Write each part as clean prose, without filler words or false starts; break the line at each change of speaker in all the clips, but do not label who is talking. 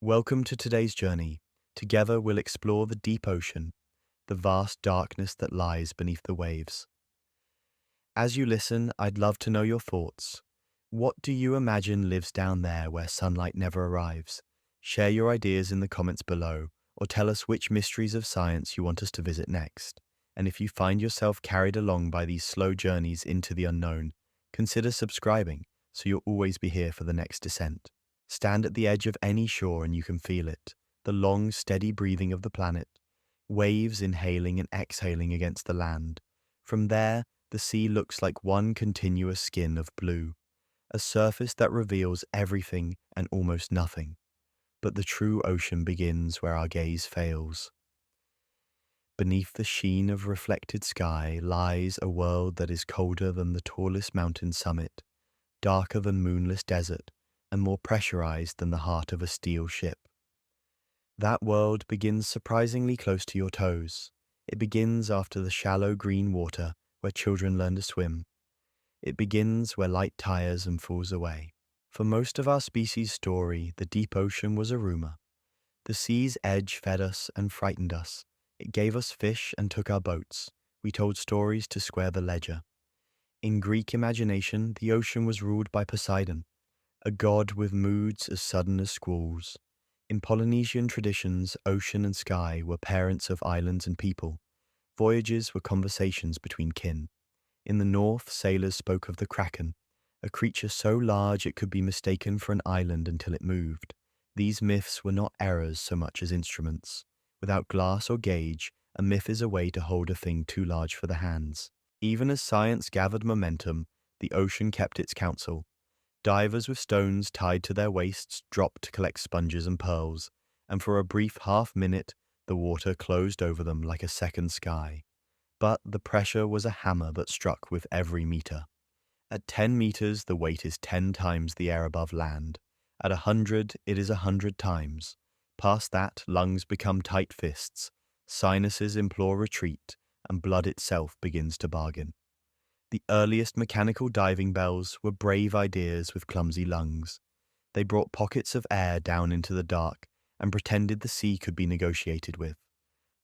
Welcome to today's journey. Together we'll explore the deep ocean, the vast darkness that lies beneath the waves. As you listen, I'd love to know your thoughts. What do you imagine lives down there where sunlight never arrives? Share your ideas in the comments below, or tell us which mysteries of science you want us to visit next. And if you find yourself carried along by these slow journeys into the unknown, consider subscribing so you'll always be here for the next descent. Stand at the edge of any shore and you can feel it, the long, steady breathing of the planet, waves inhaling and exhaling against the land. From there, the sea looks like one continuous skin of blue, a surface that reveals everything and almost nothing. But the true ocean begins where our gaze fails. Beneath the sheen of reflected sky lies a world that is colder than the tallest mountain summit, darker than moonless desert, and more pressurized than the heart of a steel ship. That world begins surprisingly close to your toes. It begins after the shallow green water where children learn to swim. It begins where light tires and falls away. For most of our species' story, the deep ocean was a rumor. The sea's edge fed us and frightened us. It gave us fish and took our boats. We told stories to square the ledger. In Greek imagination, the ocean was ruled by Poseidon, a god with moods as sudden as squalls. In Polynesian traditions, ocean and sky were parents of islands and people. Voyages were conversations between kin. In the north, sailors spoke of the kraken, a creature so large it could be mistaken for an island until it moved. These myths were not errors so much as instruments. Without glass or gauge, a myth is a way to hold a thing too large for the hands. Even as science gathered momentum, the ocean kept its counsel. Divers with stones tied to their waists dropped to collect sponges and pearls, and for a brief half-minute, the water closed over them like a second sky. But the pressure was a hammer that struck with every meter. At 10 meters, the weight is 10 times the air above land. At 100, it is 100 times. Past that, lungs become tight fists, sinuses implore retreat, and blood itself begins to bargain. The earliest mechanical diving bells were brave ideas with clumsy lungs. They brought pockets of air down into the dark and pretended the sea could be negotiated with.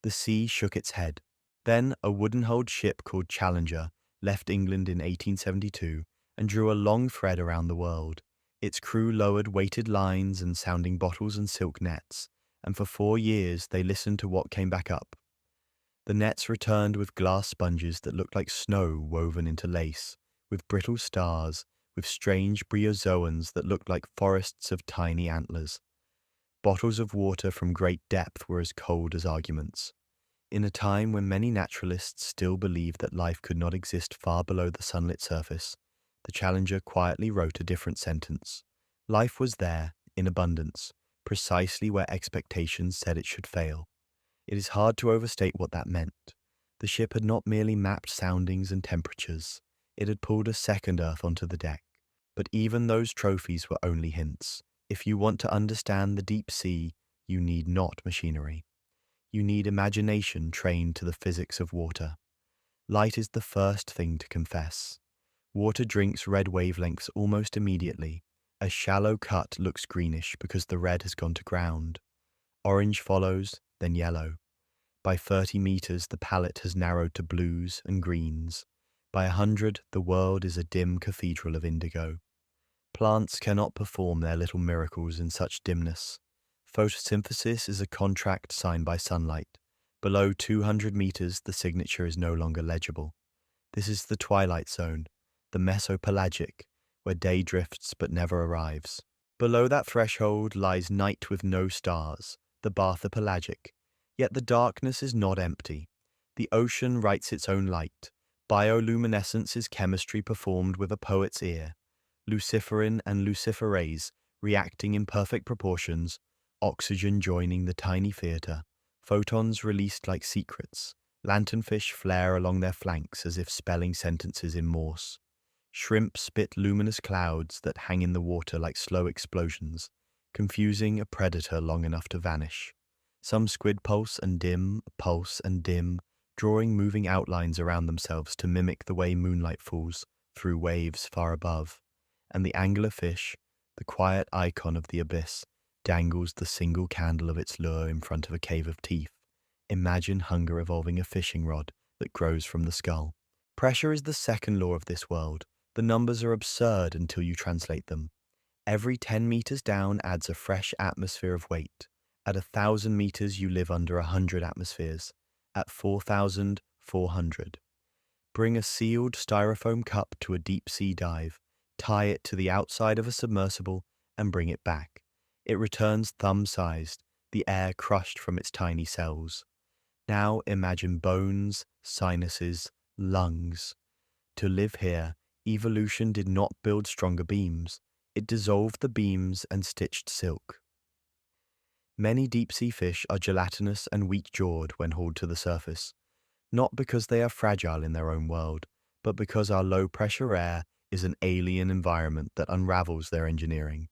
The sea shook its head. Then a wooden-hulled ship called Challenger left England in 1872 and drew a long thread around the world. Its crew lowered weighted lines and sounding bottles and silk nets, and for 4 years they listened to what came back up. The nets returned with glass sponges that looked like snow woven into lace, with brittle stars, with strange bryozoans that looked like forests of tiny antlers. Bottles of water from great depth were as cold as arguments. In a time when many naturalists still believed that life could not exist far below the sunlit surface, the Challenger quietly wrote a different sentence. Life was there, in abundance, precisely where expectations said it should fail. It is hard to overstate what that meant. The ship had not merely mapped soundings and temperatures, it had pulled a second Earth onto the deck. But even those trophies were only hints. If you want to understand the deep sea, you need not machinery. You need imagination trained to the physics of water. Light is the first thing to confess. Water drinks red wavelengths almost immediately. A shallow cut looks greenish because the red has gone to ground. Orange follows, then yellow. By 30 meters, the palette has narrowed to blues and greens. By 100, the world is a dim cathedral of indigo. Plants cannot perform their little miracles in such dimness. Photosynthesis is a contract signed by sunlight. Below 200 meters, the signature is no longer legible. This is the twilight zone, the mesopelagic, where day drifts but never arrives. Below that threshold lies night with no stars, the bathypelagic. Yet the darkness is not empty. The ocean writes its own light. Bioluminescence is chemistry performed with a poet's ear. Luciferin and luciferase reacting in perfect proportions, oxygen joining the tiny theatre, photons released like secrets. Lanternfish flare along their flanks as if spelling sentences in Morse. Shrimp spit luminous clouds that hang in the water like slow explosions, confusing a predator long enough to vanish. Some squid pulse and dim, drawing moving outlines around themselves to mimic the way moonlight falls through waves far above. And the anglerfish, the quiet icon of the abyss, dangles the single candle of its lure in front of a cave of teeth. Imagine hunger evolving a fishing rod that grows from the skull. Pressure is the second law of this world. The numbers are absurd until you translate them. Every 10 meters down adds a fresh atmosphere of weight. At 1,000 meters, you live under 100 atmospheres. At 4,400. Bring a sealed styrofoam cup to a deep sea dive, tie it to the outside of a submersible, and bring it back. It returns thumb-sized, the air crushed from its tiny cells. Now imagine bones, sinuses, lungs. To live here, evolution did not build stronger beams. It dissolved the beams and stitched silk. Many deep-sea fish are gelatinous and weak-jawed when hauled to the surface, not because they are fragile in their own world, but because our low-pressure air is an alien environment that unravels their engineering.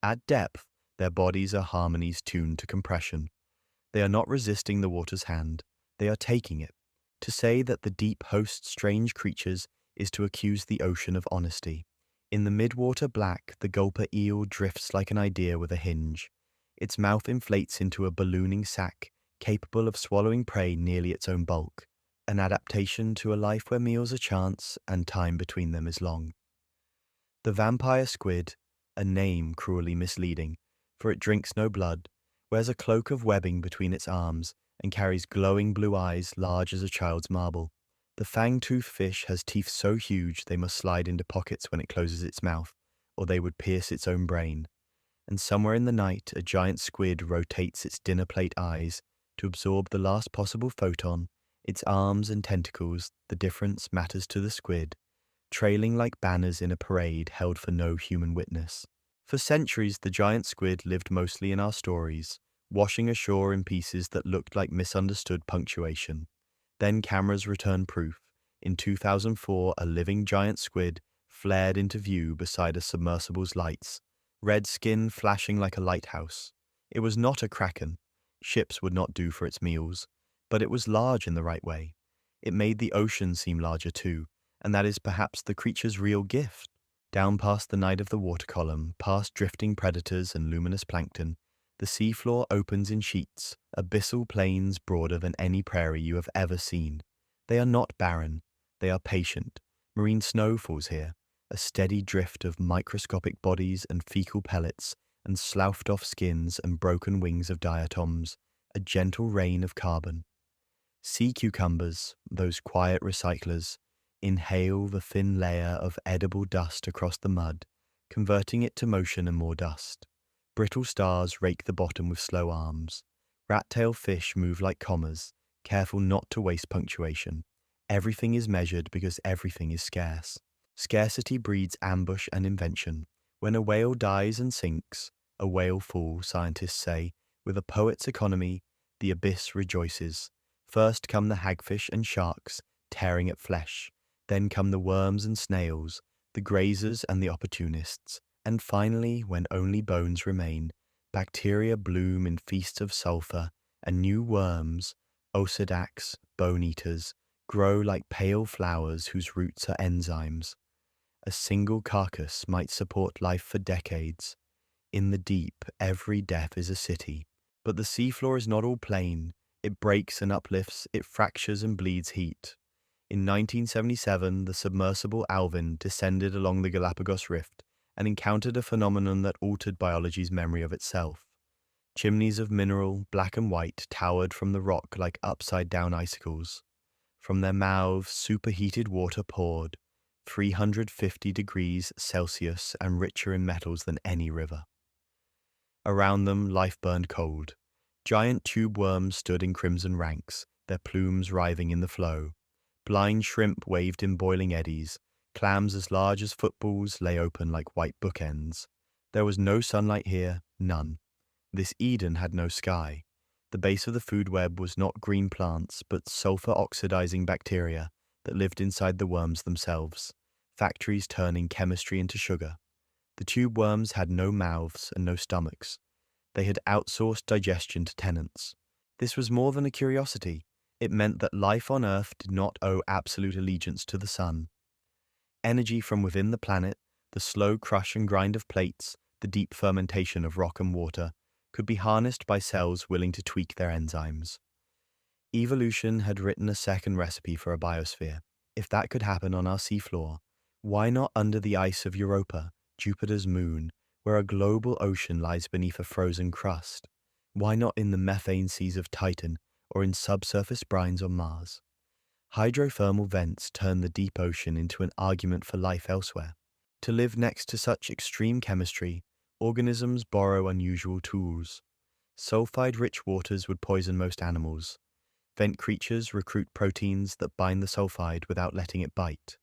At depth, their bodies are harmonies tuned to compression. They are not resisting the water's hand, they are taking it. To say that the deep hosts strange creatures is to accuse the ocean of honesty. In the midwater black, the gulper eel drifts like an idea with a hinge. Its mouth inflates into a ballooning sac, capable of swallowing prey nearly its own bulk, an adaptation to a life where meals are chance and time between them is long. The vampire squid, a name cruelly misleading, for it drinks no blood, wears a cloak of webbing between its arms and carries glowing blue eyes large as a child's marble. The fang-toothed fish has teeth so huge they must slide into pockets when it closes its mouth, or they would pierce its own brain. And somewhere in the night, a giant squid rotates its dinner plate eyes to absorb the last possible photon. Its arms and tentacles, the difference matters to the squid, trailing like banners in a parade held for no human witness. For centuries, the giant squid lived mostly in our stories, washing ashore in pieces that looked like misunderstood punctuation. Then cameras returned proof. In 2004, a living giant squid flared into view beside a submersible's lights, red skin flashing like a lighthouse. It was not a kraken. Ships would not do for its meals, but it was large in the right way. It made the ocean seem larger too, and that is perhaps the creature's real gift. Down past the night of the water column, past drifting predators and luminous plankton, the seafloor opens in sheets, abyssal plains broader than any prairie you have ever seen. They are not barren, they are patient. Marine snow falls here, a steady drift of microscopic bodies and fecal pellets and sloughed-off skins and broken wings of diatoms, a gentle rain of carbon. Sea cucumbers, those quiet recyclers, inhale the thin layer of edible dust across the mud, converting it to motion and more dust. Brittle stars rake the bottom with slow arms. Rat-tail fish move like commas, careful not to waste punctuation. Everything is measured because everything is scarce. Scarcity breeds ambush and invention. When a whale dies and sinks, a whale fall, scientists say, with a poet's economy, the abyss rejoices. First come the hagfish and sharks, tearing at flesh. Then come the worms and snails, the grazers and the opportunists. And finally, when only bones remain, bacteria bloom in feasts of sulfur, and new worms, osedacs, bone-eaters, grow like pale flowers whose roots are enzymes. A single carcass might support life for decades. In the deep, every death is a city. But the seafloor is not all plain. It breaks and uplifts, it fractures and bleeds heat. In 1977, the submersible Alvin descended along the Galapagos Rift and encountered a phenomenon that altered biology's memory of itself. Chimneys of mineral, black and white, towered from the rock like upside-down icicles. From their mouths, superheated water poured, 350 degrees Celsius and richer in metals than any river. Around them, life burned cold. Giant tube worms stood in crimson ranks, their plumes writhing in the flow. Blind shrimp waved in boiling eddies. Clams as large as footballs lay open like white bookends. There was no sunlight here, none. This Eden had no sky. The base of the food web was not green plants, but sulfur-oxidizing bacteria that lived inside the worms themselves, factories turning chemistry into sugar. The tube worms had no mouths and no stomachs. They had outsourced digestion to tenants. This was more than a curiosity. It meant that life on Earth did not owe absolute allegiance to the sun. Energy from within the planet, the slow crush and grind of plates, the deep fermentation of rock and water, could be harnessed by cells willing to tweak their enzymes. Evolution had written a second recipe for a biosphere. If that could happen on our seafloor, why not under the ice of Europa, Jupiter's moon, where a global ocean lies beneath a frozen crust? Why not in the methane seas of Titan or in subsurface brines on Mars? Hydrothermal vents turn the deep ocean into an argument for life elsewhere. To live next to such extreme chemistry, organisms borrow unusual tools. Sulfide-rich waters would poison most animals. Vent creatures recruit proteins that bind the sulfide without letting it bite.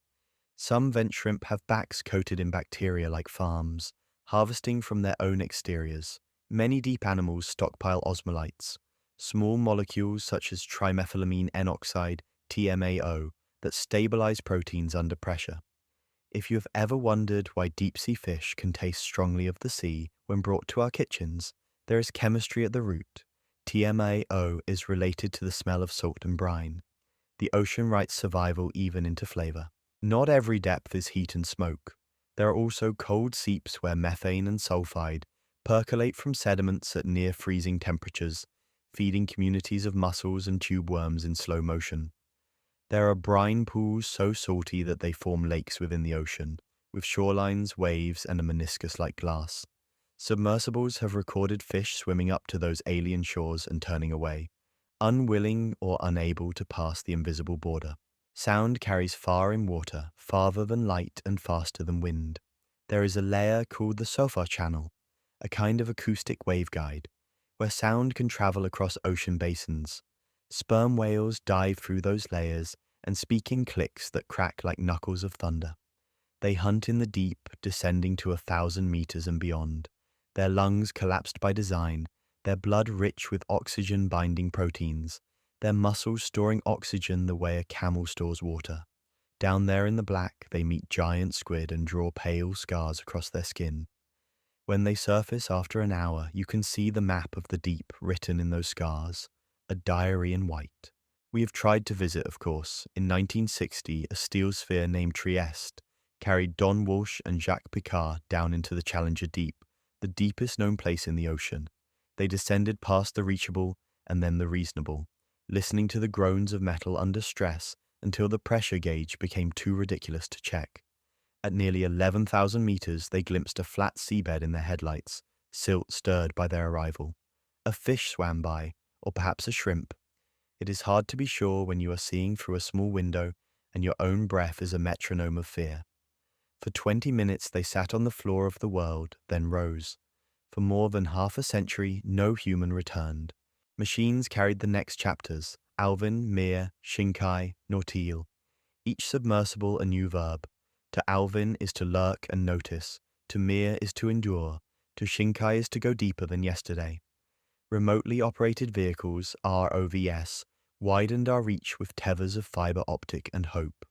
Some vent shrimp have backs coated in bacteria like farms, harvesting from their own exteriors. Many deep animals stockpile osmolytes, small molecules such as trimethylamine N oxide, TMAO, that stabilize proteins under pressure. If you have ever wondered why deep-sea fish can taste strongly of the sea when brought to our kitchens, there is chemistry at the root. TMAO is related to the smell of salt and brine. The ocean writes survival even into flavor. Not every depth is heat and smoke. There are also cold seeps where methane and sulfide percolate from sediments at near freezing temperatures, feeding communities of mussels and tube worms in slow motion. There are brine pools so salty that they form lakes within the ocean, with shorelines, waves, and a meniscus like glass. Submersibles have recorded fish swimming up to those alien shores and turning away, unwilling or unable to pass the invisible border. Sound carries far in water, farther than light and faster than wind. There is a layer called the sulfur channel, a kind of acoustic waveguide, where sound can travel across ocean basins. Sperm whales dive through those layers and speak in clicks that crack like knuckles of thunder. They hunt in the deep, descending to 1,000 meters and beyond, their lungs collapsed by design, their blood rich with oxygen-binding proteins, their muscles storing oxygen the way a camel stores water. Down there in the black, they meet giant squid and draw pale scars across their skin. When they surface after an hour, you can see the map of the deep written in those scars, a diary in white. We have tried to visit, of course. In 1960, a steel sphere named Trieste carried Don Walsh and Jacques Picard down into the Challenger Deep, the deepest known place in the ocean. They descended past the reachable and then the reasonable, listening to the groans of metal under stress until the pressure gauge became too ridiculous to check. At nearly 11,000 meters, they glimpsed a flat seabed in their headlights, silt stirred by their arrival. A fish swam by, or perhaps a shrimp. It is hard to be sure when you are seeing through a small window and your own breath is a metronome of fear. For 20 minutes they sat on the floor of the world, then rose. For more than half a century, no human returned. Machines carried the next chapters: Alvin, Mir, Shinkai, Nautil. Each submersible a new verb. To Alvin is to lurk and notice. To Mir is to endure. To Shinkai is to go deeper than yesterday. Remotely operated vehicles, ROVs, widened our reach with tethers of fiber optic and hope.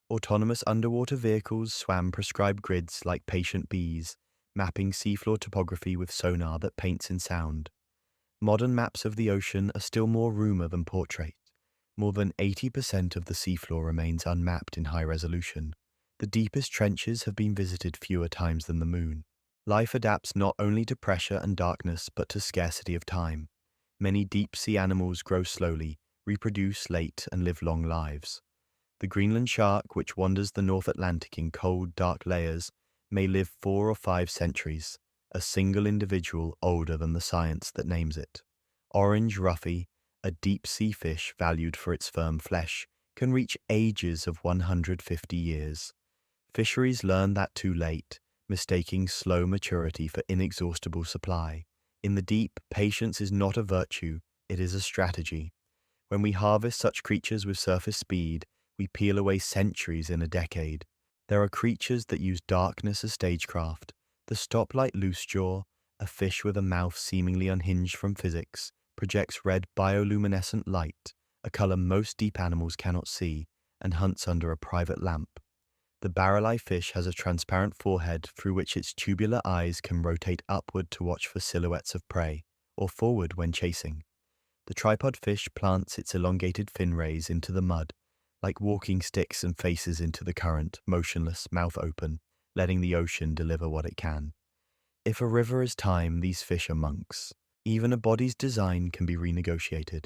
Autonomous underwater vehicles swam prescribed grids like patient bees, mapping seafloor topography with sonar that paints in sound. Modern maps of the ocean are still more rumor than portrait. More than 80% of the seafloor remains unmapped in high resolution. The deepest trenches have been visited fewer times than the moon. Life adapts not only to pressure and darkness, but to scarcity of time. Many deep-sea animals grow slowly, reproduce late, and live long lives. The Greenland shark, which wanders the North Atlantic in cold, dark layers, may live 4 or 5 centuries, a single individual older than the science that names it. Orange ruffy, a deep-sea fish valued for its firm flesh, can reach ages of 150 years. Fisheries learn that too late, mistaking slow maturity for inexhaustible supply. In the deep, patience is not a virtue, it is a strategy. When we harvest such creatures with surface speed, we peel away centuries in a decade. There are creatures that use darkness as stagecraft. The stoplight loosejaw, a fish with a mouth seemingly unhinged from physics, projects red bioluminescent light, a color most deep animals cannot see, and hunts under a private lamp. The barrel-eye fish has a transparent forehead through which its tubular eyes can rotate upward to watch for silhouettes of prey, or forward when chasing. The tripod fish plants its elongated fin rays into the mud, like walking sticks, and faces into the current, motionless, mouth open, letting the ocean deliver what it can. If a river is time, these fish are monks. Even a body's design can be renegotiated.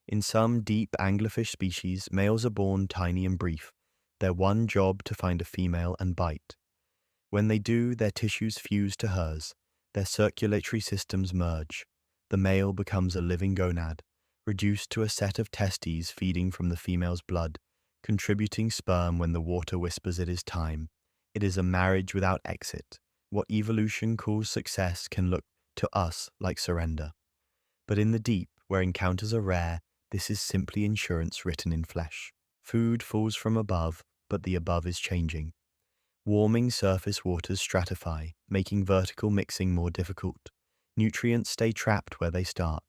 In some deep anglerfish species, males are born tiny and brief, their one job to find a female and bite. When they do, their tissues fuse to hers, their circulatory systems merge. The male becomes a living gonad, reduced to a set of testes feeding from the female's blood, contributing sperm when the water whispers it is time. It is a marriage without exit. What evolution calls success can look to us like surrender. But in the deep, where encounters are rare, this is simply insurance written in flesh. Food falls from above, but the above is changing. Warming surface waters stratify, making vertical mixing more difficult. Nutrients stay trapped where they start.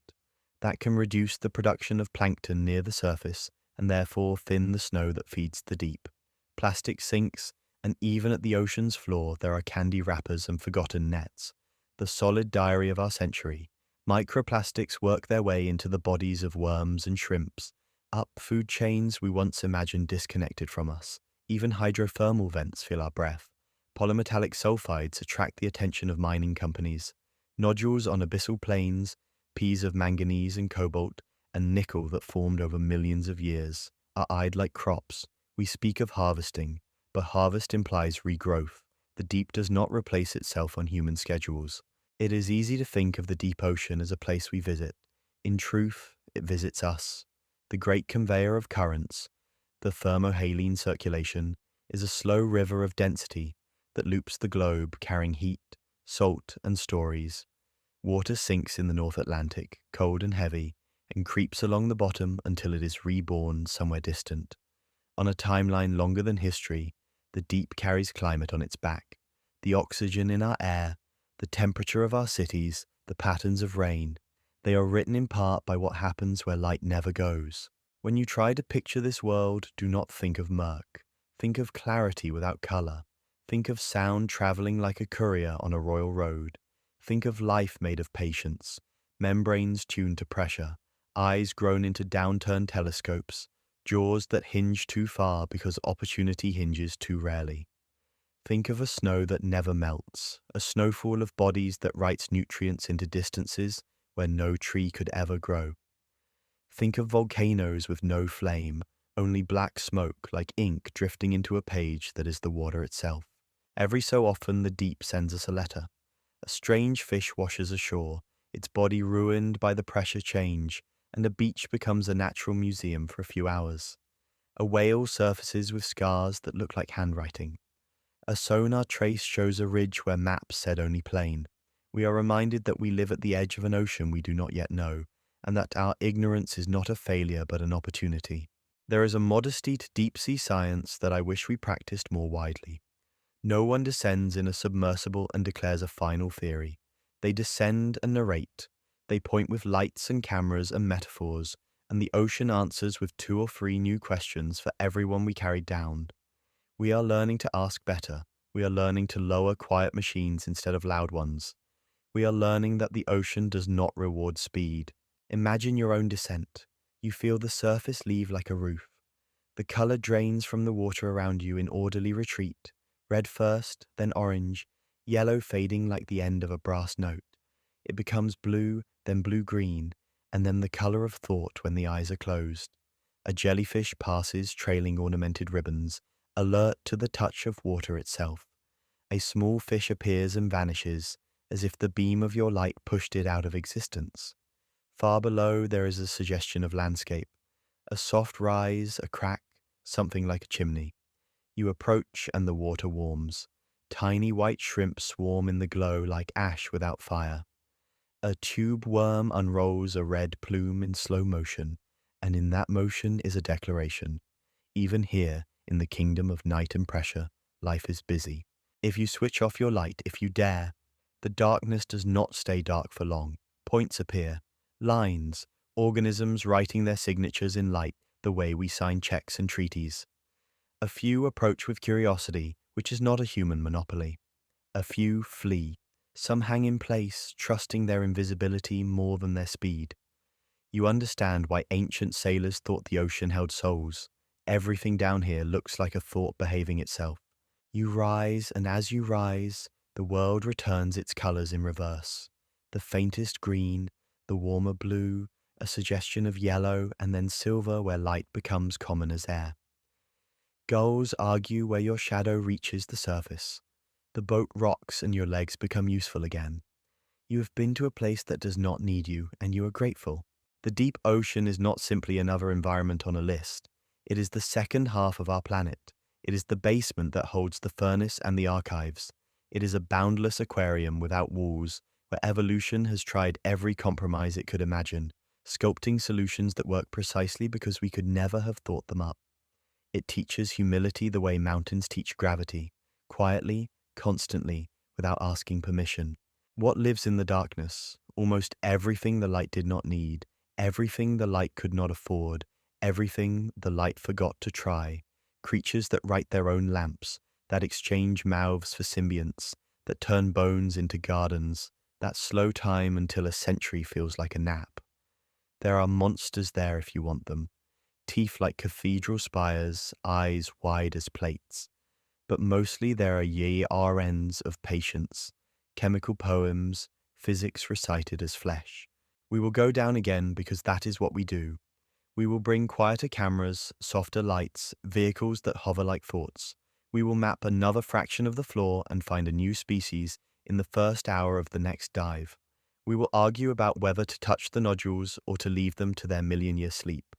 That can reduce the production of plankton near the surface and therefore thin the snow that feeds the deep. Plastic sinks, and even at the ocean's floor there are candy wrappers and forgotten nets. The solid diary of our century. Microplastics work their way into the bodies of worms and shrimps, up food chains we once imagined disconnected from us. Even hydrothermal vents fill our breath. Polymetallic sulfides attract the attention of mining companies. Nodules on abyssal plains, peas of manganese and cobalt, and nickel that formed over millions of years, are eyed like crops. We speak of harvesting, but harvest implies regrowth. The deep does not replace itself on human schedules. It is easy to think of the deep ocean as a place we visit. In truth, it visits us. The great conveyor of currents, the thermohaline circulation, is a slow river of density that loops the globe, carrying heat, salt, and stories. Water sinks in the North Atlantic, cold and heavy, and creeps along the bottom until it is reborn somewhere distant. On a timeline longer than history, the deep carries climate on its back. The oxygen in our air, the temperature of our cities, the patterns of rain. They are written in part by what happens where light never goes. When you try to picture this world, do not think of murk. Think of clarity without color. Think of sound traveling like a courier on a royal road. Think of life made of patience, membranes tuned to pressure, eyes grown into downturned telescopes, jaws that hinge too far because opportunity hinges too rarely. Think of a snow that never melts, a snowfall of bodies that writes nutrients into distances where no tree could ever grow. Think of volcanoes with no flame, only black smoke like ink drifting into a page that is the water itself. Every so often the deep sends us a letter. A strange fish washes ashore, its body ruined by the pressure change, and a beach becomes a natural museum for a few hours. A whale surfaces with scars that look like handwriting. A sonar trace shows a ridge where maps said only plain. We are reminded that we live at the edge of an ocean we do not yet know, and that our ignorance is not a failure but an opportunity. There is a modesty to deep-sea science that I wish we practiced more widely. No one descends in a submersible and declares a final theory. They descend and narrate. They point with lights and cameras and metaphors, and the ocean answers with 2 or 3 new questions for everyone we carry down. We are learning to ask better. We are learning to lower quiet machines instead of loud ones. We are learning that the ocean does not reward speed. Imagine your own descent. You feel the surface leave like a roof. The color drains from the water around you in orderly retreat, red first, then orange, yellow fading like the end of a brass note. It becomes blue, then blue-green, and then the color of thought when the eyes are closed. A jellyfish passes trailing ornamented ribbons, alert to the touch of water itself. A small fish appears and vanishes, as if the beam of your light pushed it out of existence. Far below there is a suggestion of landscape, a soft rise, a crack, something like a chimney. You approach and the water warms. Tiny white shrimp swarm in the glow like ash without fire. A tube worm unrolls a red plume in slow motion, and in that motion is a declaration. Even here, in the kingdom of night and pressure, life is busy. If you switch off your light, if you dare, the darkness does not stay dark for long. Points appear, lines, organisms writing their signatures in light the way we sign checks and treaties. A few approach with curiosity, which is not a human monopoly. A few flee. Some hang in place, trusting their invisibility more than their speed. You understand why ancient sailors thought the ocean held souls. Everything down here looks like a thought behaving itself. You rise, and as you rise, the world returns its colors in reverse. The faintest green, the warmer blue, a suggestion of yellow, and then silver where light becomes common as air. Gulls argue where your shadow reaches the surface. The boat rocks and your legs become useful again. You have been to a place that does not need you, and you are grateful. The deep ocean is not simply another environment on a list. It is the second half of our planet. It is the basement that holds the furnace and the archives. It is a boundless aquarium without walls, where evolution has tried every compromise it could imagine, sculpting solutions that work precisely because we could never have thought them up. It teaches humility the way mountains teach gravity, quietly, constantly, without asking permission. What lives in the darkness? Almost everything the light did not need, everything the light could not afford, everything the light forgot to try. Creatures that write their own lamps, that exchange mouths for symbionts, that turn bones into gardens, that slow time until a century feels like a nap. There are monsters there if you want them. Teeth like cathedral spires, eyes wide as plates. But mostly there are RNs of patience, chemical poems, physics recited as flesh. We will go down again because that is what we do. We will bring quieter cameras, softer lights, vehicles that hover like thoughts. We will map another fraction of the floor and find a new species in the first hour of the next dive. We will argue about whether to touch the nodules or to leave them to their million-year sleep.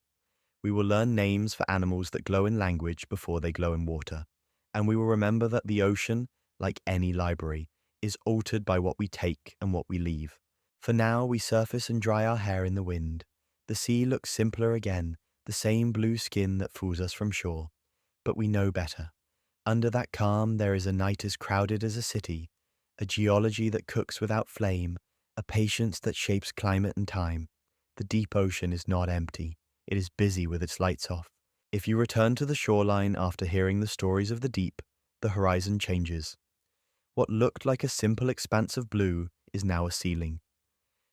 We will learn names for animals that glow in language before they glow in water. And we will remember that the ocean, like any library, is altered by what we take and what we leave. For now, we surface and dry our hair in the wind. The sea looks simpler again, the same blue skin that fools us from shore. But we know better. Under that calm, there is a night as crowded as a city, a geology that cooks without flame, a patience that shapes climate and time. The deep ocean is not empty. It is busy with its lights off. If you return to the shoreline after hearing the stories of the deep, the horizon changes. What looked like a simple expanse of blue is now a ceiling.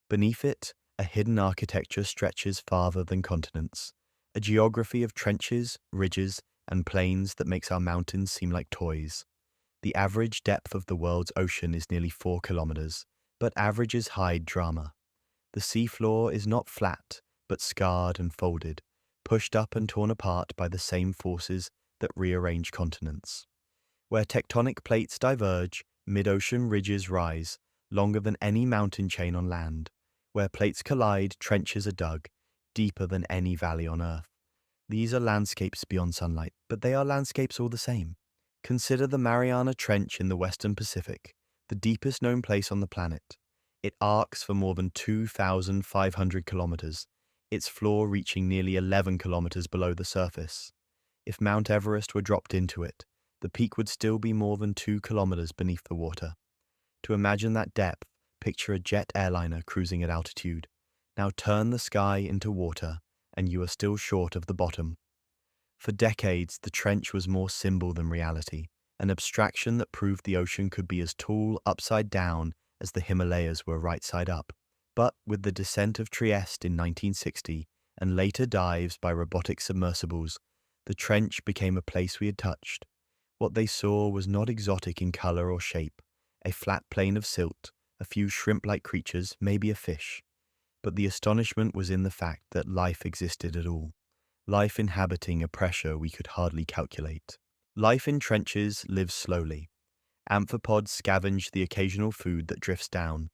Beneath it, a hidden architecture stretches farther than continents, a geography of trenches, ridges, and plains that makes our mountains seem like toys. The average depth of the world's ocean is nearly 4 kilometers, but averages hide drama. The seafloor is not flat, but scarred and folded, pushed up and torn apart by the same forces that rearrange continents. Where tectonic plates diverge, mid-ocean ridges rise, longer than any mountain chain on land. Where plates collide, trenches are dug, deeper than any valley on Earth. These are landscapes beyond sunlight, but they are landscapes all the same. Consider the Mariana Trench in the Western Pacific, the deepest known place on the planet. It arcs for more than 2,500 kilometers, its floor reaching nearly 11 kilometers below the surface. If Mount Everest were dropped into it, the peak would still be more than 2 kilometers beneath the water. To imagine that depth, picture a jet airliner cruising at altitude. Now turn the sky into water, and you are still short of the bottom. For decades, the trench was more symbol than reality, an abstraction that proved the ocean could be as tall upside down as the Himalayas were right side up. But with the descent of Trieste in 1960 and later dives by robotic submersibles, the trench became a place we had touched. What they saw was not exotic in color or shape, a flat plain of silt, a few shrimp-like creatures, maybe a fish. But the astonishment was in the fact that life existed at all, life inhabiting a pressure we could hardly calculate. Life in trenches lives slowly. Amphipods scavenge the occasional food that drifts down,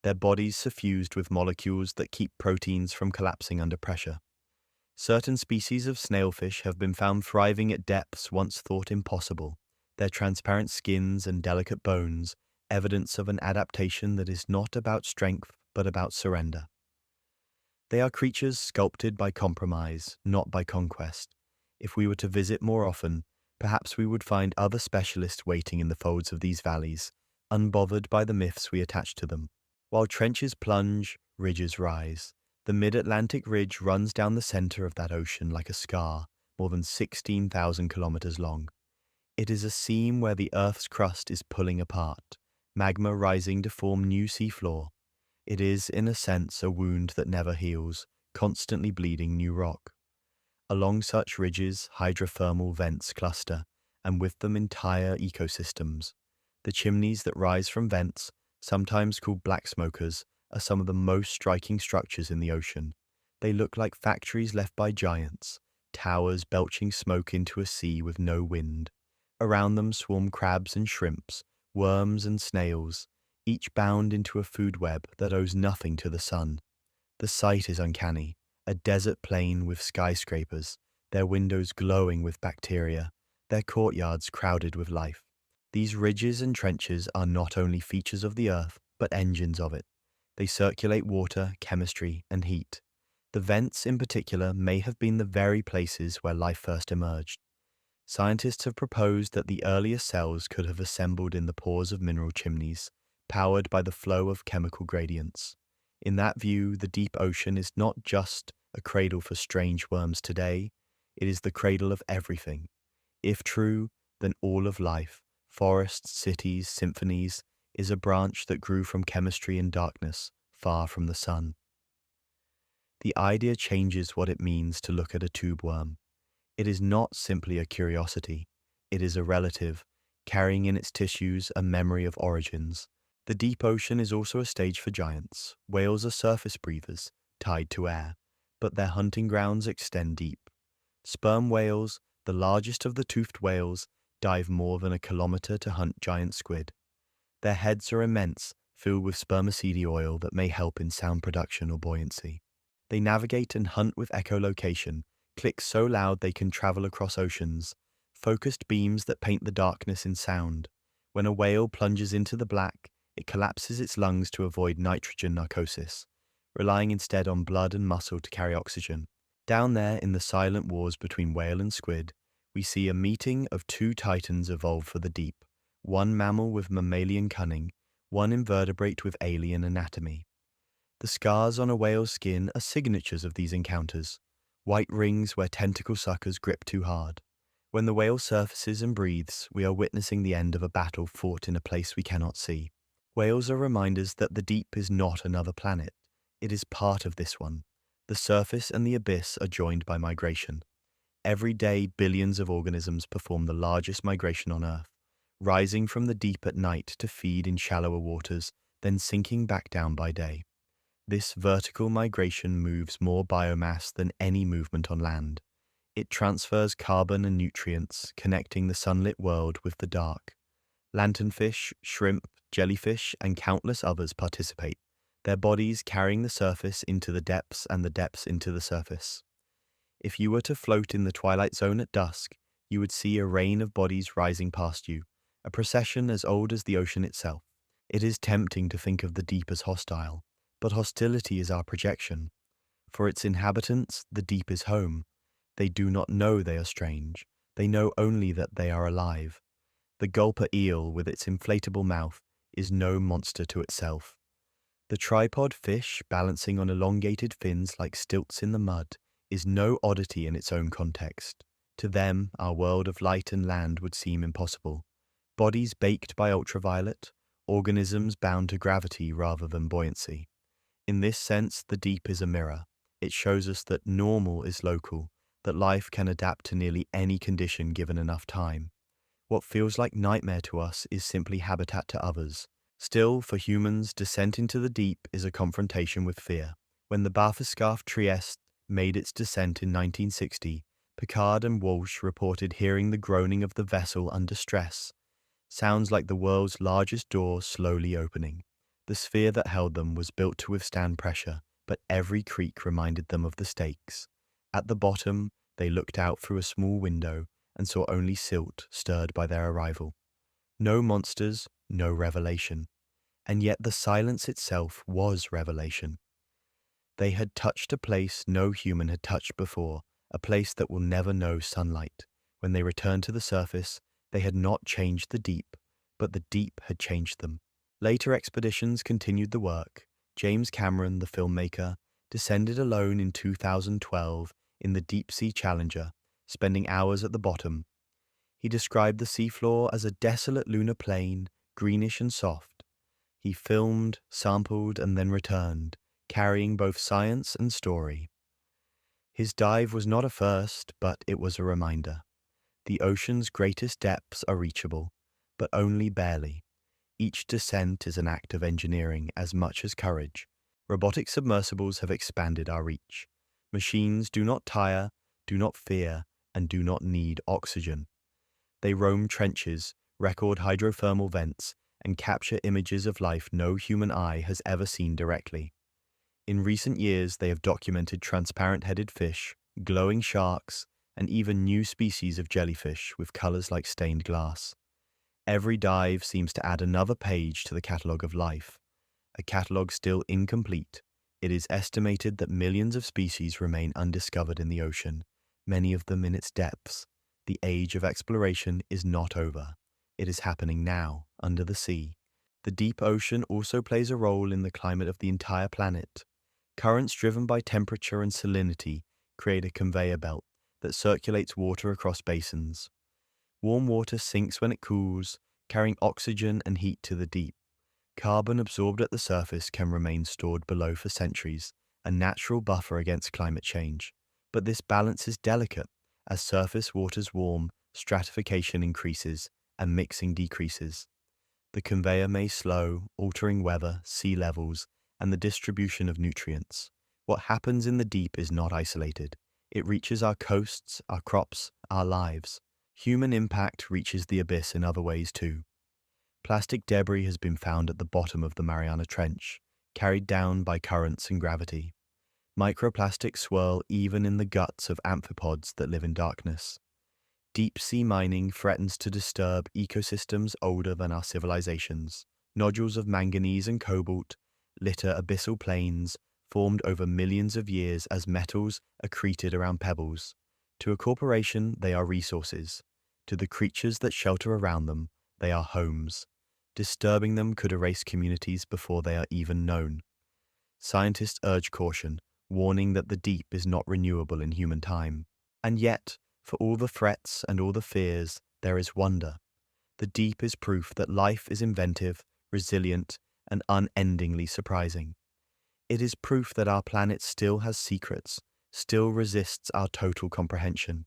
their bodies suffused with molecules that keep proteins from collapsing under pressure. Certain species of snailfish have been found thriving at depths once thought impossible, their transparent skins and delicate bones, evidence of an adaptation that is not about strength but about surrender. They are creatures sculpted by compromise, not by conquest. If we were to visit more often, perhaps we would find other specialists waiting in the folds of these valleys, unbothered by the myths we attach to them. While trenches plunge, ridges rise. The mid-Atlantic ridge runs down the center of that ocean like a scar, more than 16,000 kilometers long. It is a seam where the Earth's crust is pulling apart, magma rising to form new seafloor. It is, in a sense, a wound that never heals, constantly bleeding new rock. Along such ridges, hydrothermal vents cluster, and with them entire ecosystems. The chimneys that rise from vents, sometimes called black smokers, are some of the most striking structures in the ocean. They look like factories left by giants, towers belching smoke into a sea with no wind. Around them swarm crabs and shrimps, worms and snails, each bound into a food web that owes nothing to the sun. The sight is uncanny, a desert plain with skyscrapers, their windows glowing with bacteria, their courtyards crowded with life. These ridges and trenches are not only features of the earth, but engines of it. They circulate water, chemistry, and heat. The vents, in particular, may have been the very places where life first emerged. Scientists have proposed that the earliest cells could have assembled in the pores of mineral chimneys, powered by the flow of chemical gradients. In that view, the deep ocean is not just a cradle for strange worms today, it is the cradle of everything. If true, then all of life, forests, cities, symphonies, is a branch that grew from chemistry in darkness, far from the sun. The idea changes what it means to look at a tube worm. It is not simply a curiosity, it is a relative, carrying in its tissues a memory of origins. The deep ocean is also a stage for giants. Whales are surface breathers, tied to air, but their hunting grounds extend deep. Sperm whales, the largest of the toothed whales, dive more than a kilometer to hunt giant squid. Their heads are immense, filled with spermaceti oil that may help in sound production or buoyancy. They navigate and hunt with echolocation, clicks so loud they can travel across oceans, focused beams that paint the darkness in sound. When a whale plunges into the black, it collapses its lungs to avoid nitrogen narcosis, relying instead on blood and muscle to carry oxygen. Down there in the silent wars between whale and squid, we see a meeting of two titans evolved for the deep, one mammal with mammalian cunning, one invertebrate with alien anatomy. The scars on a whale's skin are signatures of these encounters, white rings where tentacle suckers grip too hard. When the whale surfaces and breathes, we are witnessing the end of a battle fought in a place we cannot see. Whales are reminders that the deep is not another planet. It is part of this one. The surface and the abyss are joined by migration. Every day, billions of organisms perform the largest migration on Earth, rising from the deep at night to feed in shallower waters, then sinking back down by day. This vertical migration moves more biomass than any movement on land. It transfers carbon and nutrients, connecting the sunlit world with the dark. Lanternfish, shrimp, jellyfish, and countless others participate, their bodies carrying the surface into the depths and the depths into the surface. If you were to float in the twilight zone at dusk, you would see a rain of bodies rising past you, a procession as old as the ocean itself. It is tempting to think of the deep as hostile, but hostility is our projection. For its inhabitants, the deep is home. They do not know they are strange. They know only that they are alive. The gulper eel, with its inflatable mouth, is no monster to itself. The tripod fish, balancing on elongated fins like stilts in the mud, is no oddity in its own context. To them, our world of light and land would seem impossible. Bodies baked by ultraviolet, organisms bound to gravity rather than buoyancy. In this sense, the deep is a mirror. It shows us that normal is local, that life can adapt to nearly any condition given enough time. What feels like nightmare to us is simply habitat to others. Still, for humans, descent into the deep is a confrontation with fear. When the Bathurst Trieste made its descent in 1960, Picard and Walsh reported hearing the groaning of the vessel under stress, sounds like the world's largest door slowly opening. The sphere that held them was built to withstand pressure, but every creak reminded them of the stakes. At the bottom, they looked out through a small window and saw only silt stirred by their arrival. No monsters, no revelation. And yet the silence itself was revelation. They had touched a place no human had touched before, a place that will never know sunlight. When they returned to the surface, they had not changed the deep, but the deep had changed them. Later expeditions continued the work. James Cameron, the filmmaker, descended alone in 2012 in the Deep-Sea Challenger, spending hours at the bottom. He described the seafloor as a desolate lunar plain, greenish and soft. He filmed, sampled, and then returned, carrying both science and story. His dive was not a first, but it was a reminder. The ocean's greatest depths are reachable, but only barely. Each descent is an act of engineering as much as courage. Robotic submersibles have expanded our reach. Machines do not tire, do not fear, and do not need oxygen. They roam trenches, record hydrothermal vents, and capture images of life no human eye has ever seen directly. In recent years, they have documented transparent-headed fish, glowing sharks, and even new species of jellyfish with colors like stained glass. Every dive seems to add another page to the catalogue of life, a catalogue still incomplete. It is estimated that millions of species remain undiscovered in the ocean, many of them in its depths. The age of exploration is not over. It is happening now, under the sea. The deep ocean also plays a role in the climate of the entire planet. Currents driven by temperature and salinity create a conveyor belt that circulates water across basins. Warm water sinks when it cools, carrying oxygen and heat to the deep. Carbon absorbed at the surface can remain stored below for centuries, a natural buffer against climate change. But this balance is delicate. As surface waters warm, stratification increases, and mixing decreases. The conveyor may slow, altering weather, sea levels, and the distribution of nutrients. What happens in the deep is not isolated. It reaches our coasts, our crops, our lives. Human impact reaches the abyss in other ways too. Plastic debris has been found at the bottom of the Mariana Trench, carried down by currents and gravity. Microplastics swirl even in the guts of amphipods that live in darkness. Deep-sea mining threatens to disturb ecosystems older than our civilizations. Nodules of manganese and cobalt litter abyssal plains formed over millions of years as metals accreted around pebbles. To a corporation, they are resources. To the creatures that shelter around them, they are homes. Disturbing them could erase communities before they are even known. Scientists urge caution, warning that the deep is not renewable in human time. And yet, for all the threats and all the fears, there is wonder. The deep is proof that life is inventive, resilient, and unendingly surprising. It is proof that our planet still has secrets, still resists our total comprehension.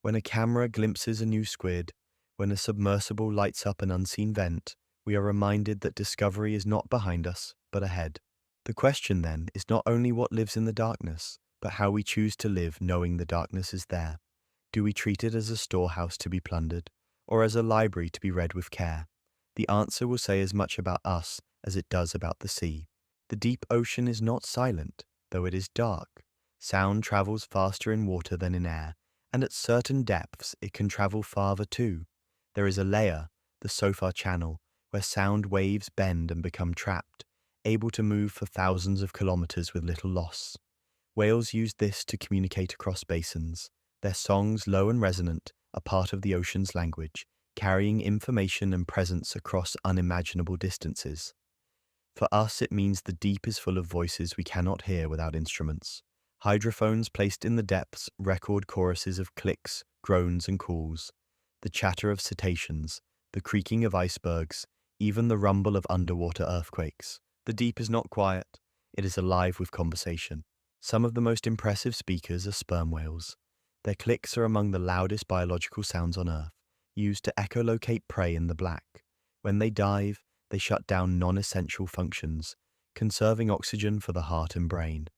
When a camera glimpses a new squid, when a submersible lights up an unseen vent, we are reminded that discovery is not behind us, but ahead. The question then is not only what lives in the darkness, but how we choose to live knowing the darkness is there. Do we treat it as a storehouse to be plundered, or as a library to be read with care? The answer will say as much about us as it does about the sea. The deep ocean is not silent, though it is dark. Sound travels faster in water than in air, and at certain depths it can travel farther too. There is a layer, the Sofar Channel, where sound waves bend and become trapped, able to move for thousands of kilometers with little loss. Whales use this to communicate across basins. Their songs, low and resonant, are part of the ocean's language, carrying information and presence across unimaginable distances. For us, it means the deep is full of voices we cannot hear without instruments. Hydrophones placed in the depths record choruses of clicks, groans, and calls. The chatter of cetaceans, the creaking of icebergs, even the rumble of underwater earthquakes. The deep is not quiet, it is alive with conversation. Some of the most impressive speakers are sperm whales. Their clicks are among the loudest biological sounds on Earth, used to echolocate prey in the black. When they dive, they shut down non-essential functions, conserving oxygen for the heart and brain.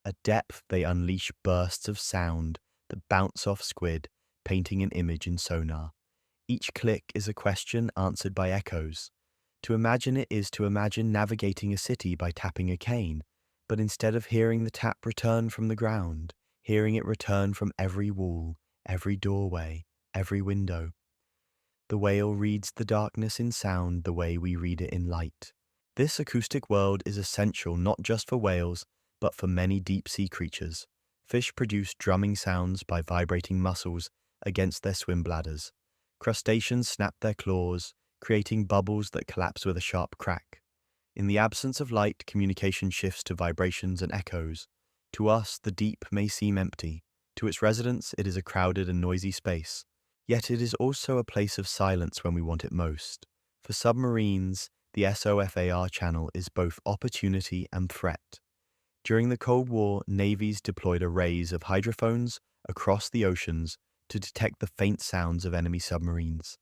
At depth, they unleash bursts of sound that bounce off squid, painting an image in sonar. Each click is a question answered by echoes. To imagine it is to imagine navigating a city by tapping a cane, but instead of hearing the tap return from the ground, hearing it return from every wall, every doorway, every window. The whale reads the darkness in sound the way we read it in light. This acoustic world is essential not just for whales, but for many deep-sea creatures. Fish produce drumming sounds by vibrating muscles against their swim bladders. Crustaceans snap their claws, creating bubbles that collapse with a sharp crack. In the absence of light, communication shifts to vibrations and echoes. To us, the deep may seem empty. To its residents, it is a crowded and noisy space. Yet it is also a place of silence when we want it most. For submarines, the SOFAR channel is both opportunity and threat. During the Cold War, navies deployed arrays of hydrophones across the oceans to detect the faint sounds of enemy submarines.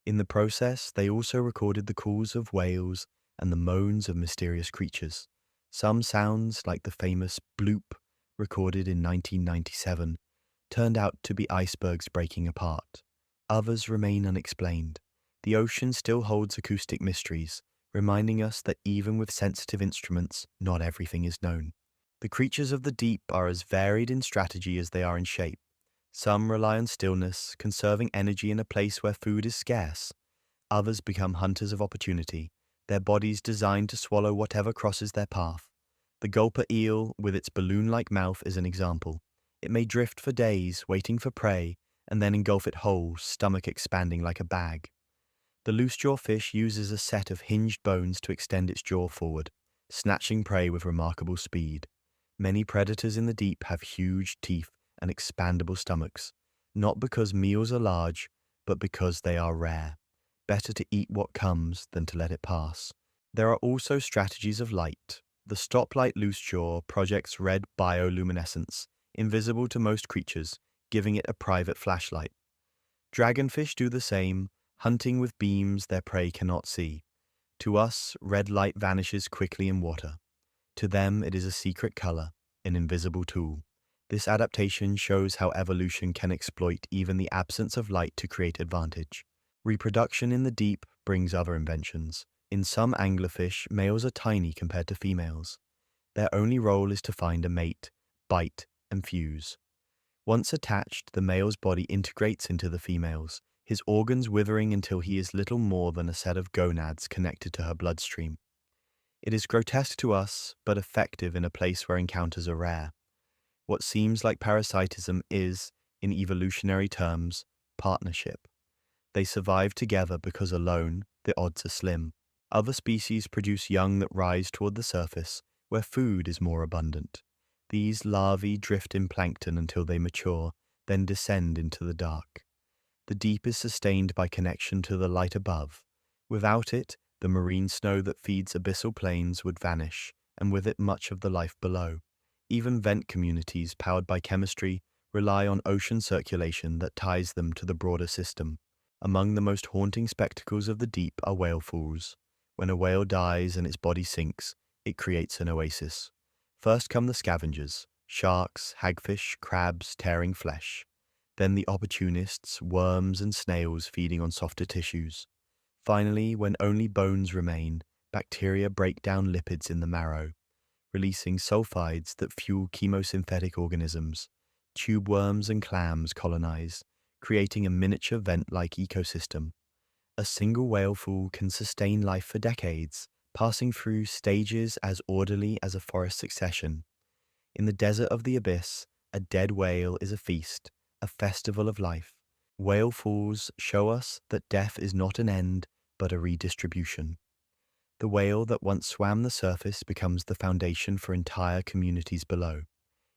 In the process, they also recorded the calls of whales and the moans of mysterious creatures. Some sounds, like the famous bloop recorded in 1997, turned out to be icebergs breaking apart. Others remain unexplained. The ocean still holds acoustic mysteries, reminding us that even with sensitive instruments, not everything is known. The creatures of the deep are as varied in strategy as they are in shape. Some rely on stillness, conserving energy in a place where food is scarce. Others become hunters of opportunity, their bodies designed to swallow whatever crosses their path. The gulper eel, with its balloon-like mouth, is an example. It may drift for days, waiting for prey, and then engulf it whole, stomach expanding like a bag. The loose-jaw fish uses a set of hinged bones to extend its jaw forward, snatching prey with remarkable speed. Many predators in the deep have huge teeth and expandable stomachs, not because meals are large, but because they are rare. Better to eat what comes than to let it pass. There are also strategies of light. The stoplight loose-jaw projects red bioluminescence, invisible to most creatures, giving it a private flashlight. Dragonfish do the same, hunting with beams their prey cannot see. To us, red light vanishes quickly in water. To them, it is a secret color, an invisible tool. This adaptation shows how evolution can exploit even the absence of light to create advantage. Reproduction in the deep brings other inventions. In some anglerfish, males are tiny compared to females. Their only role is to find a mate, bite, and fuse. Once attached, the male's body integrates into the female's, his organs withering until he is little more than a set of gonads connected to her bloodstream. It is grotesque to us, but effective in a place where encounters are rare. What seems like parasitism is, in evolutionary terms, partnership. They survive together because alone, the odds are slim. Other species produce young that rise toward the surface, where food is more abundant. These larvae drift in plankton until they mature, then descend into the dark. The deep is sustained by connection to the light above. Without it, the marine snow that feeds abyssal plains would vanish, and with it much of the life below. Even vent communities powered by chemistry rely on ocean circulation that ties them to the broader system. Among the most haunting spectacles of the deep are whale falls. When a whale dies and its body sinks, it creates an oasis. First come the scavengers, sharks, hagfish, crabs tearing flesh. Then the opportunists, worms and snails feeding on softer tissues. Finally, when only bones remain, bacteria break down lipids in the marrow, releasing sulfides that fuel chemosynthetic organisms. Tube worms and clams colonize, creating a miniature vent-like ecosystem. A single whalefall can sustain life for decades, passing through stages as orderly as a forest succession. In the desert of the abyss, a dead whale is a feast, a festival of life. Whale falls show us that death is not an end, but a redistribution. The whale that once swam the surface becomes the foundation for entire communities below.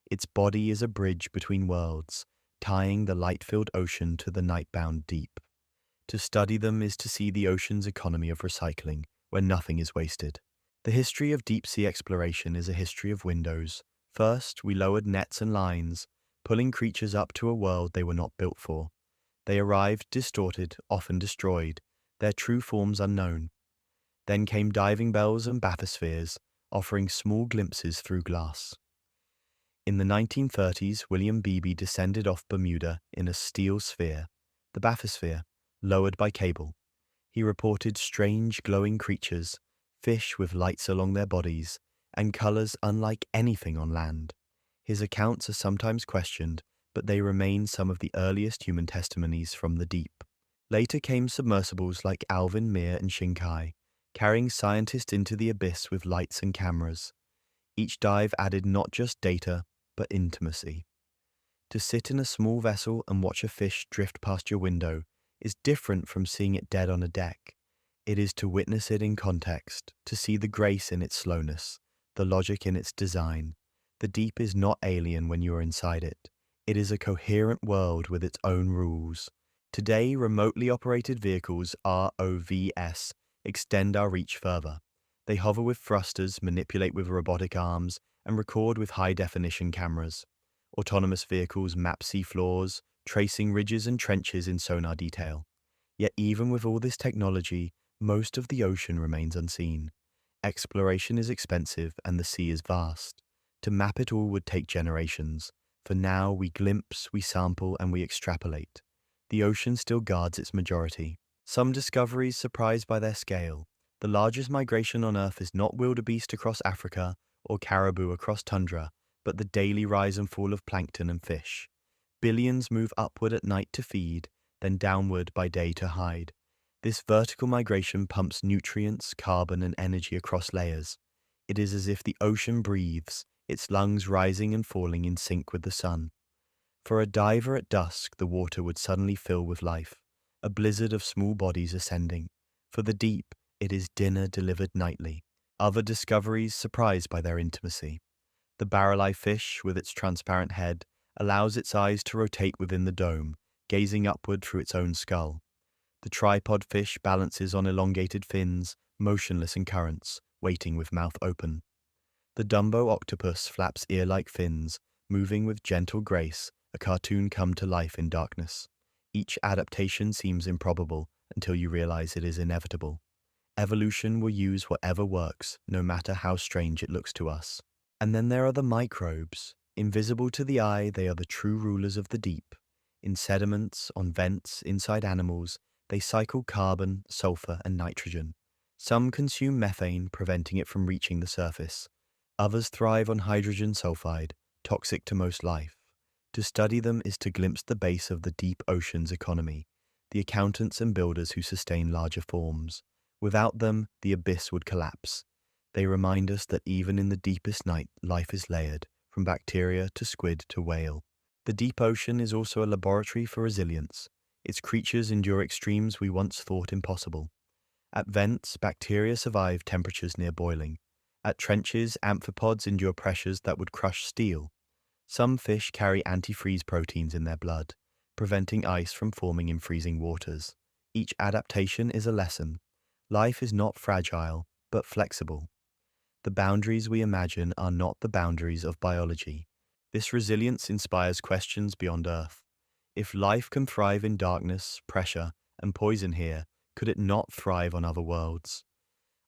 Its body is a bridge between worlds, tying the light-filled ocean to the night-bound deep. To study them is to see the ocean's economy of recycling, where nothing is wasted. The history of deep-sea exploration is a history of windows. First, we lowered nets and lines, pulling creatures up to a world they were not built for. They arrived distorted, often destroyed, their true forms unknown. Then came diving bells and bathyspheres, offering small glimpses through glass. In the 1930s, William Beebe descended off Bermuda in a steel sphere, the bathysphere, lowered by cable. He reported strange glowing creatures, fish with lights along their bodies, and colors unlike anything on land. His accounts are sometimes questioned, but they remain some of the earliest human testimonies from the deep. Later came submersibles like Alvin, Mir, and Shinkai, carrying scientists into the abyss with lights and cameras. Each dive added not just data, but intimacy. To sit in a small vessel and watch a fish drift past your window is different from seeing it dead on a deck. It is to witness it in context, to see the grace in its slowness, the logic in its design. The deep is not alien when you are inside it. It is a coherent world with its own rules. Today, remotely operated vehicles, ROVs, extend our reach further. They hover with thrusters, manipulate with robotic arms, and record with high-definition cameras. Autonomous vehicles map seafloors, tracing ridges and trenches in sonar detail. Yet even with all this technology, most of the ocean remains unseen. Exploration is expensive and the sea is vast. To map it all would take generations. For now, we glimpse, we sample, and we extrapolate. The ocean still guards its majority. Some discoveries surprise by their scale. The largest migration on Earth is not wildebeest across Africa or caribou across tundra, but the daily rise and fall of plankton and fish. Billions move upward at night to feed, then downward by day to hide. This vertical migration pumps nutrients, carbon, and energy across layers. It is as if the ocean breathes, its lungs rising and falling in sync with the sun. For a diver at dusk, the water would suddenly fill with life, a blizzard of small bodies ascending. For the deep, it is dinner delivered nightly. Other discoveries surprised by their intimacy. The barrel-eye fish, with its transparent head, allows its eyes to rotate within the dome, gazing upward through its own skull. The tripod fish balances on elongated fins, motionless in currents, waiting with mouth open. The Dumbo octopus flaps ear-like fins, moving with gentle grace, a cartoon come to life in darkness. Each adaptation seems improbable until you realize it is inevitable. Evolution will use whatever works, no matter how strange it looks to us. And then there are the microbes. Invisible to the eye, they are the true rulers of the deep. In sediments, on vents, inside animals, they cycle carbon, sulfur, and nitrogen. Some consume methane, preventing it from reaching the surface. Others thrive on hydrogen sulfide, toxic to most life. To study them is to glimpse the base of the deep ocean's economy, the accountants and builders who sustain larger forms. Without them, the abyss would collapse. They remind us that even in the deepest night, life is layered, from bacteria to squid to whale. The deep ocean is also a laboratory for resilience. Its creatures endure extremes we once thought impossible. At vents, bacteria survive temperatures near boiling. At trenches, amphipods endure pressures that would crush steel. Some fish carry antifreeze proteins in their blood, preventing ice from forming in freezing waters. Each adaptation is a lesson. Life is not fragile, but flexible. The boundaries we imagine are not the boundaries of biology. This resilience inspires questions beyond Earth. If life can thrive in darkness, pressure, and poison here, could it not thrive on other worlds?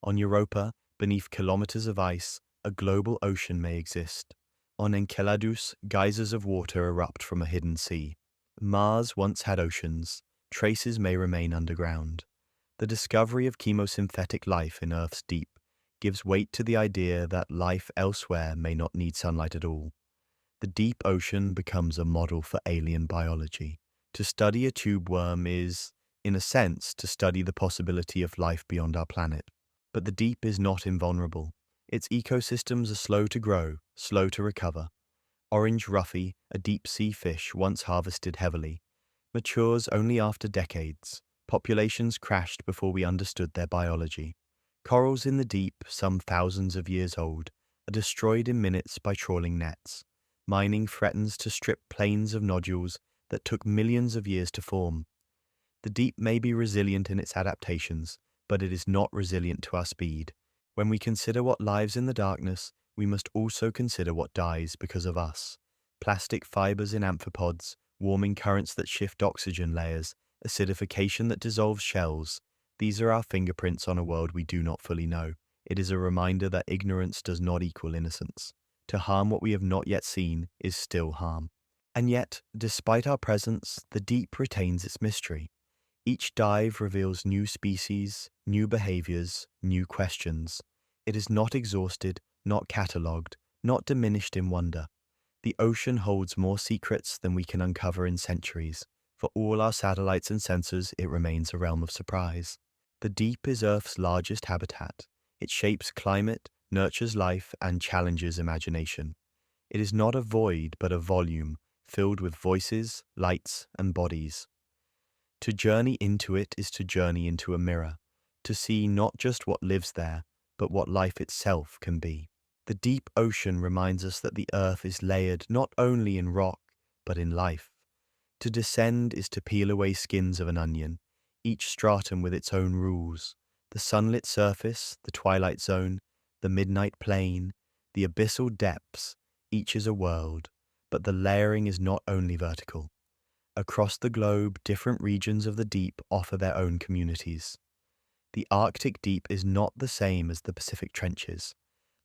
On Europa, beneath kilometers of ice, a global ocean may exist. On Enceladus, geysers of water erupt from a hidden sea. Mars once had oceans. Traces may remain underground. The discovery of chemosynthetic life in Earth's deep gives weight to the idea that life elsewhere may not need sunlight at all. The deep ocean becomes a model for alien biology. To study a tube worm is, in a sense, to study the possibility of life beyond our planet. But the deep is not invulnerable. Its ecosystems are slow to grow, slow to recover. Orange ruffy, a deep-sea fish once harvested heavily, matures only after decades. Populations crashed before we understood their biology. Corals in the deep, some thousands of years old, are destroyed in minutes by trawling nets. Mining threatens to strip plains of nodules that took millions of years to form. The deep may be resilient in its adaptations, but it is not resilient to our speed. When we consider what lives in the darkness, we must also consider what dies because of us. Plastic fibers in amphipods, warming currents that shift oxygen layers, acidification that dissolves shells. These are our fingerprints on a world we do not fully know. It is a reminder that ignorance does not equal innocence. To harm what we have not yet seen is still harm. And yet, despite our presence, the deep retains its mystery. Each dive reveals new species, new behaviors, new questions. It is not exhausted, not catalogued, not diminished in wonder. The ocean holds more secrets than we can uncover in centuries. For all our satellites and sensors, it remains a realm of surprise. The deep is Earth's largest habitat. It shapes climate, nurtures life, and challenges imagination. It is not a void, but a volume, filled with voices, lights, and bodies. To journey into it is to journey into a mirror, to see not just what lives there, but what life itself can be. The deep ocean reminds us that the earth is layered not only in rock, but in life. To descend is to peel away skins of an onion, each stratum with its own rules. The sunlit surface, the twilight zone, the midnight plain, the abyssal depths, each is a world, but the layering is not only vertical. Across the globe, different regions of the deep offer their own communities. The Arctic deep is not the same as the Pacific trenches.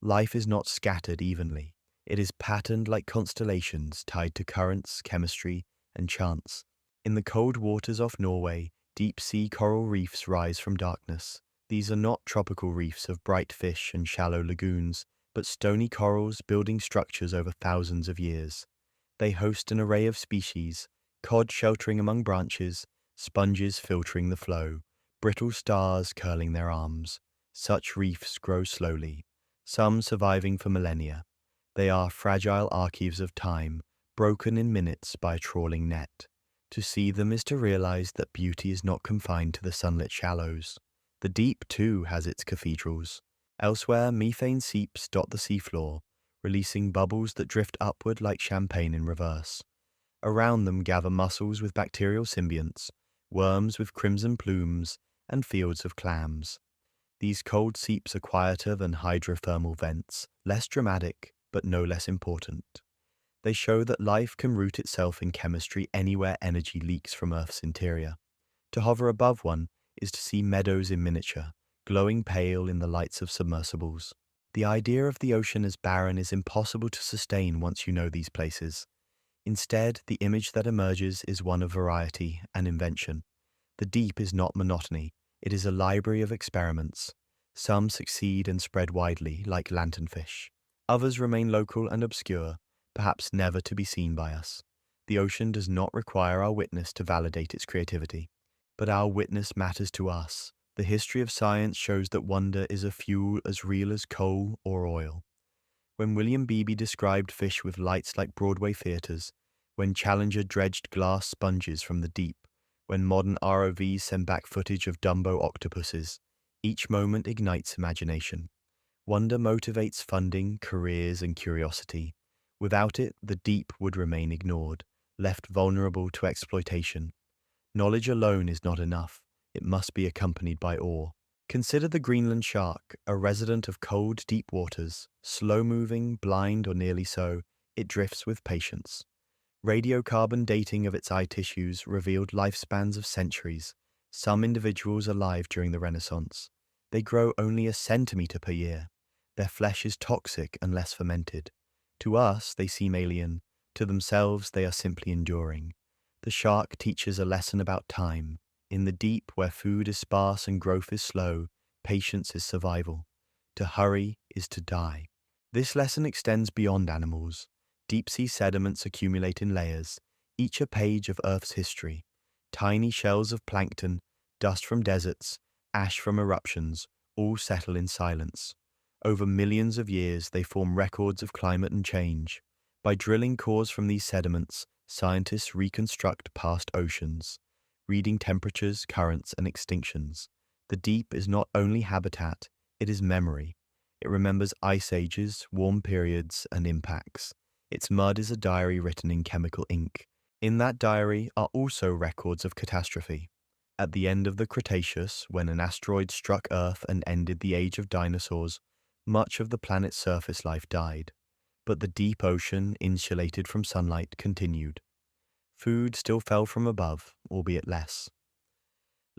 Life is not scattered evenly. It is patterned like constellations tied to currents, chemistry, and chance. In the cold waters off Norway, deep-sea coral reefs rise from darkness. These are not tropical reefs of bright fish and shallow lagoons, but stony corals building structures over thousands of years. They host an array of species, cod sheltering among branches, sponges filtering the flow, brittle stars curling their arms. Such reefs grow slowly, some surviving for millennia. They are fragile archives of time, broken in minutes by a trawling net. To see them is to realize that beauty is not confined to the sunlit shallows. The deep, too, has its cathedrals. Elsewhere, methane seeps dot the seafloor, releasing bubbles that drift upward like champagne in reverse. Around them gather mussels with bacterial symbionts, worms with crimson plumes, and fields of clams. These cold seeps are quieter than hydrothermal vents, less dramatic, but no less important. They show that life can root itself in chemistry anywhere energy leaks from Earth's interior. To hover above one is to see meadows in miniature, glowing pale in the lights of submersibles. The idea of the ocean as barren is impossible to sustain once you know these places. Instead, the image that emerges is one of variety and invention. The deep is not monotony, it is a library of experiments. Some succeed and spread widely, like lanternfish. Others remain local and obscure, perhaps never to be seen by us. The ocean does not require our witness to validate its creativity. But our witness matters to us. The history of science shows that wonder is a fuel as real as coal or oil. When William Beebe described fish with lights like Broadway theaters, when Challenger dredged glass sponges from the deep, when modern ROVs send back footage of Dumbo octopuses, each moment ignites imagination. Wonder motivates funding, careers, and curiosity. Without it, the deep would remain ignored, left vulnerable to exploitation. Knowledge alone is not enough. It must be accompanied by awe. Consider the Greenland shark, a resident of cold, deep waters. Slow-moving, blind, or nearly so, it drifts with patience. Radiocarbon dating of its eye tissues revealed lifespans of centuries, some individuals alive during the Renaissance. They grow only a centimeter per year. Their flesh is toxic unless fermented. To us, they seem alien. To themselves, they are simply enduring. The shark teaches a lesson about time. In the deep, where food is sparse and growth is slow, patience is survival. To hurry is to die. This lesson extends beyond animals. Deep-sea sediments accumulate in layers, each a page of Earth's history. Tiny shells of plankton, dust from deserts, ash from eruptions, all settle in silence. Over millions of years, they form records of climate and change. By drilling cores from these sediments, scientists reconstruct past oceans, reading temperatures, currents, and extinctions. The deep is not only habitat, it is memory. It remembers ice ages, warm periods, and impacts. Its mud is a diary written in chemical ink. In that diary are also records of catastrophe. At the end of the Cretaceous, when an asteroid struck Earth and ended the age of dinosaurs, much of the planet's surface life died. But the deep ocean, insulated from sunlight, continued. Food still fell from above, albeit less.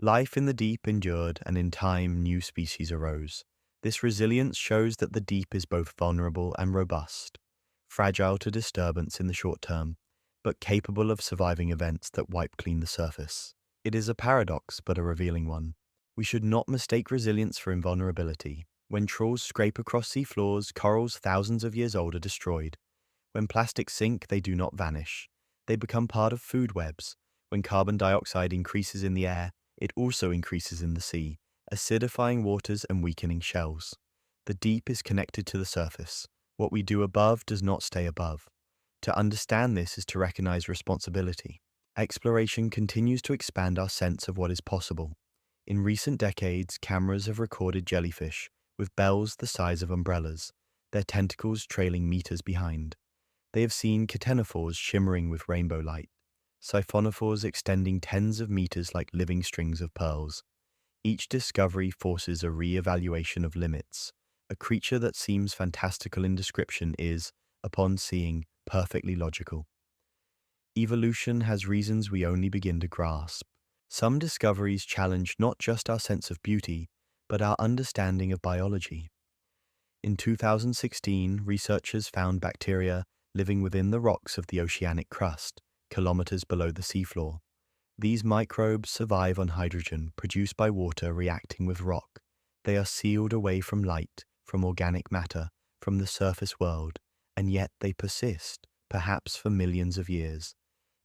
Life in the deep endured, and in time new species arose. This resilience shows that the deep is both vulnerable and robust, fragile to disturbance in the short term, but capable of surviving events that wipe clean the surface. It is a paradox, but a revealing one. We should not mistake resilience for invulnerability. When trawls scrape across sea floors, corals thousands of years old are destroyed. When plastics sink, they do not vanish. They become part of food webs. When carbon dioxide increases in the air, it also increases in the sea, acidifying waters and weakening shells. The deep is connected to the surface. What we do above does not stay above. To understand this is to recognize responsibility. Exploration continues to expand our sense of what is possible. In recent decades, cameras have recorded jellyfish with bells the size of umbrellas, their tentacles trailing meters behind. They have seen ctenophores shimmering with rainbow light, siphonophores extending tens of meters like living strings of pearls. Each discovery forces a re-evaluation of limits. A creature that seems fantastical in description is, upon seeing, perfectly logical. Evolution has reasons we only begin to grasp. Some discoveries challenge not just our sense of beauty, but our understanding of biology. In 2016, researchers found bacteria living within the rocks of the oceanic crust, kilometers below the seafloor. These microbes survive on hydrogen produced by water reacting with rock. They are sealed away from light, from organic matter, from the surface world, and yet they persist, perhaps for millions of years.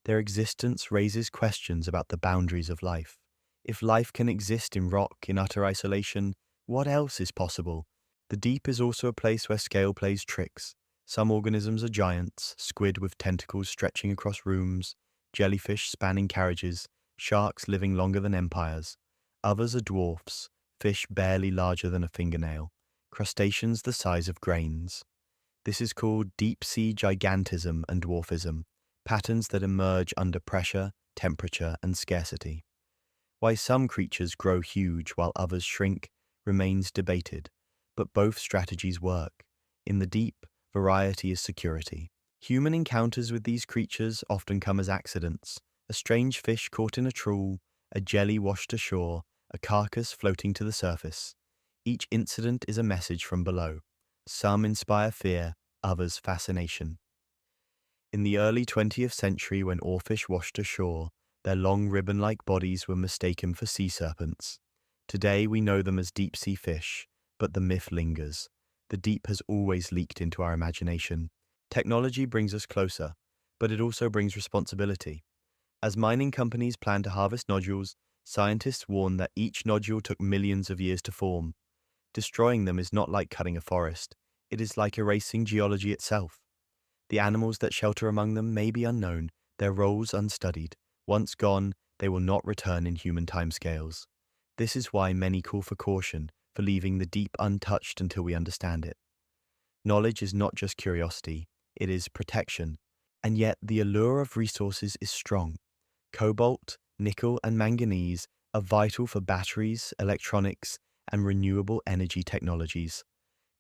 Their existence raises questions about the boundaries of life. If life can exist in rock in utter isolation, what else is possible? The deep is also a place where scale plays tricks. Some organisms are giants, squid with tentacles stretching across rooms, jellyfish spanning carriages, sharks living longer than empires. Others are dwarfs, fish barely larger than a fingernail, crustaceans the size of grains. This is called deep-sea gigantism and dwarfism, patterns that emerge under pressure, temperature, and scarcity. Why some creatures grow huge while others shrink remains debated, but both strategies work. In the deep, variety is security. Human encounters with these creatures often come as accidents: a strange fish caught in a trawl, a jelly washed ashore, a carcass floating to the surface. Each incident is a message from below. Some inspire fear, others fascination. In the early 20th century, when oarfish washed ashore, their long ribbon-like bodies were mistaken for sea serpents. Today we know them as deep-sea fish, but the myth lingers. The deep has always leaked into our imagination. Technology brings us closer, but it also brings responsibility. As mining companies plan to harvest nodules, scientists warn that each nodule took millions of years to form. Destroying them is not like cutting a forest. It is like erasing geology itself. The animals that shelter among them may be unknown, their roles unstudied. Once gone, they will not return in human timescales. This is why many call for caution, for leaving the deep untouched until we understand it. Knowledge is not just curiosity, it is protection. And yet the allure of resources is strong. Cobalt, nickel, and manganese are vital for batteries, electronics, and renewable energy technologies.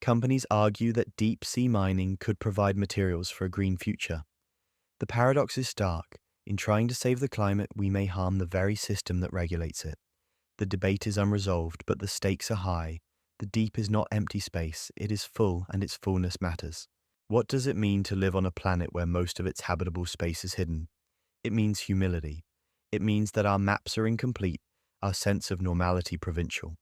Companies argue that deep-sea mining could provide materials for a green future. The paradox is stark. In trying to save the climate, we may harm the very system that regulates it. The debate is unresolved, but the stakes are high. The deep is not empty space, it is full, and its fullness matters. What does it mean to live on a planet where most of its habitable space is hidden? It means humility. It means that our maps are incomplete, our sense of normality provincial.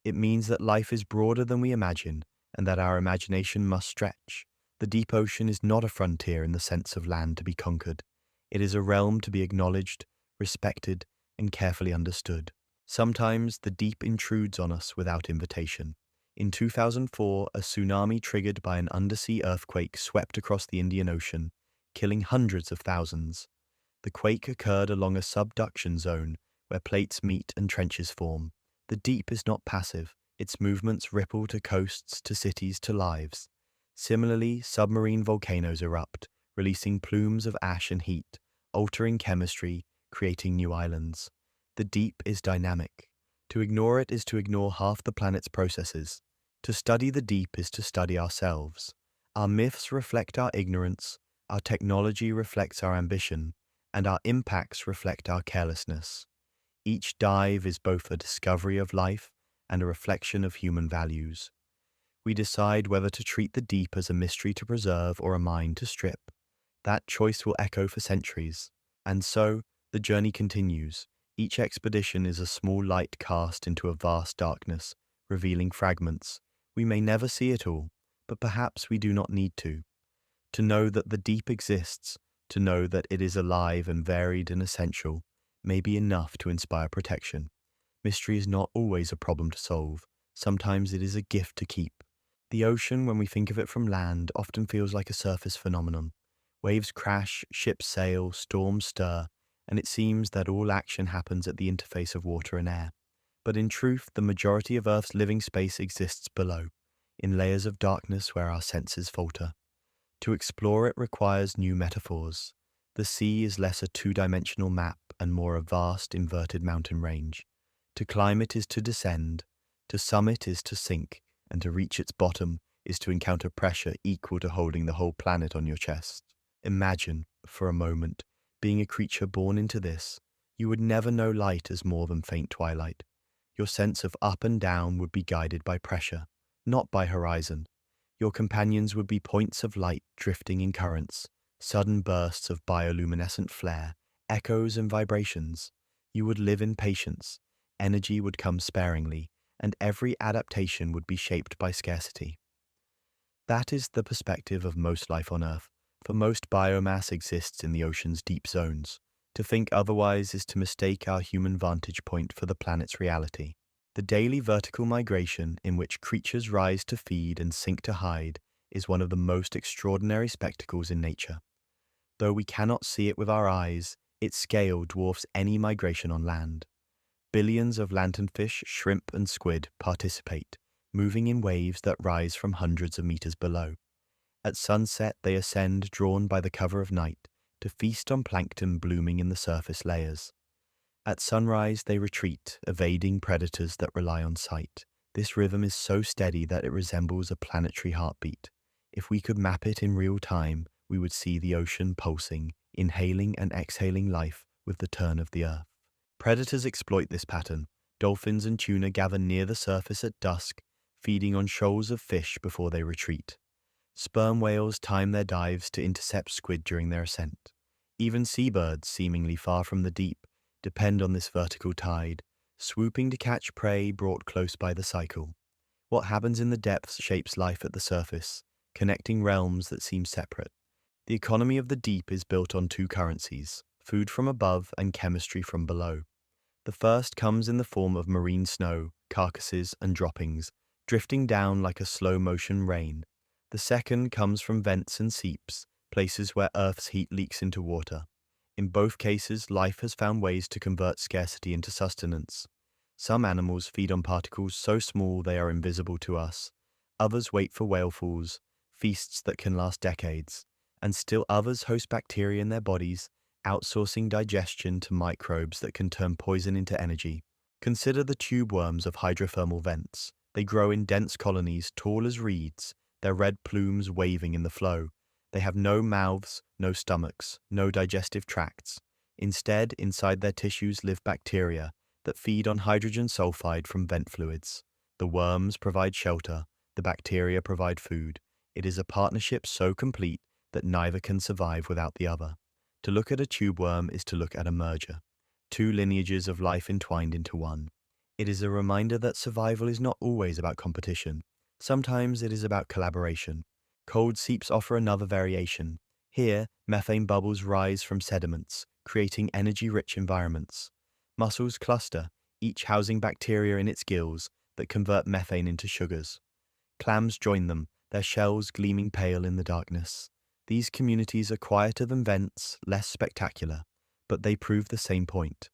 It means that life is broader than we imagine, and that our imagination must stretch. The deep ocean is not a frontier in the sense of land to be conquered. It is a realm to be acknowledged, respected, and carefully understood. Sometimes the deep intrudes on us without invitation. In 2004, a tsunami triggered by an undersea earthquake swept across the Indian Ocean, killing hundreds of thousands. The quake occurred along a subduction zone where plates meet and trenches form. The deep is not passive. Its movements ripple to coasts, to cities, to lives. Similarly, submarine volcanoes erupt, releasing plumes of ash and heat, altering chemistry, creating new islands. The deep is dynamic. To ignore it is to ignore half the planet's processes. To study the deep is to study ourselves. Our myths reflect our ignorance, our technology reflects our ambition, and our impacts reflect our carelessness. Each dive is both a discovery of life and a reflection of human values. We decide whether to treat the deep as a mystery to preserve or a mine to strip. That choice will echo for centuries. And so, the journey continues. Each expedition is a small light cast into a vast darkness, revealing fragments. We may never see it all, but perhaps we do not need to. To know that the deep exists, to know that it is alive and varied and essential, may be enough to inspire protection. Mystery is not always a problem to solve. Sometimes it is a gift to keep. The ocean, when we think of it from land, often feels like a surface phenomenon. Waves crash, ships sail, storms stir, and it seems that all action happens at the interface of water and air. But in truth, the majority of Earth's living space exists below, in layers of darkness where our senses falter. To explore it requires new metaphors. The sea is less a two-dimensional map and more a vast, inverted mountain range. To climb it is to descend, to summit is to sink, and to reach its bottom is to encounter pressure equal to holding the whole planet on your chest. Imagine, for a moment, being a creature born into this. You would never know light as more than faint twilight. Your sense of up and down would be guided by pressure, not by horizon. Your companions would be points of light drifting in currents, sudden bursts of bioluminescent flare, echoes and vibrations. You would live in patience, energy would come sparingly, and every adaptation would be shaped by scarcity. That is the perspective of most life on Earth, for most biomass exists in the ocean's deep zones. To think otherwise is to mistake our human vantage point for the planet's reality. The daily vertical migration in which creatures rise to feed and sink to hide is one of the most extraordinary spectacles in nature. Though we cannot see it with our eyes, its scale dwarfs any migration on land. Billions of lanternfish, shrimp, and squid participate, moving in waves that rise from hundreds of meters below. At sunset, they ascend, drawn by the cover of night, to feast on plankton blooming in the surface layers. At sunrise, they retreat, evading predators that rely on sight. This rhythm is so steady that it resembles a planetary heartbeat. If we could map it in real time, we would see the ocean pulsing, inhaling and exhaling life with the turn of the earth. Predators exploit this pattern. Dolphins and tuna gather near the surface at dusk, feeding on shoals of fish before they retreat. Sperm whales time their dives to intercept squid during their ascent. Even seabirds, seemingly far from the deep, depend on this vertical tide, swooping to catch prey brought close by the cycle. What happens in the depths shapes life at the surface, connecting realms that seem separate. The economy of the deep is built on two currencies: food from above and chemistry from below. The first comes in the form of marine snow, carcasses, and droppings, drifting down like a slow-motion rain. The second comes from vents and seeps, places where Earth's heat leaks into water. In both cases, life has found ways to convert scarcity into sustenance. Some animals feed on particles so small they are invisible to us. Others wait for whalefalls, feasts that can last decades. And still others host bacteria in their bodies, outsourcing digestion to microbes that can turn poison into energy. Consider the tube worms of hydrothermal vents. They grow in dense colonies tall as reeds, their red plumes waving in the flow. They have no mouths, no stomachs, no digestive tracts. Instead, inside their tissues live bacteria that feed on hydrogen sulfide from vent fluids. The worms provide shelter, the bacteria provide food. It is a partnership so complete that neither can survive without the other. To look at a tube worm is to look at a merger, two lineages of life entwined into one. It is a reminder that survival is not always about competition. Sometimes it is about collaboration. Cold seeps offer another variation. Here, methane bubbles rise from sediments, creating energy-rich environments. Mussels cluster, each housing bacteria in its gills that convert methane into sugars. Clams join them, their shells gleaming pale in the darkness. These communities are quieter than vents, less spectacular, but they prove the same point.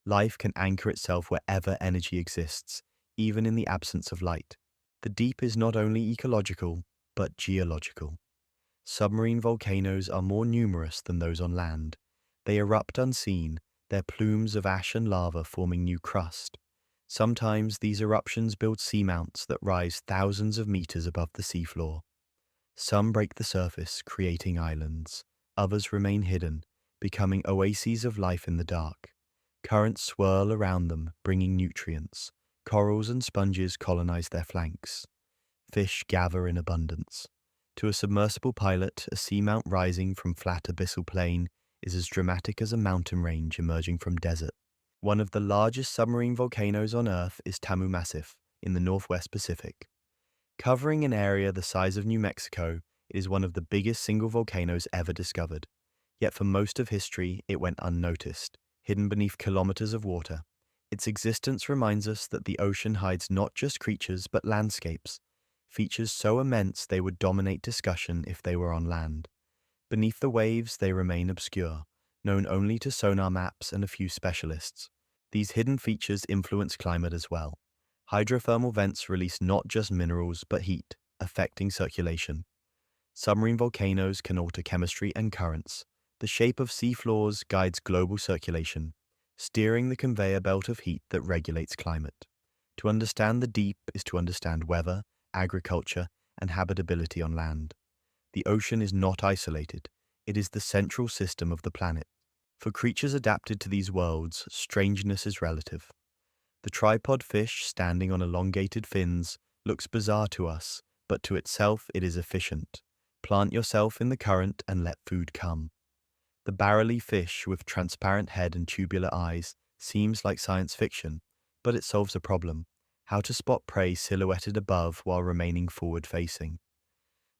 Life can anchor itself wherever energy exists, even in the absence of light. The deep is not only ecological, but geological. Submarine volcanoes are more numerous than those on land. They erupt unseen, their plumes of ash and lava forming new crust. Sometimes these eruptions build seamounts that rise thousands of meters above the seafloor. Some break the surface, creating islands. Others remain hidden, becoming oases of life in the dark. Currents swirl around them, bringing nutrients. Corals and sponges colonize their flanks. Fish gather in abundance. To a submersible pilot, a seamount rising from flat abyssal plain is as dramatic as a mountain range emerging from desert. One of the largest submarine volcanoes on Earth is Tamu Massif in the Northwest Pacific. Covering an area the size of New Mexico, it is one of the biggest single volcanoes ever discovered. Yet for most of history, it went unnoticed, hidden beneath kilometers of water. Its existence reminds us that the ocean hides not just creatures but landscapes, features so immense they would dominate discussion if they were on land. Beneath the waves, they remain obscure, known only to sonar maps and a few specialists. These hidden features influence climate as well. Hydrothermal vents release not just minerals but heat, affecting circulation. Submarine volcanoes can alter chemistry and currents. The shape of seafloors guides global circulation, steering the conveyor belt of heat that regulates climate. To understand the deep is to understand weather, agriculture, and habitability on land. The ocean is not isolated. It is the central system of the planet. For creatures adapted to these worlds, strangeness is relative. The tripod fish standing on elongated fins looks bizarre to us, but to itself it is efficient. Plant yourself in the current and let food come. The barrel fish with transparent head and tubular eyes seems like science fiction, but it solves a problem: how to spot prey silhouetted above while remaining forward-facing.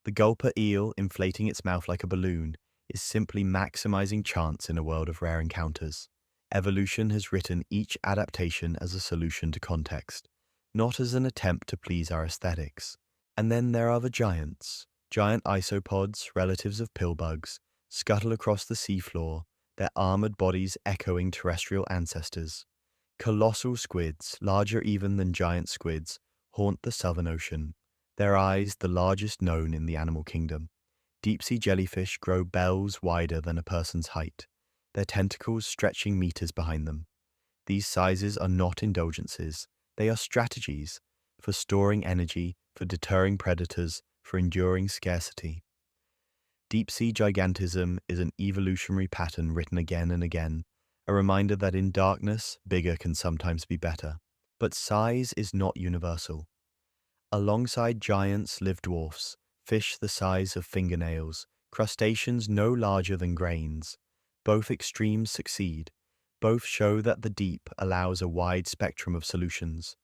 The gulper eel inflating its mouth like a balloon is simply maximizing chance in a world of rare encounters. Evolution has written each adaptation as a solution to context, not as an attempt to please our aesthetics. And then there are the giants. Giant isopods, relatives of pillbugs, scuttle across the seafloor, their armored bodies echoing terrestrial ancestors. Colossal squids, larger even than giant squids, haunt the Southern Ocean, their eyes the largest known in the animal kingdom. Deep-sea jellyfish grow bells wider than a person's height, their tentacles stretching meters behind them. These sizes are not indulgences, they are strategies for storing energy, for deterring predators, for enduring scarcity. Deep-sea gigantism is an evolutionary pattern written again and again, a reminder that in darkness, bigger can sometimes be better. But size is not universal. Alongside giants live dwarfs, fish the size of fingernails, crustaceans no larger than grains. Both extremes succeed. Both show that the deep allows a wide spectrum of solutions.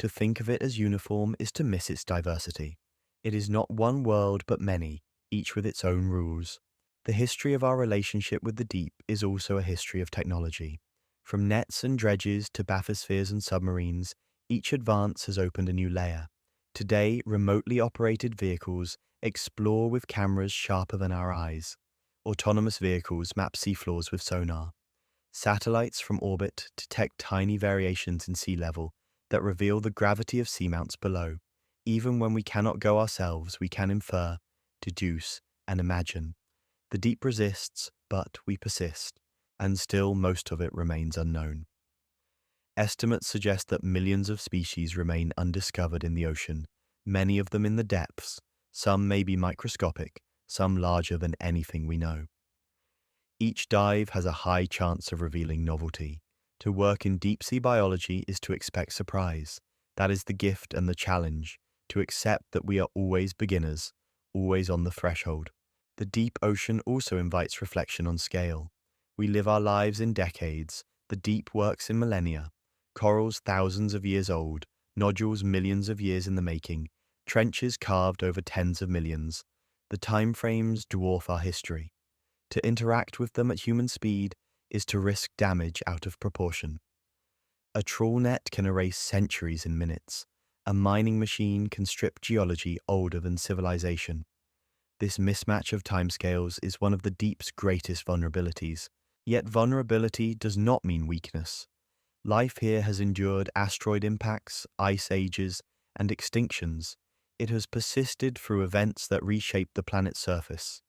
To think of it as uniform is to miss its diversity. It is not one world but many, each with its own rules. The history of our relationship with the deep is also a history of technology. From nets and dredges to bathyspheres and submarines, each advance has opened a new layer. Today, remotely operated vehicles explore with cameras sharper than our eyes. Autonomous vehicles map seafloors with sonar. Satellites from orbit detect tiny variations in sea level that reveal the gravity of seamounts below. Even when we cannot go ourselves, we can infer, deduce, and imagine. The deep resists, but we persist, and still most of it remains unknown. Estimates suggest that millions of species remain undiscovered in the ocean, many of them in the depths. Some may be microscopic, some larger than anything we know. Each dive has a high chance of revealing novelty. To work in deep-sea biology is to expect surprise. That is the gift and the challenge, to accept that we are always beginners, always on the threshold. The deep ocean also invites reflection on scale. We live our lives in decades, the deep works in millennia. Corals thousands of years old, nodules millions of years in the making, trenches carved over tens of millions. The time frames dwarf our history. To interact with them at human speed is to risk damage out of proportion. A trawl net can erase centuries in minutes. A mining machine can strip geology older than civilization. This mismatch of timescales is one of the deep's greatest vulnerabilities. Yet vulnerability does not mean weakness. Life here has endured asteroid impacts, ice ages, and extinctions. It has persisted through events that reshaped the planet's surface.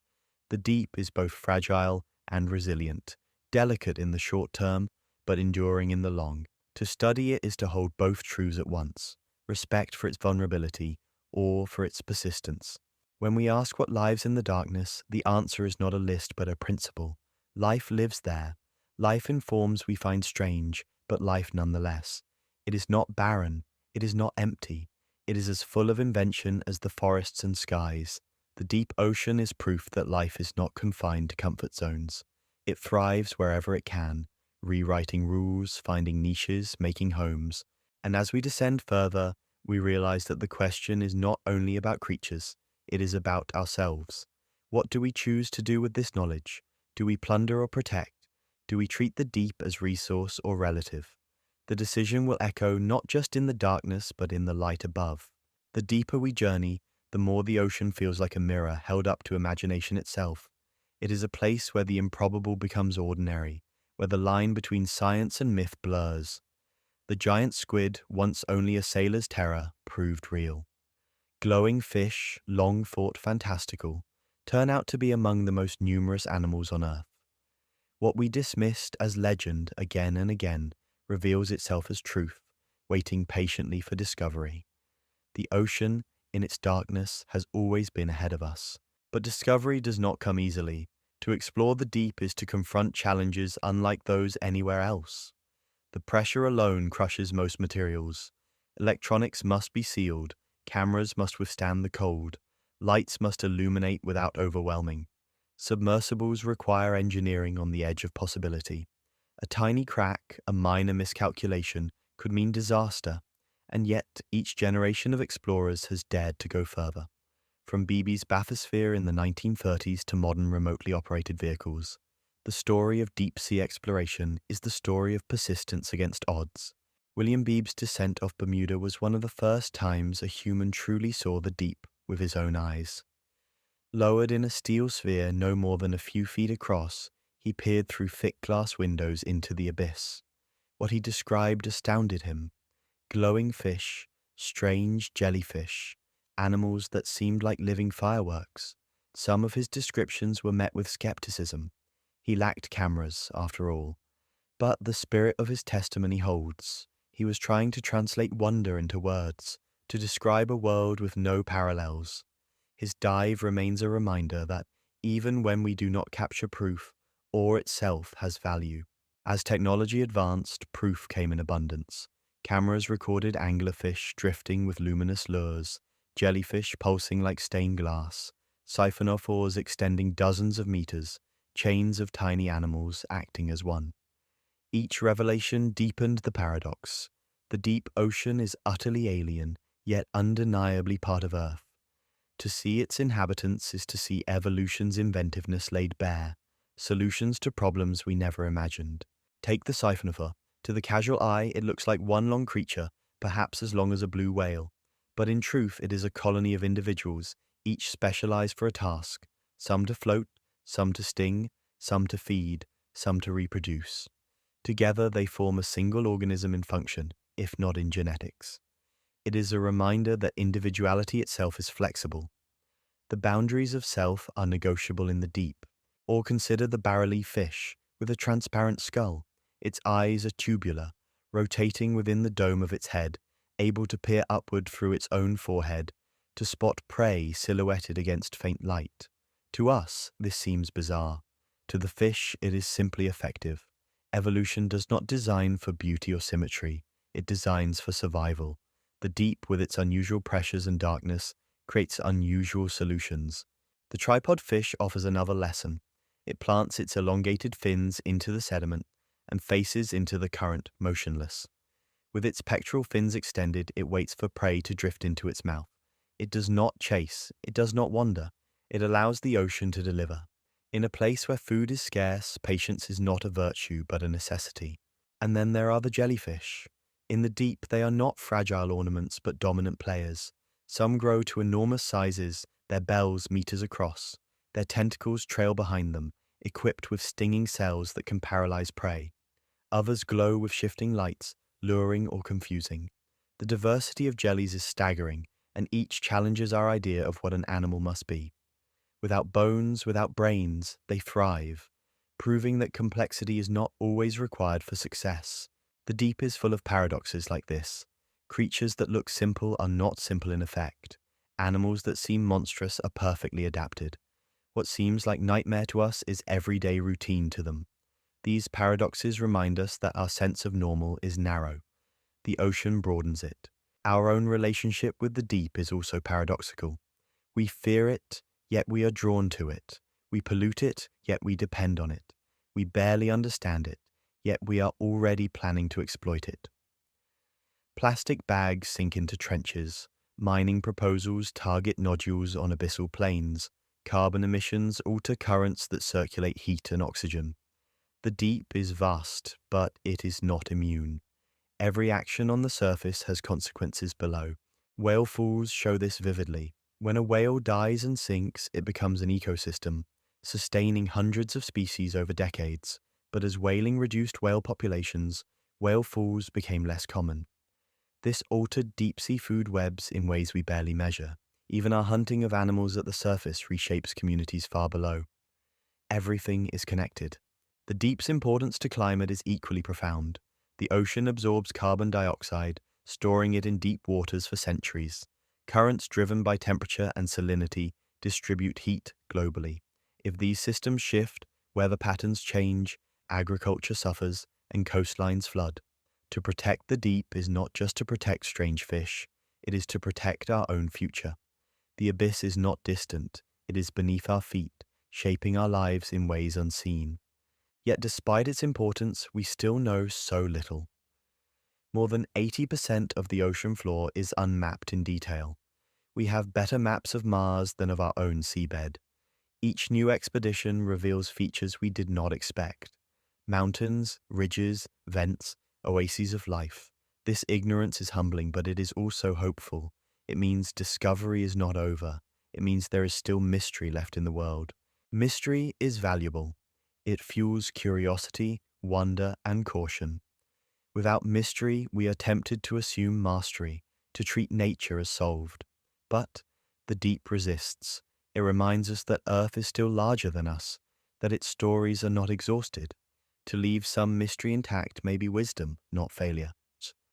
The deep is both fragile and resilient, delicate in the short term, but enduring in the long. To study it is to hold both truths at once: respect for its vulnerability, awe for its persistence. When we ask what lives in the darkness, the answer is not a list but a principle. Life lives there. Life in forms we find strange, but life nonetheless. It is not barren. It is not empty. It is as full of invention as the forests and skies. The deep ocean is proof that life is not confined to comfort zones. It thrives wherever it can, rewriting rules, finding niches, making homes. And as we descend further, we realize that the question is not only about creatures, it is about ourselves. What do we choose to do with this knowledge? Do we plunder or protect? Do we treat the deep as resource or relative? The decision will echo not just in the darkness, but in the light above. The deeper we journey, the more the ocean feels like a mirror held up to imagination itself. It is a place where the improbable becomes ordinary, where the line between science and myth blurs. The giant squid, once only a sailor's terror, proved real. Glowing fish, long thought fantastical, turn out to be among the most numerous animals on Earth. What we dismissed as legend again and again reveals itself as truth, waiting patiently for discovery. The ocean, in its darkness, has always been ahead of us. But discovery does not come easily. To explore the deep is to confront challenges unlike those anywhere else. The pressure alone crushes most materials. Electronics must be sealed, cameras must withstand the cold, lights must illuminate without overwhelming. Submersibles require engineering on the edge of possibility. A tiny crack, a minor miscalculation, could mean disaster, and yet each generation of explorers has dared to go further. From BB's bathysphere in the 1930s to modern remotely operated vehicles, the story of deep-sea exploration is the story of persistence against odds. William Beebe's descent off Bermuda was one of the first times a human truly saw the deep with his own eyes. Lowered in a steel sphere no more than a few feet across, he peered through thick glass windows into the abyss. What he described astounded him. Glowing fish, strange jellyfish, animals that seemed like living fireworks. Some of his descriptions were met with skepticism. He lacked cameras, after all. But the spirit of his testimony holds. He was trying to translate wonder into words, to describe a world with no parallels. His dive remains a reminder that, even when we do not capture proof, awe itself has value. As technology advanced, proof came in abundance. Cameras recorded anglerfish drifting with luminous lures, jellyfish pulsing like stained glass, siphonophores extending dozens of meters, chains of tiny animals acting as one. Each revelation deepened the paradox. The deep ocean is utterly alien, yet undeniably part of Earth. To see its inhabitants is to see evolution's inventiveness laid bare, solutions to problems we never imagined. Take the siphonophore. To the casual eye, it looks like one long creature, perhaps as long as a blue whale. But in truth, it is a colony of individuals, each specialized for a task, some to float, some to sting, some to feed, some to reproduce. Together, they form a single organism in function, if not in genetics. It is a reminder that individuality itself is flexible. The boundaries of self are negotiable in the deep. Or consider the barrel-leaf fish with a transparent skull. Its eyes are tubular, rotating within the dome of its head, able to peer upward through its own forehead, to spot prey silhouetted against faint light. To us, this seems bizarre. To the fish, it is simply effective. Evolution does not design for beauty or symmetry. It designs for survival. The deep, with its unusual pressures and darkness, creates unusual solutions. The tripod fish offers another lesson. It plants its elongated fins into the sediment and faces into the current, motionless. With its pectoral fins extended, it waits for prey to drift into its mouth. It does not chase. It does not wander. It allows the ocean to deliver. In a place where food is scarce, patience is not a virtue but a necessity. And then there are the jellyfish. In the deep, they are not fragile ornaments but dominant players. Some grow to enormous sizes, their bells meters across. Their tentacles trail behind them, equipped with stinging cells that can paralyze prey. Others glow with shifting lights, luring or confusing. The diversity of jellies is staggering, and each challenges our idea of what an animal must be. Without bones, without brains, they thrive, proving that complexity is not always required for success. The deep is full of paradoxes like this. Creatures that look simple are not simple in effect. Animals that seem monstrous are perfectly adapted. What seems like nightmare to us is everyday routine to them. These paradoxes remind us that our sense of normal is narrow. The ocean broadens it. Our own relationship with the deep is also paradoxical. We fear it, yet we are drawn to it. We pollute it, yet we depend on it. We barely understand it, yet we are already planning to exploit it. Plastic bags sink into trenches. Mining proposals target nodules on abyssal plains. Carbon emissions alter currents that circulate heat and oxygen. The deep is vast, but it is not immune. Every action on the surface has consequences below. Whale falls show this vividly. When a whale dies and sinks, it becomes an ecosystem, sustaining hundreds of species over decades. But as whaling reduced whale populations, whale falls became less common. This altered deep-sea food webs in ways we barely measure. Even our hunting of animals at the surface reshapes communities far below. Everything is connected. The deep's importance to climate is equally profound. The ocean absorbs carbon dioxide, storing it in deep waters for centuries. Currents driven by temperature and salinity distribute heat globally. If these systems shift, weather patterns change, agriculture suffers, and coastlines flood. To protect the deep is not just to protect strange fish, it is to protect our own future. The abyss is not distant, it is beneath our feet, shaping our lives in ways unseen. Yet despite its importance, we still know so little. More than 80% of the ocean floor is unmapped in detail. We have better maps of Mars than of our own seabed. Each new expedition reveals features we did not expect. Mountains, ridges, vents, oases of life. This ignorance is humbling, but it is also hopeful. It means discovery is not over. It means there is still mystery left in the world. Mystery is valuable. It fuels curiosity, wonder, and caution. Without mystery, we are tempted to assume mastery, to treat nature as solved. But the deep resists. It reminds us that Earth is still larger than us, that its stories are not exhausted. To leave some mystery intact may be wisdom, not failure.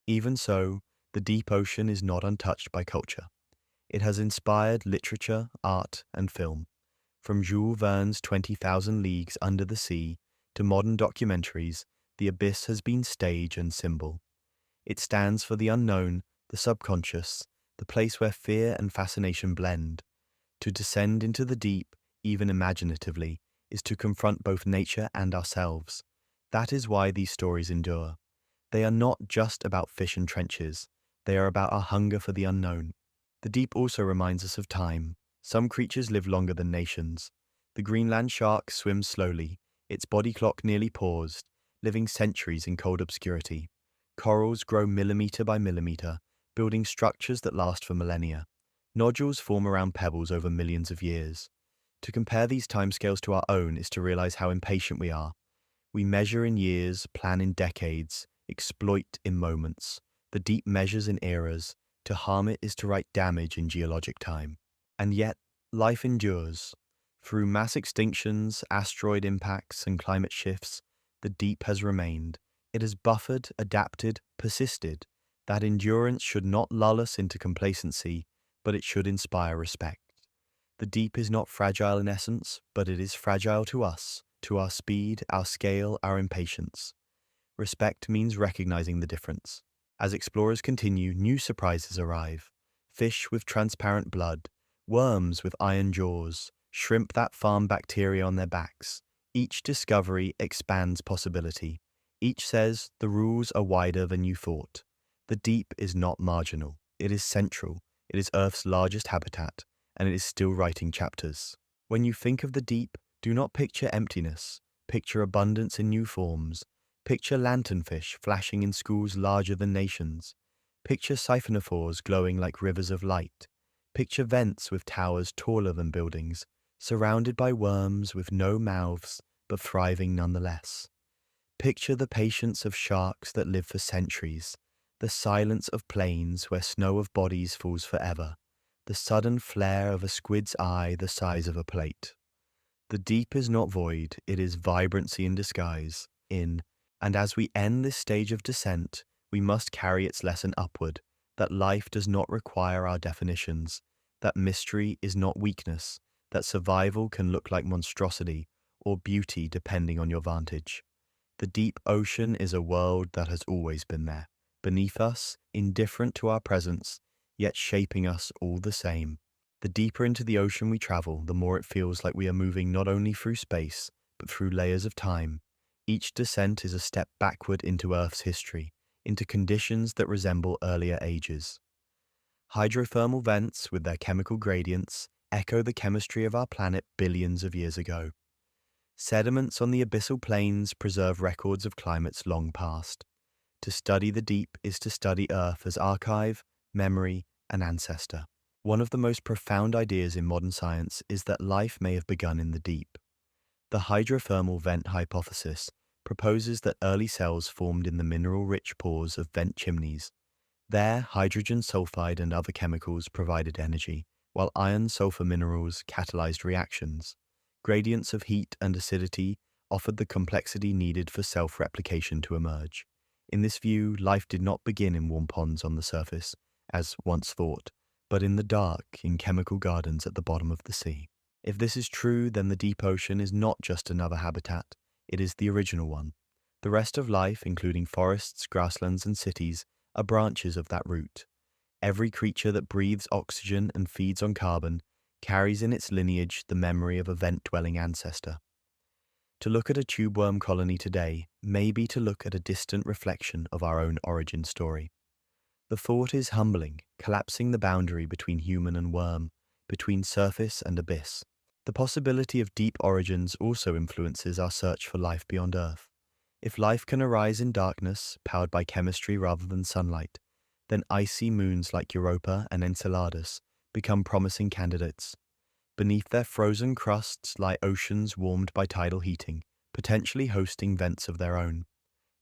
Even so, the deep ocean is not untouched by culture. It has inspired literature, art, and film. From Jules Verne's 20,000 Leagues Under the Sea to modern documentaries, the abyss has been stage and symbol. It stands for the unknown, the subconscious, the place where fear and fascination blend. To descend into the deep, even imaginatively, is to confront both nature and ourselves. That is why these stories endure. They are not just about fish and trenches. They are about our hunger for the unknown. The deep also reminds us of time. Some creatures live longer than nations. The Greenland shark swims slowly, its body clock nearly paused, living centuries in cold obscurity. Corals grow millimeter by millimeter, building structures that last for millennia. Nodules form around pebbles over millions of years. To compare these timescales to our own is to realize how impatient we are. We measure in years, plan in decades, exploit in moments. The deep measures in eras. To harm it is to write damage in geologic time. And yet, life endures. Through mass extinctions, asteroid impacts, and climate shifts, the deep has remained. It has buffered, adapted, persisted. That endurance should not lull us into complacency, but it should inspire respect. The deep is not fragile in essence, but it is fragile to us, to our speed, our scale, our impatience. Respect means recognizing the difference. As explorers continue, new surprises arrive. Fish with transparent blood, worms with iron jaws, shrimp that farm bacteria on their backs. Each discovery expands possibility. Each says the rules are wider than you thought. The deep is not marginal. It is central. It is Earth's largest habitat, and it is still writing chapters. When you think of the deep, do not picture emptiness. Picture abundance in new forms. Picture lanternfish flashing in schools larger than nations. Picture siphonophores glowing like rivers of light. Picture vents with towers taller than buildings, surrounded by worms with no mouths, but thriving nonetheless. Picture the patience of sharks that live for centuries, the silence of plains where snow of bodies falls forever, the sudden flare of a squid's eye the size of a plate. The deep is not void, it is vibrancy in disguise, and as we end this stage of descent, we must carry its lesson upward, that life does not require our definitions, that mystery is not weakness, that survival can look like monstrosity or beauty depending on your vantage. The deep ocean is a world that has always been there, beneath us, indifferent to our presence, yet shaping us all the same. The deeper into the ocean we travel, the more it feels like we are moving not only through space, but through layers of time. Each descent is a step backward into Earth's history, into conditions that resemble earlier ages. Hydrothermal vents, with their chemical gradients, echo the chemistry of our planet billions of years ago. Sediments on the abyssal plains preserve records of climates long past. To study the deep is to study Earth as archive, memory, and ancestor. One of the most profound ideas in modern science is that life may have begun in the deep. The hydrothermal vent hypothesis proposes that early cells formed in the mineral-rich pores of vent chimneys. There, hydrogen sulfide and other chemicals provided energy, while iron-sulfur minerals catalyzed reactions. Gradients of heat and acidity offered the complexity needed for self-replication to emerge. In this view, life did not begin in warm ponds on the surface, as once thought, but in the dark, in chemical gardens at the bottom of the sea. If this is true, then the deep ocean is not just another habitat, it is the original one. The rest of life, including forests, grasslands, and cities, are branches of that root. Every creature that breathes oxygen and feeds on carbon carries in its lineage the memory of a vent-dwelling ancestor. To look at a tubeworm colony today may be to look at a distant reflection of our own origin story. The thought is humbling, collapsing the boundary between human and worm, between surface and abyss. The possibility of deep origins also influences our search for life beyond Earth. If life can arise in darkness, powered by chemistry rather than sunlight, then icy moons like Europa and Enceladus become promising candidates. Beneath their frozen crusts lie oceans warmed by tidal heating, potentially hosting vents of their own.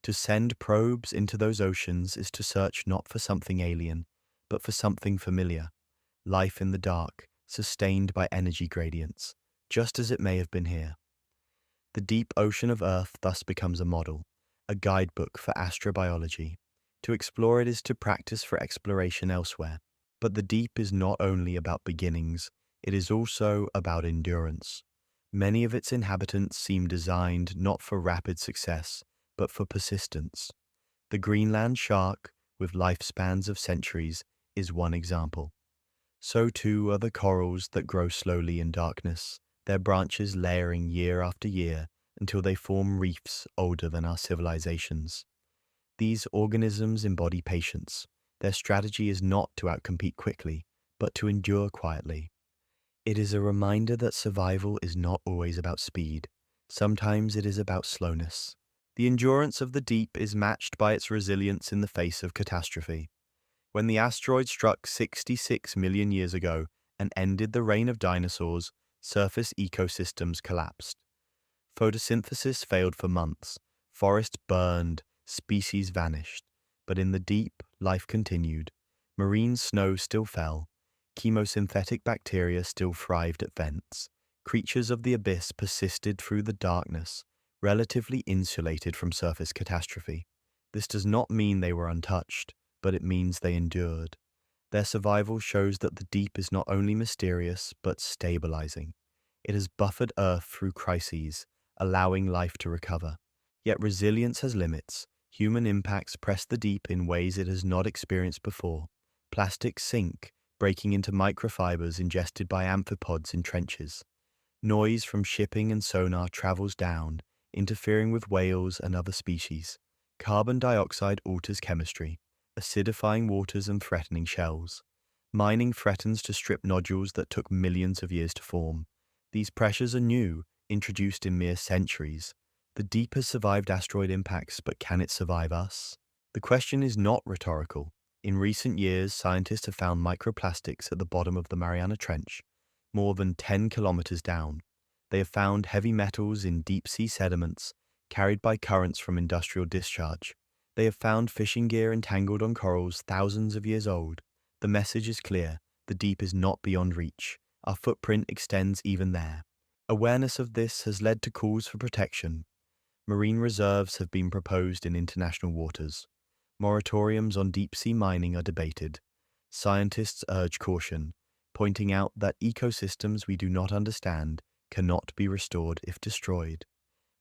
To send probes into those oceans is to search not for something alien, but for something familiar. Life in the dark, sustained by energy gradients, just as it may have been here. The deep ocean of Earth thus becomes a model, a guidebook for astrobiology. To explore it is to practice for exploration elsewhere. But the deep is not only about beginnings, it is also about endurance. Many of its inhabitants seem designed not for rapid success, but for persistence. The Greenland shark, with lifespans of centuries, is one example. So too are the corals that grow slowly in darkness, their branches layering year after year until they form reefs older than our civilizations. These organisms embody patience. Their strategy is not to outcompete quickly, but to endure quietly. It is a reminder that survival is not always about speed. Sometimes it is about slowness. The endurance of the deep is matched by its resilience in the face of catastrophe. When the asteroid struck 66 million years ago and ended the reign of dinosaurs, surface ecosystems collapsed. Photosynthesis failed for months, forests burned, species vanished. But in the deep, life continued. Marine snow still fell. Chemosynthetic bacteria still thrived at vents. Creatures of the abyss persisted through the darkness, relatively insulated from surface catastrophe. This does not mean they were untouched, but it means they endured. Their survival shows that the deep is not only mysterious, but stabilizing. It has buffered Earth through crises, allowing life to recover. Yet resilience has limits. Human impacts press the deep in ways it has not experienced before. Plastics sink, breaking into microfibers ingested by amphipods in trenches. Noise from shipping and sonar travels down, interfering with whales and other species. Carbon dioxide alters chemistry, acidifying waters and threatening shells. Mining threatens to strip nodules that took millions of years to form. These pressures are new, introduced in mere centuries. The deep has survived asteroid impacts, but can it survive us? The question is not rhetorical. In recent years, scientists have found microplastics at the bottom of the Mariana Trench, more than 10 kilometers down. They have found heavy metals in deep-sea sediments carried by currents from industrial discharge. They have found fishing gear entangled on corals thousands of years old. The message is clear. The deep is not beyond reach. Our footprint extends even there. Awareness of this has led to calls for protection. Marine reserves have been proposed in international waters. Moratoriums on deep-sea mining are debated. Scientists urge caution, pointing out that ecosystems we do not understand cannot be restored if destroyed.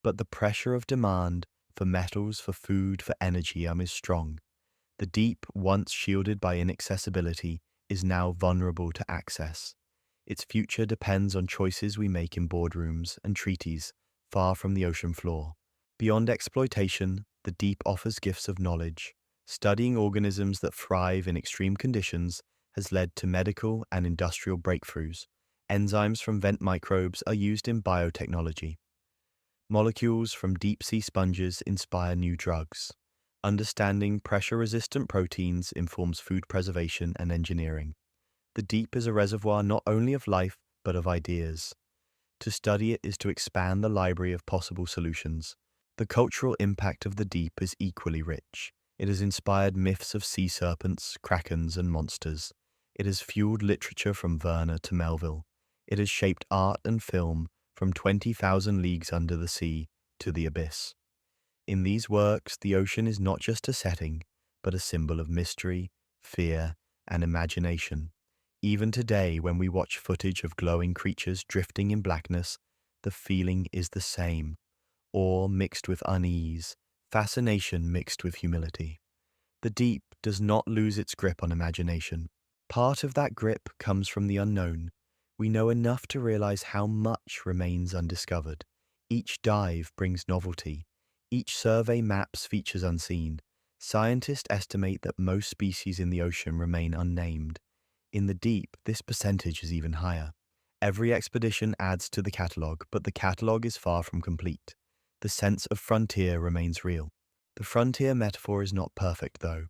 But the pressure of demand for metals, for food, for energy is strong. The deep, once shielded by inaccessibility, is now vulnerable to access. Its future depends on choices we make in boardrooms and treaties far from the ocean floor. Beyond exploitation, the deep offers gifts of knowledge. Studying organisms that thrive in extreme conditions has led to medical and industrial breakthroughs. Enzymes from vent microbes are used in biotechnology. Molecules from deep-sea sponges inspire new drugs. Understanding pressure-resistant proteins informs food preservation and engineering. The deep is a reservoir not only of life, but of ideas. To study it is to expand the library of possible solutions. The cultural impact of the deep is equally rich. It has inspired myths of sea serpents, krakens, and monsters. It has fueled literature from Werner to Melville. It has shaped art and film from 20,000 Leagues Under the Sea to The Abyss. In these works, the ocean is not just a setting, but a symbol of mystery, fear, and imagination. Even today, when we watch footage of glowing creatures drifting in blackness, the feeling is the same. Awe mixed with unease, fascination mixed with humility. The deep does not lose its grip on imagination. Part of that grip comes from the unknown. We know enough to realize how much remains undiscovered. Each dive brings novelty. Each survey maps features unseen. Scientists estimate that most species in the ocean remain unnamed. In the deep, this percentage is even higher. Every expedition adds to the catalogue, but the catalogue is far from complete. The sense of frontier remains real. The frontier metaphor is not perfect, though.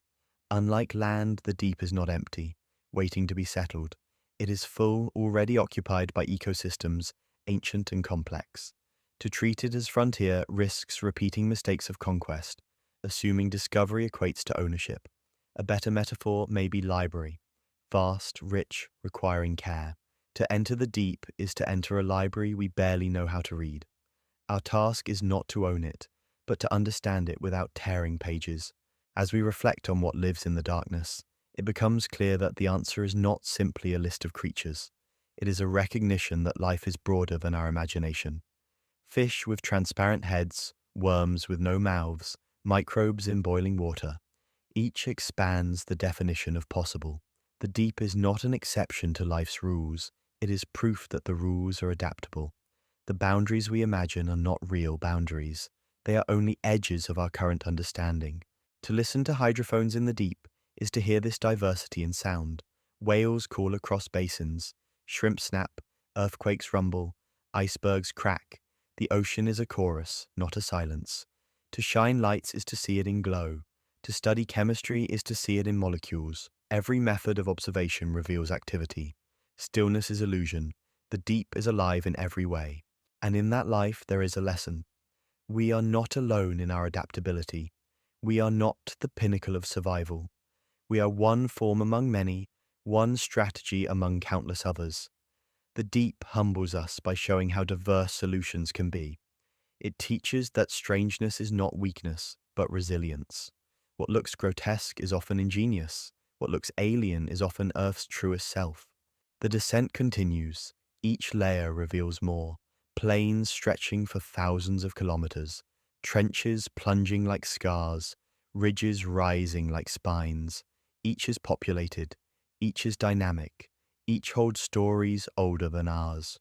Unlike land, the deep is not empty, waiting to be settled. It is full, already occupied by ecosystems, ancient and complex. To treat it as frontier risks repeating mistakes of conquest, assuming discovery equates to ownership. A better metaphor may be library, vast, rich, requiring care. To enter the deep is to enter a library we barely know how to read. Our task is not to own it, but to understand it without tearing pages. As we reflect on what lives in the darkness, it becomes clear that the answer is not simply a list of creatures. It is a recognition that life is broader than our imagination. Fish with transparent heads, worms with no mouths, microbes in boiling water. Each expands the definition of possible. The deep is not an exception to life's rules. It is proof that the rules are adaptable. The boundaries we imagine are not real boundaries. They are only edges of our current understanding. To listen to hydrophones in the deep is to hear this diversity in sound. Whales call across basins, shrimp snap, earthquakes rumble, icebergs crack. The ocean is a chorus, not a silence. To shine lights is to see it in glow. To study chemistry is to see it in molecules. Every method of observation reveals activity. Stillness is illusion. The deep is alive in every way. And in that life there is a lesson. We are not alone in our adaptability. We are not the pinnacle of survival. We are one form among many, one strategy among countless others. The deep humbles us by showing how diverse solutions can be. It teaches that strangeness is not weakness, but resilience. What looks grotesque is often ingenious. What looks alien is often Earth's truest self. The descent continues. Each layer reveals more. Plains stretching for thousands of kilometers. Trenches plunging like scars. Ridges rising like spines. Each is populated. Each is dynamic. Each holds stories older than ours.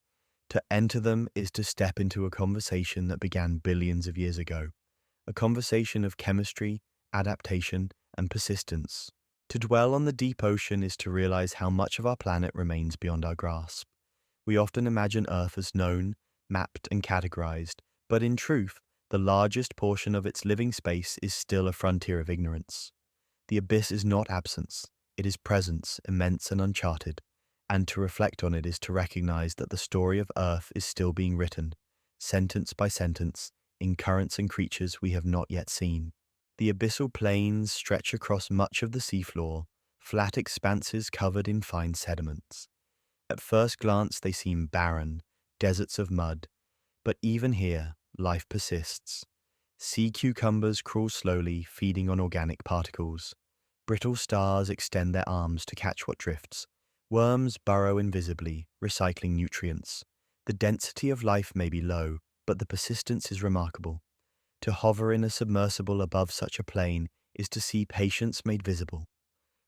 To enter them is to step into a conversation that began billions of years ago. A conversation of chemistry, adaptation, and persistence. To dwell on the deep ocean is to realize how much of our planet remains beyond our grasp. We often imagine Earth as known, mapped, and categorized, but in truth, the largest portion of its living space is still a frontier of ignorance. The abyss is not absence, it is presence, immense and uncharted. And to reflect on it is to recognize that the story of Earth is still being written, sentence by sentence, in currents and creatures we have not yet seen. The abyssal plains stretch across much of the seafloor, flat expanses covered in fine sediments. At first glance they seem barren, deserts of mud, but even here, life persists. Sea cucumbers crawl slowly, feeding on organic particles. Brittle stars extend their arms to catch what drifts. Worms burrow invisibly, recycling nutrients. The density of life may be low, but the persistence is remarkable. To hover in a submersible above such a plane is to see patience made visible.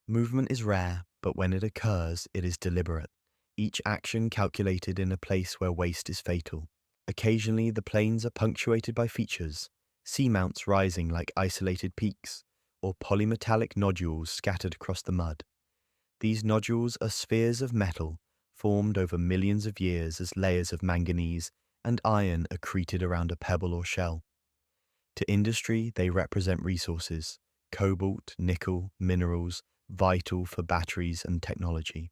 Movement is rare, but when it occurs, it is deliberate. Each action calculated in a place where waste is fatal. Occasionally, the plains are punctuated by features, seamounts rising like isolated peaks, or polymetallic nodules scattered across the mud. These nodules are spheres of metal formed over millions of years as layers of manganese and iron accreted around a pebble or shell. To industry, they represent resources, cobalt, nickel, minerals, vital for batteries and technology.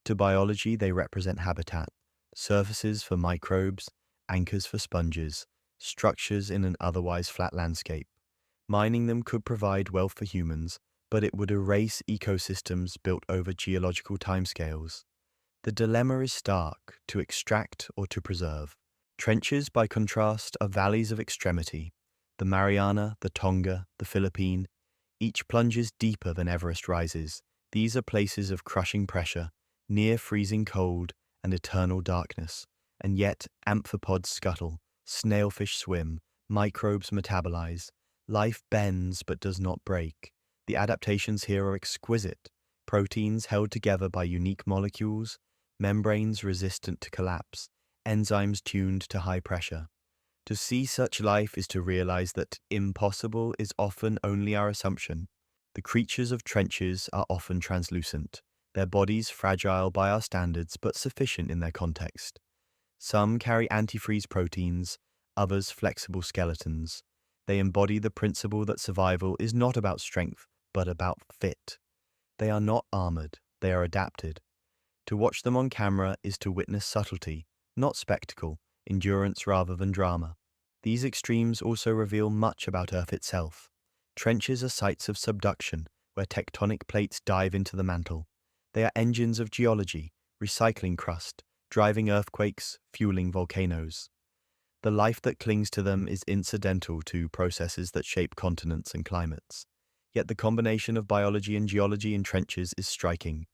To biology, they represent habitat, surfaces for microbes, anchors for sponges, structures in an otherwise flat landscape. Mining them could provide wealth for humans, but it would erase ecosystems built over geological timescales. The dilemma is stark, to extract or to preserve. Trenches, by contrast, are valleys of extremity. The Mariana, the Tonga, the Philippine, each plunges deeper than Everest rises. These are places of crushing pressure, near freezing cold and eternal darkness, and yet amphipods scuttle, snailfish swim, microbes metabolize. Life bends but does not break. The adaptations here are exquisite. Proteins held together by unique molecules, membranes resistant to collapse, enzymes tuned to high pressure. To see such life is to realize that impossible is often only our assumption. The creatures of trenches are often translucent, their bodies fragile by our standards but sufficient in their context. Some carry antifreeze proteins, others flexible skeletons. They embody the principle that survival is not about strength, but about fit. They are not armored, they are adapted. To watch them on camera is to witness subtlety, not spectacle, endurance rather than drama. These extremes also reveal much about Earth itself. Trenches are sites of subduction, where tectonic plates dive into the mantle. They are engines of geology, recycling crust, driving earthquakes, fueling volcanoes. The life that clings to them is incidental to processes that shape continents and climates. Yet the combination of biology and geology in trenches is striking.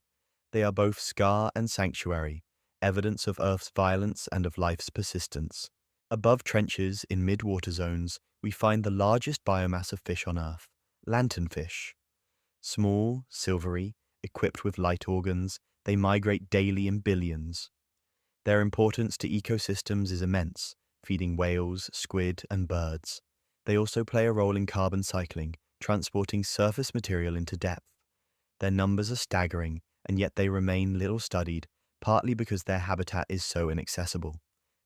They are both scar and sanctuary, evidence of Earth's violence and of life's persistence. Above trenches, in mid-water zones, we find the largest biomass of fish on Earth, lanternfish. Small, silvery, equipped with light organs, they migrate daily in billions. Their importance to ecosystems is immense, feeding whales, squid, and birds. They also play a role in carbon cycling, transporting surface material into depth. Their numbers are staggering, and yet they remain little studied, partly because their habitat is so inaccessible.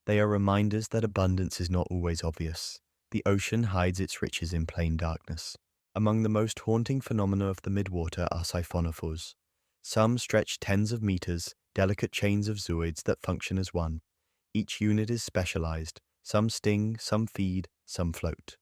They are reminders that abundance is not always obvious. The ocean hides its riches in plain darkness. Among the most haunting phenomena of the midwater are siphonophores. Some stretch tens of meters, delicate chains of zooids that function as one. Each unit is specialized. Some sting, some feed, some float.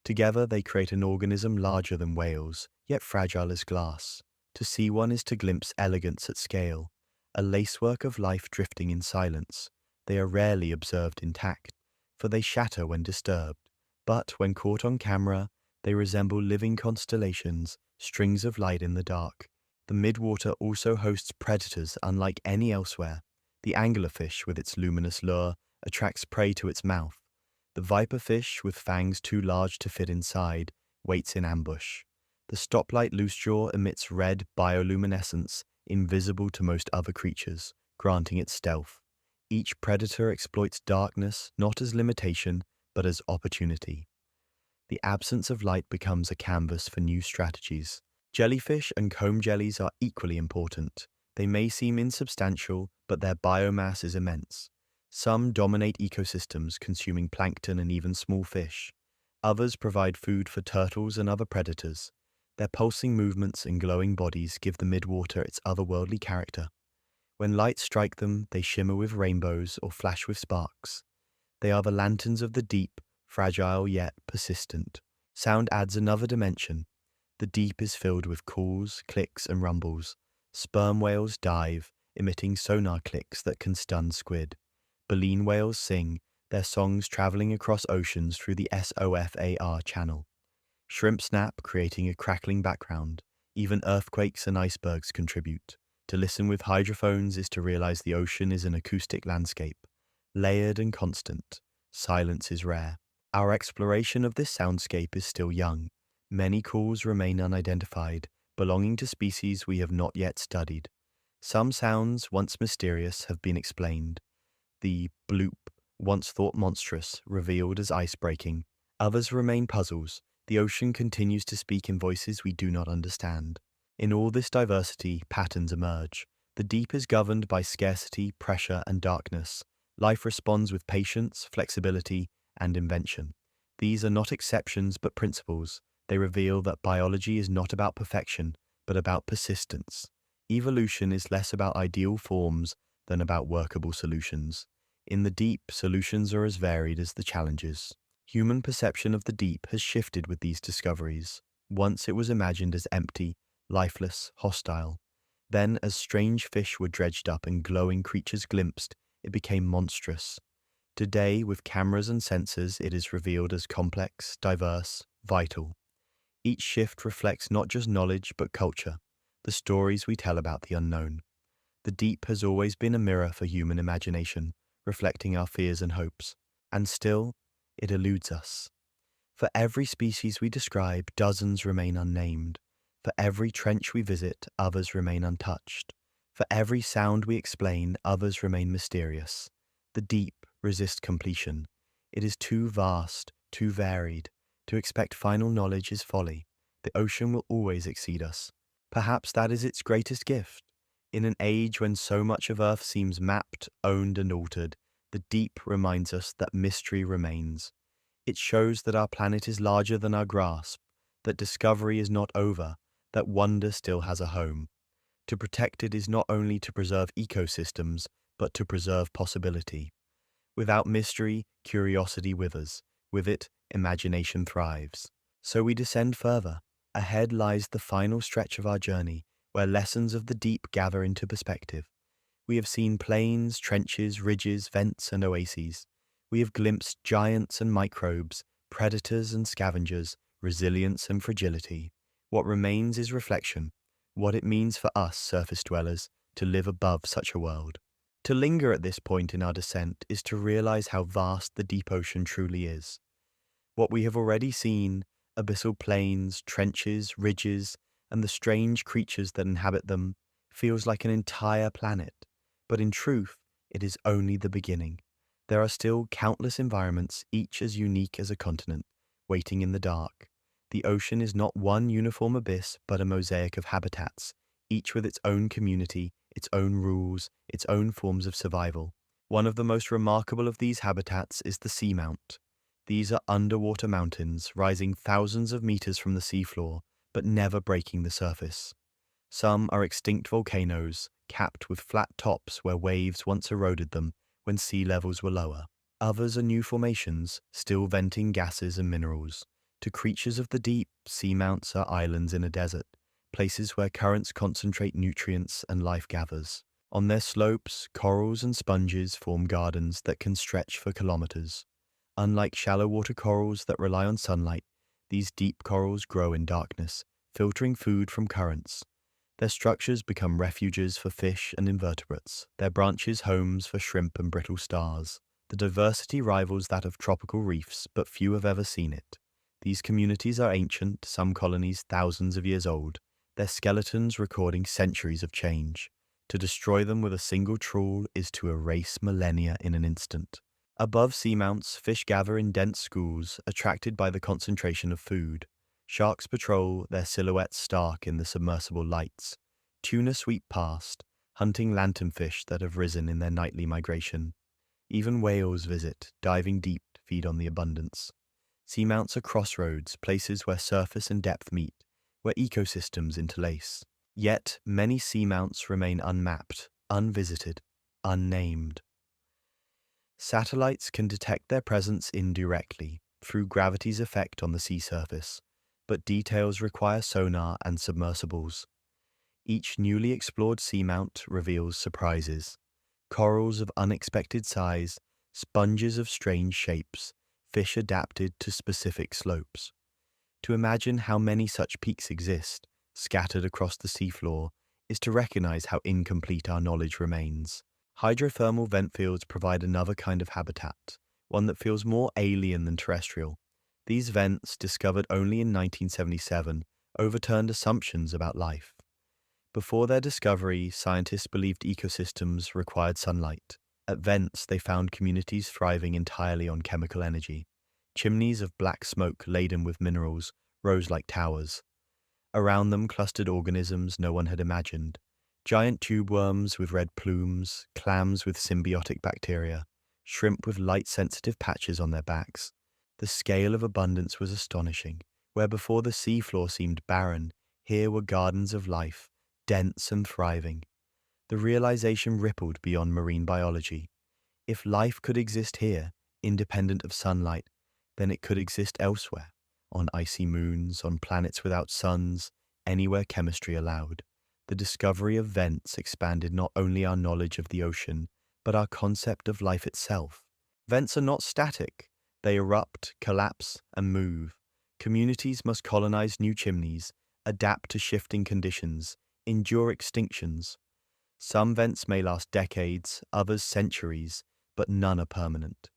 Together they create an organism larger than whales, yet fragile as glass. To see one is to glimpse elegance at scale, a lacework of life drifting in silence. They are rarely observed intact, for they shatter when disturbed. But when caught on camera, they resemble living constellations, strings of light in the dark. The midwater also hosts predators unlike any elsewhere. The anglerfish, with its luminous lure, attracts prey to its mouth. The viperfish, with fangs too large to fit inside, waits in ambush. The stoplight loosejaw emits red bioluminescence, invisible to most other creatures, granting it stealth. Each predator exploits darkness not as limitation, but as opportunity. The absence of light becomes a canvas for new strategies. Jellyfish and comb jellies are equally important. They may seem insubstantial, but their biomass is immense. Some dominate ecosystems, consuming plankton and even small fish. Others provide food for turtles and other predators. Their pulsing movements and glowing bodies give the midwater its otherworldly character. When lights strike them, they shimmer with rainbows or flash with sparks. They are the lanterns of the deep, fragile yet persistent. Sound adds another dimension. The deep is filled with calls, clicks, and rumbles. Sperm whales dive, emitting sonar clicks that can stun squid. Baleen whales sing, their songs traveling across oceans through the SOFAR channel. Shrimp snap, creating a crackling background. Even earthquakes and icebergs contribute. To listen with hydrophones is to realize the ocean is an acoustic landscape, layered and constant. Silence is rare. Our exploration of this soundscape is still young. Many calls remain unidentified, belonging to species we have not yet studied. Some sounds, once mysterious, have been explained. The bloop, once thought monstrous, revealed as ice breaking. Others remain puzzles. The ocean continues to speak in voices we do not understand. In all this diversity, patterns emerge. The deep is governed by scarcity, pressure, and darkness. Life responds with patience, flexibility, and invention. These are not exceptions but principles. They reveal that biology is not about perfection, but about persistence. Evolution is less about ideal forms than about workable solutions. In the deep, solutions are as varied as the challenges. Human perception of the deep has shifted with these discoveries. Once it was imagined as empty, lifeless, hostile. Then, as strange fish were dredged up and glowing creatures glimpsed, it became monstrous. Today, with cameras and sensors, it is revealed as complex, diverse, vital. Each shift reflects not just knowledge but culture, the stories we tell about the unknown. The deep has always been a mirror for human imagination, reflecting our fears and hopes. And still, it eludes us. For every species we describe, dozens remain unnamed. For every trench we visit, others remain untouched. For every sound we explain, others remain mysterious. The deep resists completion. It is too vast, too varied. To expect final knowledge is folly. The ocean will always exceed us. Perhaps that is its greatest gift. In an age when so much of Earth seems mapped, owned, and altered, the deep reminds us that mystery remains. It shows that our planet is larger than our grasp, that discovery is not over, that wonder still has a home. To protect it is not only to preserve ecosystems, but to preserve possibility. Without mystery, curiosity withers. With it, imagination thrives. So we descend further. Ahead lies the final stretch of our journey, where lessons of the deep gather into perspective. We have seen plains, trenches, ridges, vents, and oases. We have glimpsed giants and microbes, predators and scavengers, resilience and fragility. What remains is reflection, what it means for us, surface dwellers, to live above such a world. To linger at this point in our descent is to realize how vast the deep ocean truly is. What we have already seen, abyssal plains, trenches, ridges, and the strange creatures that inhabit them, feels like an entire planet. But in truth, it is only the beginning. There are still countless environments, each as unique as a continent, waiting in the dark. The ocean is not one uniform abyss, but a mosaic of habitats, each with its own community, its own rules, its own forms of survival. One of the most remarkable of these habitats is the seamount. These are underwater mountains, rising thousands of meters from the seafloor, but never breaking the surface. Some are extinct volcanoes, capped with flat tops where waves once eroded them when sea levels were lower. Others are new formations, still venting gases and minerals. To creatures of the deep, seamounts are islands in a desert, places where currents concentrate nutrients and life gathers. On their slopes, corals and sponges form gardens that can stretch for kilometers. Unlike shallow water corals that rely on sunlight, these deep corals grow in darkness, filtering food from currents. Their structures become refuges for fish and invertebrates, their branches homes for shrimp and brittle stars. The diversity rivals that of tropical reefs, but few have ever seen it. These communities are ancient, some colonies thousands of years old, their skeletons recording centuries of change. To destroy them with a single trawl is to erase millennia in an instant. Above seamounts, fish gather in dense schools, attracted by the concentration of food. Sharks patrol, their silhouettes stark in the submersible lights. Tuna sweep past, hunting lanternfish that have risen in their nightly migration. Even whales visit, diving deep to feed on the abundance. Seamounts are crossroads, places where surface and depth meet, where ecosystems interlace. Yet many seamounts remain unmapped, unvisited, unnamed. Satellites can detect their presence indirectly, through gravity's effect on the sea surface, but details require sonar and submersibles. Each newly explored seamount reveals surprises. Corals of unexpected size, sponges of strange shapes, fish adapted to specific slopes. To imagine how many such peaks exist, scattered across the seafloor, is to recognize how incomplete our knowledge remains. Hydrothermal vent fields provide another kind of habitat, one that feels more alien than terrestrial. These vents, discovered only in 1977, overturned assumptions about life. Before their discovery, scientists believed ecosystems required sunlight. At vents, they found communities thriving entirely on chemical energy. Chimneys of black smoke laden with minerals rose like towers. Around them clustered organisms no one had imagined. Giant tube worms with red plumes, clams with symbiotic bacteria, shrimp with light-sensitive patches on their backs. The scale of abundance was astonishing. Where before the seafloor seemed barren, here were gardens of life, dense and thriving. The realization rippled beyond marine biology. If life could exist here, independent of sunlight, then it could exist elsewhere, on icy moons, on planets without suns, anywhere chemistry allowed. The discovery of vents expanded not only our knowledge of the ocean, but our concept of life itself. Vents are not static. They erupt, collapse, and move. Communities must colonize new chimneys, adapt to shifting conditions, endure extinctions. Some vents may last decades, others centuries, but none are permanent.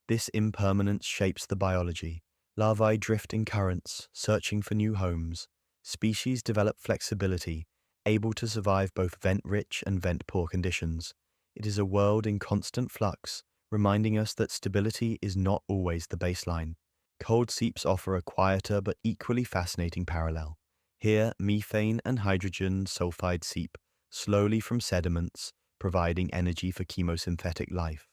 This impermanence shapes the biology. Larvae drift in currents, searching for new homes. Species develop flexibility, able to survive both vent-rich and vent-poor conditions. It is a world in constant flux, reminding us that stability is not always the baseline. Cold seeps offer a quieter but equally fascinating parallel. Here, methane and hydrogen sulfide seep slowly from sediments, providing energy for chemosynthetic life.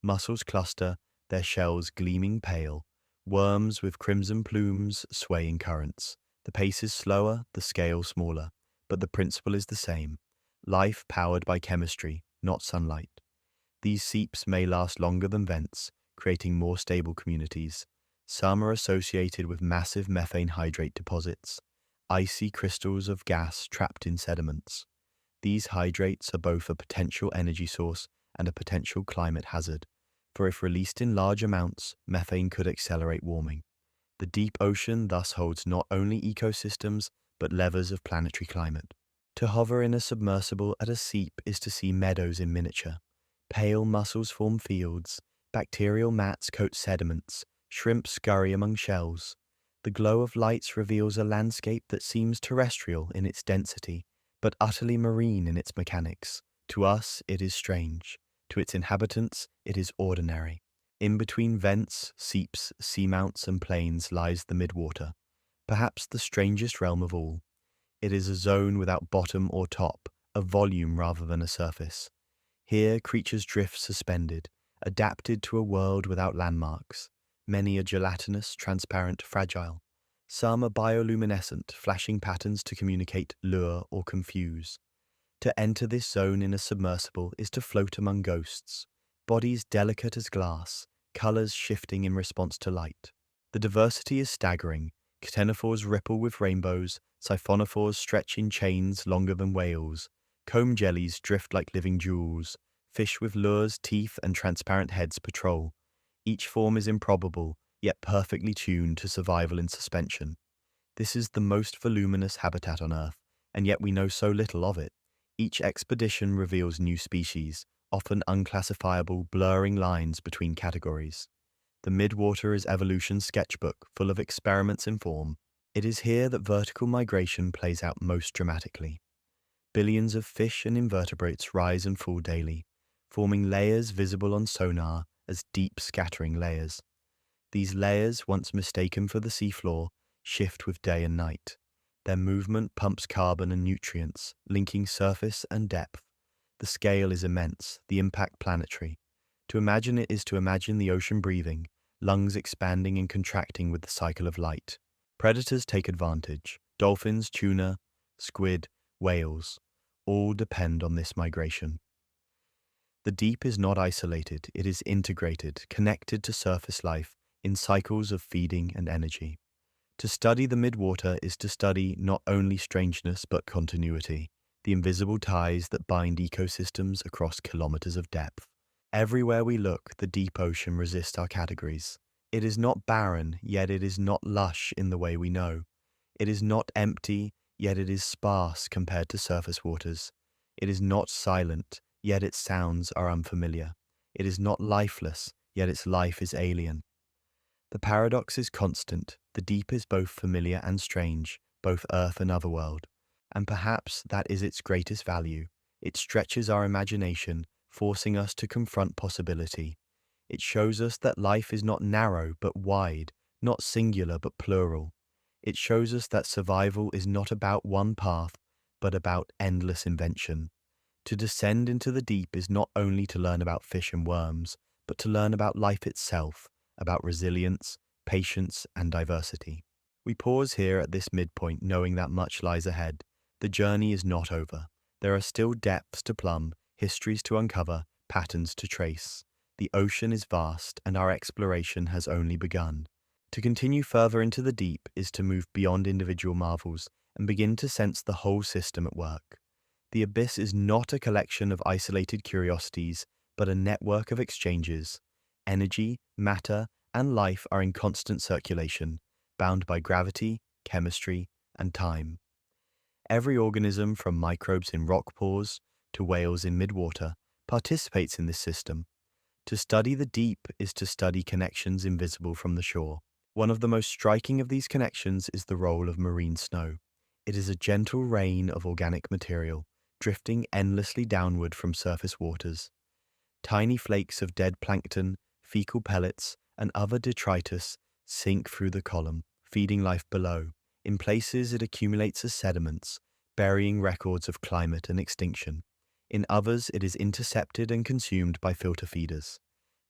Mussels cluster, their shells gleaming pale, worms with crimson plumes swaying currents. The pace is slower, the scale smaller, but the principle is the same. Life powered by chemistry, not sunlight. These seeps may last longer than vents, creating more stable communities. Some are associated with massive methane hydrate deposits, icy crystals of gas trapped in sediments. These hydrates are both a potential energy source and a potential climate hazard, for if released in large amounts, methane could accelerate warming. The deep ocean thus holds not only ecosystems, but levers of planetary climate. To hover in a submersible at a seep is to see meadows in miniature. Pale mussels form fields, bacterial mats coat sediments, shrimp scurry among shells. The glow of lights reveals a landscape that seems terrestrial in its density, but utterly marine in its mechanics. To us, it is strange. To its inhabitants, it is ordinary. In between vents, seeps, seamounts, and plains lies the midwater, perhaps the strangest realm of all. It is a zone without bottom or top, a volume rather than a surface. Here creatures drift suspended, adapted to a world without landmarks. Many are gelatinous, transparent, fragile. Some are bioluminescent, flashing patterns to communicate, lure, or confuse. To enter this zone in a submersible is to float among ghosts, bodies delicate as glass, colors shifting in response to light. The diversity is staggering. Ctenophores ripple with rainbows, siphonophores stretch in chains longer than whales, comb jellies drift like living jewels, fish with lures, teeth, and transparent heads patrol. Each form is improbable, yet perfectly tuned to survival in suspension. This is the most voluminous habitat on Earth, and yet we know so little of it. Each expedition reveals new species, often unclassifiable, blurring lines between categories. The midwater is evolution's sketchbook, full of experiments in form. It is here that vertical migration plays out most dramatically. Billions of fish and invertebrates rise and fall daily, forming layers visible on sonar as deep scattering layers. These layers, once mistaken for the seafloor, shift with day and night. Their movement pumps carbon and nutrients, linking surface and depth. The scale is immense, the impact planetary. To imagine it is to imagine the ocean breathing, lungs expanding and contracting with the cycle of light. Predators take advantage. Dolphins, tuna, squid, whales, all depend on this migration. The deep is not isolated, it is integrated, connected to surface life in cycles of feeding and energy. To study the midwater is to study not only strangeness but continuity, the invisible ties that bind ecosystems across kilometers of depth. Everywhere we look, the deep ocean resists our categories. It is not barren, yet it is not lush in the way we know. It is not empty, yet it is sparse compared to surface waters. It is not silent, yet its sounds are unfamiliar. It is not lifeless, yet its life is alien. The paradox is constant. The deep is both familiar and strange, both earth and otherworld. And perhaps that is its greatest value. It stretches our imagination, forcing us to confront possibility. It shows us that life is not narrow but wide, not singular but plural. It shows us that survival is not about one path, but about endless invention. To descend into the deep is not only to learn about fish and worms, but to learn about life itself, about resilience, patience, and diversity. We pause here at this midpoint knowing that much lies ahead. The journey is not over. There are still depths to plumb, histories to uncover, patterns to trace. The ocean is vast, and our exploration has only begun. To continue further into the deep is to move beyond individual marvels and begin to sense the whole system at work. The abyss is not a collection of isolated curiosities, but a network of exchanges. Energy, matter, and life are in constant circulation, bound by gravity, chemistry, and time. Every organism, from microbes in rock pores to whales in midwater, participates in this system. To study the deep is to study connections invisible from the shore. One of the most striking of these connections is the role of marine snow. It is a gentle rain of organic material, drifting endlessly downward from surface waters. Tiny flakes of dead plankton, fecal pellets, and other detritus sink through the column, feeding life below. In places, it accumulates as sediments, burying records of climate and extinction. In others, it is intercepted and consumed by filter feeders.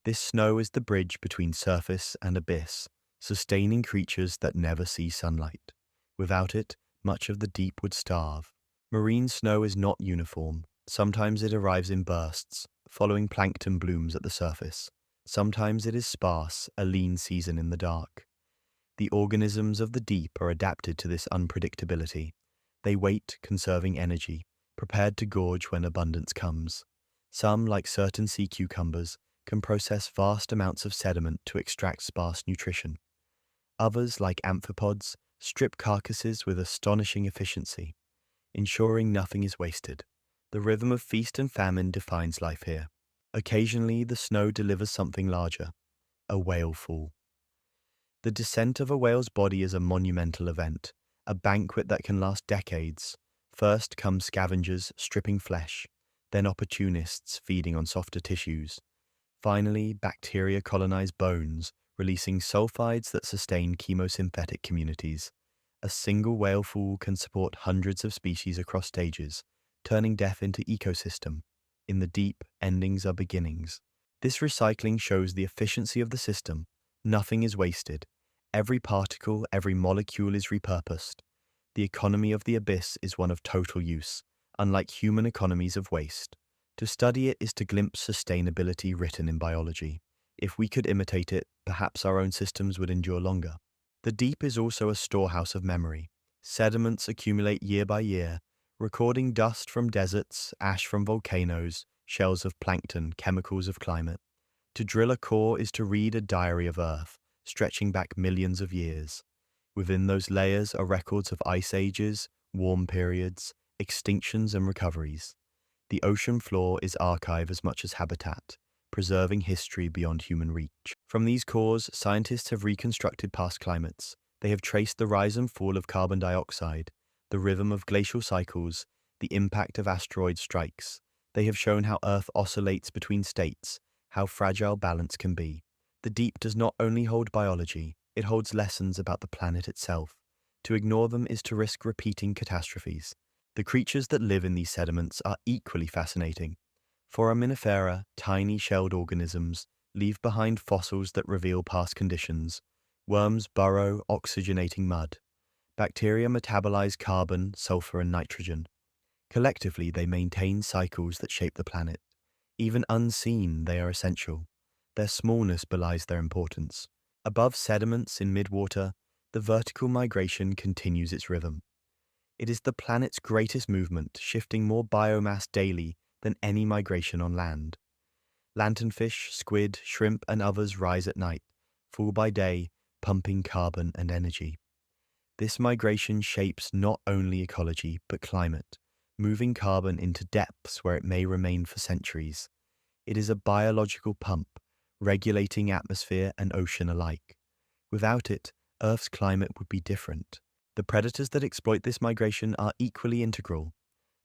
This snow is the bridge between surface and abyss, sustaining creatures that never see sunlight. Without it, much of the deep would starve. Marine snow is not uniform. Sometimes it arrives in bursts, following plankton blooms at the surface. Sometimes it is sparse, a lean season in the dark. The organisms of the deep are adapted to this unpredictability. They wait, conserving energy, prepared to gorge when abundance comes. Some, like certain sea cucumbers, can process vast amounts of sediment to extract sparse nutrition. Others, like amphipods, strip carcasses with astonishing efficiency, ensuring nothing is wasted. The rhythm of feast and famine defines life here. Occasionally, the snow delivers something larger, a whalefall. The descent of a whale's body is a monumental event, a banquet that can last decades. First come scavengers stripping flesh, then opportunists feeding on softer tissues. Finally, bacteria colonize bones, releasing sulfides that sustain chemosynthetic communities. A single whalefall can support hundreds of species across stages, turning death into ecosystem. In the deep, endings are beginnings. This recycling shows the efficiency of the system. Nothing is wasted. Every particle, every molecule is repurposed. The economy of the abyss is one of total use, unlike human economies of waste. To study it is to glimpse sustainability written in biology. If we could imitate it, perhaps our own systems would endure longer. The deep is also a storehouse of memory. Sediments accumulate year by year, recording dust from deserts, ash from volcanoes, shells of plankton, chemicals of climate. To drill a core is to read a diary of Earth, stretching back millions of years. Within those layers are records of ice ages, warm periods, extinctions and recoveries. The ocean floor is archive as much as habitat, preserving history beyond human reach. From these cores, scientists have reconstructed past climates. They have traced the rise and fall of carbon dioxide, the rhythm of glacial cycles, the impact of asteroid strikes. They have shown how Earth oscillates between states, how fragile balance can be. The deep does not only hold biology, it holds lessons about the planet itself. To ignore them is to risk repeating catastrophes. The creatures that live in these sediments are equally fascinating. Foraminifera, tiny shelled organisms, leave behind fossils that reveal past conditions. Worms burrow, oxygenating mud. Bacteria metabolize carbon, sulfur, and nitrogen. Collectively, they maintain cycles that shape the planet. Even unseen, they are essential. Their smallness belies their importance. Above sediments in midwater, the vertical migration continues its rhythm. It is the planet's greatest movement, shifting more biomass daily than any migration on land. Lanternfish, squid, shrimp, and others rise at night, fall by day, pumping carbon and energy. This migration shapes not only ecology, but climate, moving carbon into depths where it may remain for centuries. It is a biological pump, regulating atmosphere and ocean alike. Without it, Earth's climate would be different. The predators that exploit this migration are equally integral.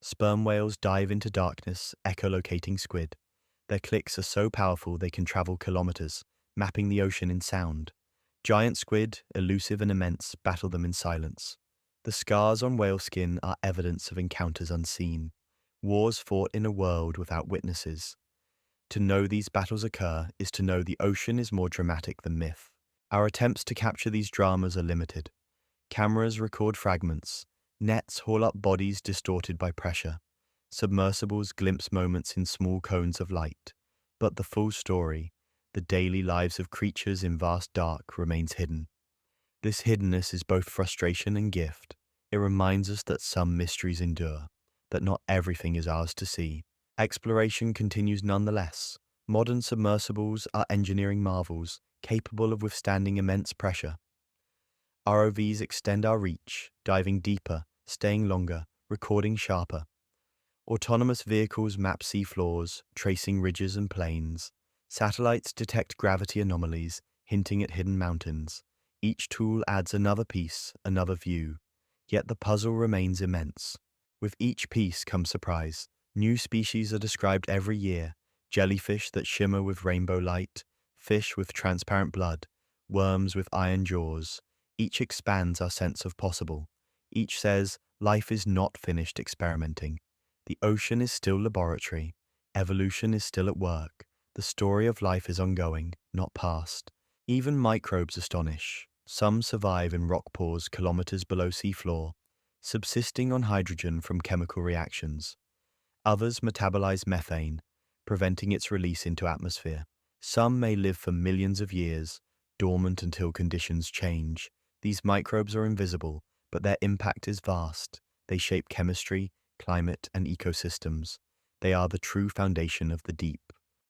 Sperm whales dive into darkness, echolocating squid. Their clicks are so powerful they can travel kilometers, mapping the ocean in sound. Giant squid, elusive and immense, battle them in silence. The scars on whale skin are evidence of encounters unseen, wars fought in a world without witnesses. To know these battles occur is to know the ocean is more dramatic than myth. Our attempts to capture these dramas are limited. Cameras record fragments, nets haul up bodies distorted by pressure, submersibles glimpse moments in small cones of light. But the full story, the daily lives of creatures in vast dark, remains hidden. This hiddenness is both frustration and gift. It reminds us that some mysteries endure, that not everything is ours to see. Exploration continues nonetheless. Modern submersibles are engineering marvels, capable of withstanding immense pressure. ROVs extend our reach, diving deeper, staying longer, recording sharper. Autonomous vehicles map seafloors, tracing ridges and plains. Satellites detect gravity anomalies, hinting at hidden mountains. Each tool adds another piece, another view, yet the puzzle remains immense. With each piece comes surprise. New species are described every year: jellyfish that shimmer with rainbow light, fish with transparent blood, worms with iron jaws. Each expands our sense of possible. Each says, life is not finished experimenting. The ocean is still laboratory. Evolution is still at work. The story of life is ongoing, not past. Even microbes astonish. Some survive in rock pores kilometers below seafloor, subsisting on hydrogen from chemical reactions. Others metabolize methane, preventing its release into atmosphere. Some may live for millions of years, dormant until conditions change. These microbes are invisible, but their impact is vast. They shape chemistry, climate, and ecosystems. They are the true foundation of the deep.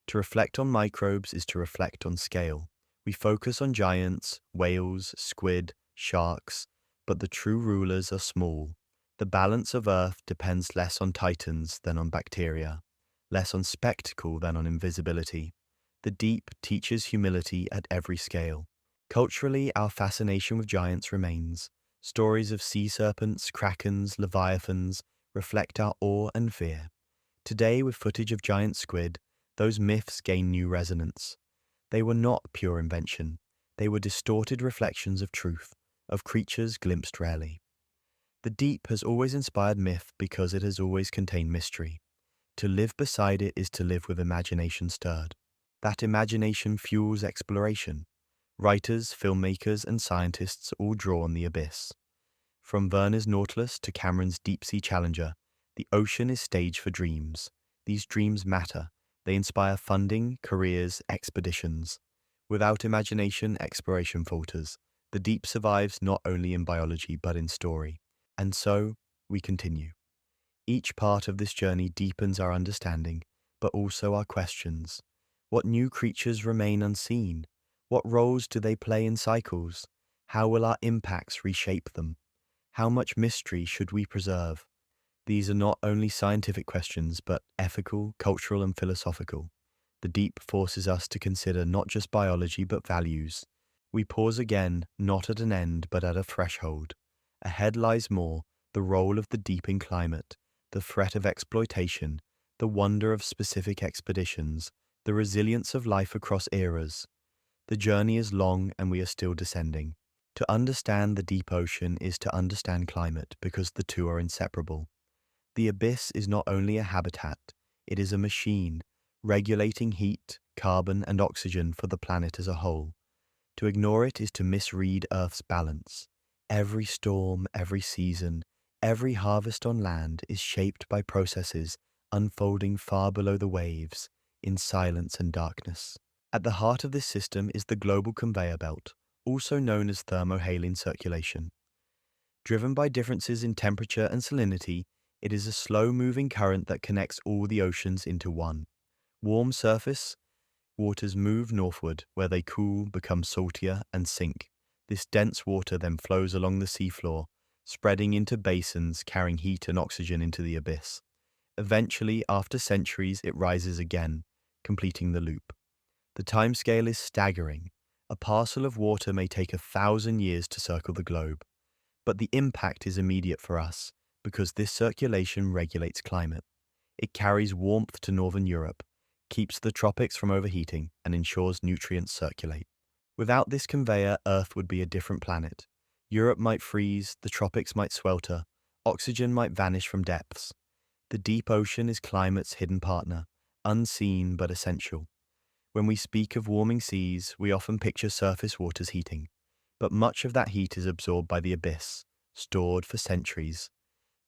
To reflect on microbes is to reflect on scale. We focus on giants, whales, squid, sharks, but the true rulers are small. The balance of Earth depends less on titans than on bacteria, less on spectacle than on invisibility. The deep teaches humility at every scale. Culturally, our fascination with giants remains. Stories of sea serpents, krakens, leviathans reflect our awe and fear. Today, with footage of giant squid, those myths gain new resonance. They were not pure invention. They were distorted reflections of truth, of creatures glimpsed rarely. The deep has always inspired myth because it has always contained mystery. To live beside it is to live with imagination stirred. That imagination fuels exploration. Writers, filmmakers, and scientists all draw on the abyss. From Verner's Nautilus to Cameron's Deep-Sea Challenger, the ocean is stage for dreams. These dreams matter. They inspire funding, careers, expeditions. Without imagination, exploration falters. The deep survives not only in biology but in story. And so, we continue. Each part of this journey deepens our understanding, but also our questions. What new creatures remain unseen? What roles do they play in cycles? How will our impacts reshape them? How much mystery should we preserve? These are not only scientific questions, but ethical, cultural, and philosophical. The deep forces us to consider not just biology, but values. We pause again, not at an end, but at a threshold. Ahead lies more: the role of the deep in climate, the threat of exploitation, the wonder of specific expeditions, the resilience of life across eras. The journey is long and we are still descending. To understand the deep ocean is to understand climate, because the two are inseparable. The abyss is not only a habitat, it is a machine, regulating heat, carbon, and oxygen for the planet as a whole. To ignore it is to misread Earth's balance. Every storm, every season, every harvest on land is shaped by processes unfolding far below the waves, in silence and darkness. At the heart of this system is the global conveyor belt, also known as thermohaline circulation. Driven by differences in temperature and salinity, it is a slow-moving current that connects all the oceans into one. Warm surface waters move northward, where they cool, become saltier, and sink. This dense water then flows along the seafloor, spreading into basins, carrying heat and oxygen into the abyss. Eventually, after centuries, it rises again, completing the loop. The timescale is staggering. A parcel of water may take 1,000 years to circle the globe. But the impact is immediate for us, because this circulation regulates climate. It carries warmth to northern Europe, keeps the tropics from overheating, and ensures nutrients circulate. Without this conveyor, Earth would be a different planet. Europe might freeze, the tropics might swelter, oxygen might vanish from depths. The deep ocean is climate's hidden partner, unseen but essential. When we speak of warming seas, we often picture surface waters heating. But much of that heat is absorbed by the abyss, stored for centuries.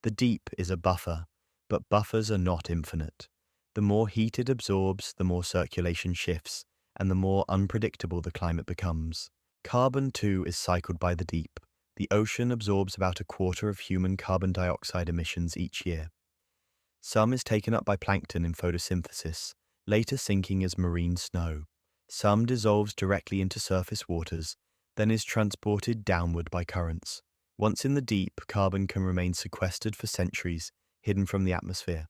The deep is a buffer, but buffers are not infinite. The more heat it absorbs, the more circulation shifts, and the more unpredictable the climate becomes. Carbon, too, is cycled by the deep. The ocean absorbs about a quarter of human carbon dioxide emissions each year. Some is taken up by plankton in photosynthesis, later sinking as marine snow. Some dissolves directly into surface waters, then is transported downward by currents. Once in the deep, carbon can remain sequestered for centuries, hidden from the atmosphere.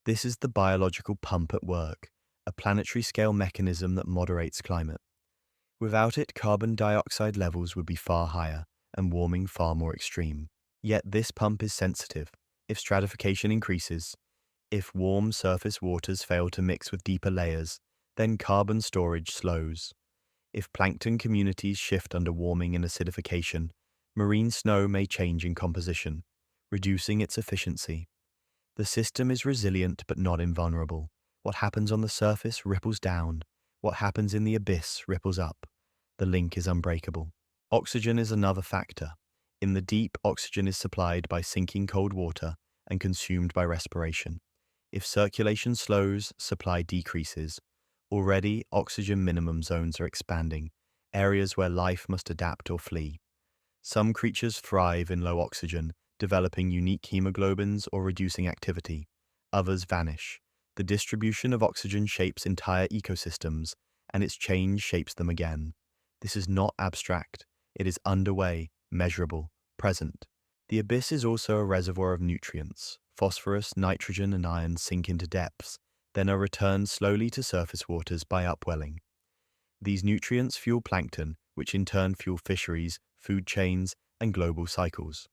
This is the biological pump at work, a planetary-scale mechanism that moderates climate. Without it, carbon dioxide levels would be far higher and warming far more extreme. Yet this pump is sensitive. If stratification increases, if warm surface waters fail to mix with deeper layers, then carbon storage slows. If plankton communities shift under warming and acidification, marine snow may change in composition, reducing its efficiency. The system is resilient but not invulnerable. What happens on the surface ripples down. What happens in the abyss ripples up. The link is unbreakable. Oxygen is another factor. In the deep, oxygen is supplied by sinking cold water and consumed by respiration. If circulation slows, supply decreases. Already, oxygen minimum zones are expanding, areas where life must adapt or flee. Some creatures thrive in low oxygen, developing unique hemoglobins or reducing activity. Others vanish. The distribution of oxygen shapes entire ecosystems, and its change shapes them again. This is not abstract. It is underway, measurable, present. The abyss is also a reservoir of nutrients. Phosphorus, nitrogen, and iron sink into depths, then are returned slowly to surface waters by upwelling. These nutrients fuel plankton, which in turn fuel fisheries, food chains, and global cycles.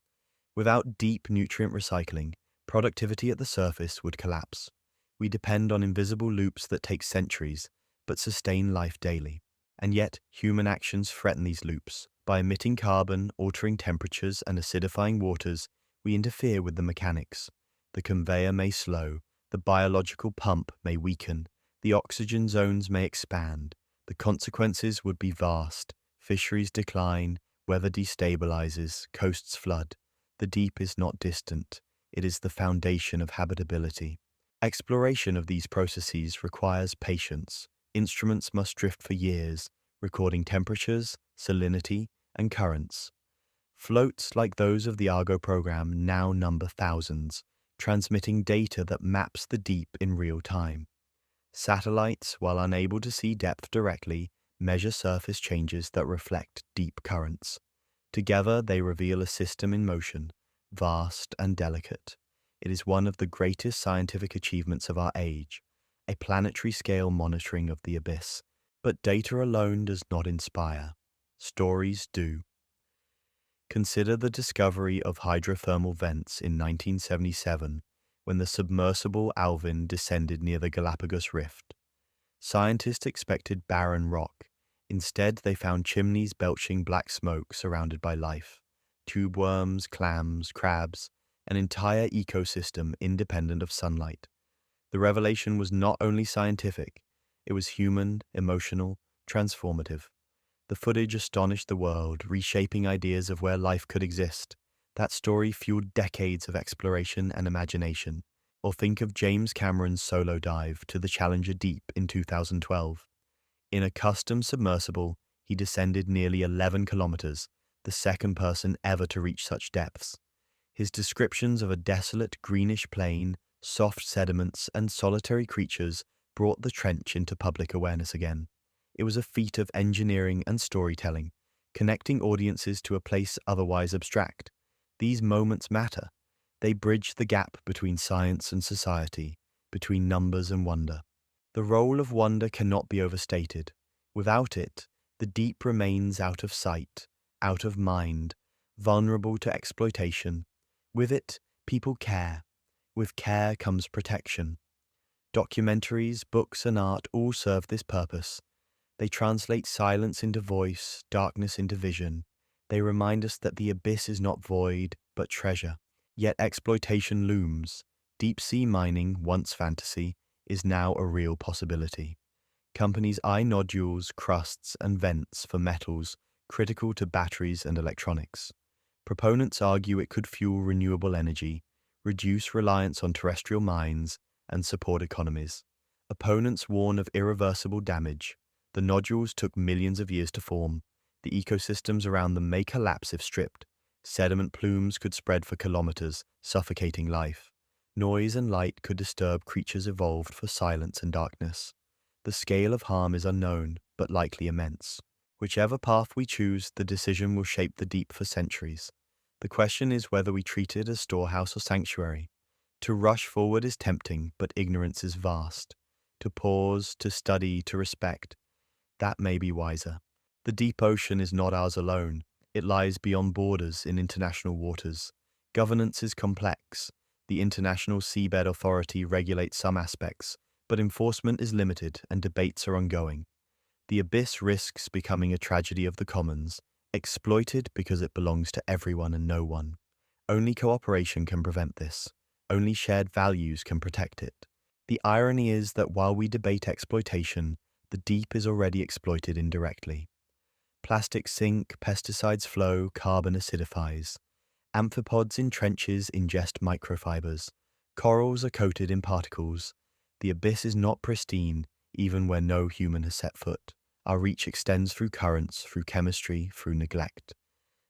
Without deep nutrient recycling, productivity at the surface would collapse. We depend on invisible loops that take centuries, but sustain life daily. And yet, human actions threaten these loops. By emitting carbon, altering temperatures, and acidifying waters, we interfere with the mechanics. The conveyor may slow, the biological pump may weaken, the oxygen zones may expand. The consequences would be vast. Fisheries decline, weather destabilizes, coasts flood. The deep is not distant. It is the foundation of habitability. Exploration of these processes requires patience. Instruments must drift for years, recording temperatures, salinity, and currents. Floats like those of the Argo program now number thousands, transmitting data that maps the deep in real time. Satellites, while unable to see depth directly, measure surface changes that reflect deep currents. Together, they reveal a system in motion, vast and delicate. It is one of the greatest scientific achievements of our age, a planetary-scale monitoring of the abyss. But data alone does not inspire. Stories do. Consider the discovery of hydrothermal vents in 1977, when the submersible Alvin descended near the Galapagos Rift. Scientists expected barren rock. Instead, they found chimneys belching black smoke surrounded by life. Tube worms, clams, crabs, an entire ecosystem independent of sunlight. The revelation was not only scientific, it was human, emotional, transformative. The footage astonished the world, reshaping ideas of where life could exist. That story fueled decades of exploration and imagination. Or think of James Cameron's solo dive to the Challenger Deep in 2012. In a custom submersible, he descended nearly 11 kilometers, the second person ever to reach such depths. His descriptions of a desolate greenish plain, soft sediments, and solitary creatures brought the trench into public awareness again. It was a feat of engineering and storytelling, connecting audiences to a place otherwise abstract. These moments matter. They bridge the gap between science and society, between numbers and wonder. The role of wonder cannot be overstated. Without it, the deep remains out of sight, out of mind, vulnerable to exploitation. With it, people care. With care comes protection. Documentaries, books, and art all serve this purpose. They translate silence into voice, darkness into vision. They remind us that the abyss is not void, but treasure. Yet exploitation looms. Deep-sea mining, once fantasy, is now a real possibility. Companies eye nodules, crusts, and vents for metals critical to batteries and electronics. Proponents argue it could fuel renewable energy, reduce reliance on terrestrial mines, and support economies. Opponents warn of irreversible damage. The nodules took millions of years to form. The ecosystems around them may collapse if stripped. Sediment plumes could spread for kilometers, suffocating life. Noise and light could disturb creatures evolved for silence and darkness. The scale of harm is unknown, but likely immense. Whichever path we choose, the decision will shape the deep for centuries. The question is whether we treat it as storehouse or sanctuary. To rush forward is tempting, but ignorance is vast. To pause, to study, to respect, that may be wiser. The deep ocean is not ours alone. It lies beyond borders in international waters. Governance is complex. The International Seabed Authority regulates some aspects, but enforcement is limited and debates are ongoing. The abyss risks becoming a tragedy of the commons, exploited because it belongs to everyone and no one. Only cooperation can prevent this. Only shared values can protect it. The irony is that while we debate exploitation, the deep is already exploited indirectly. Plastics sink, pesticides flow, carbon acidifies. Amphipods in trenches ingest microfibers. Corals are coated in particles. The abyss is not pristine, even where no human has set foot. Our reach extends through currents, through chemistry, through neglect.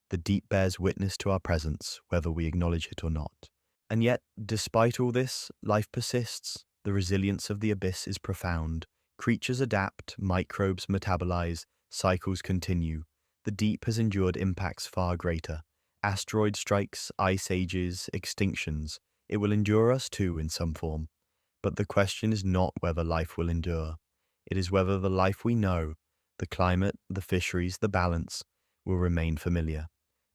The deep bears witness to our presence, whether we acknowledge it or not. And yet, despite all this, life persists. The resilience of the abyss is profound. Creatures adapt, microbes metabolize, cycles continue. The deep has endured impacts far greater. Asteroid strikes, ice ages, extinctions. It will endure us too in some form. But the question is not whether life will endure. It is whether the life we know, the climate, the fisheries, the balance, will remain familiar.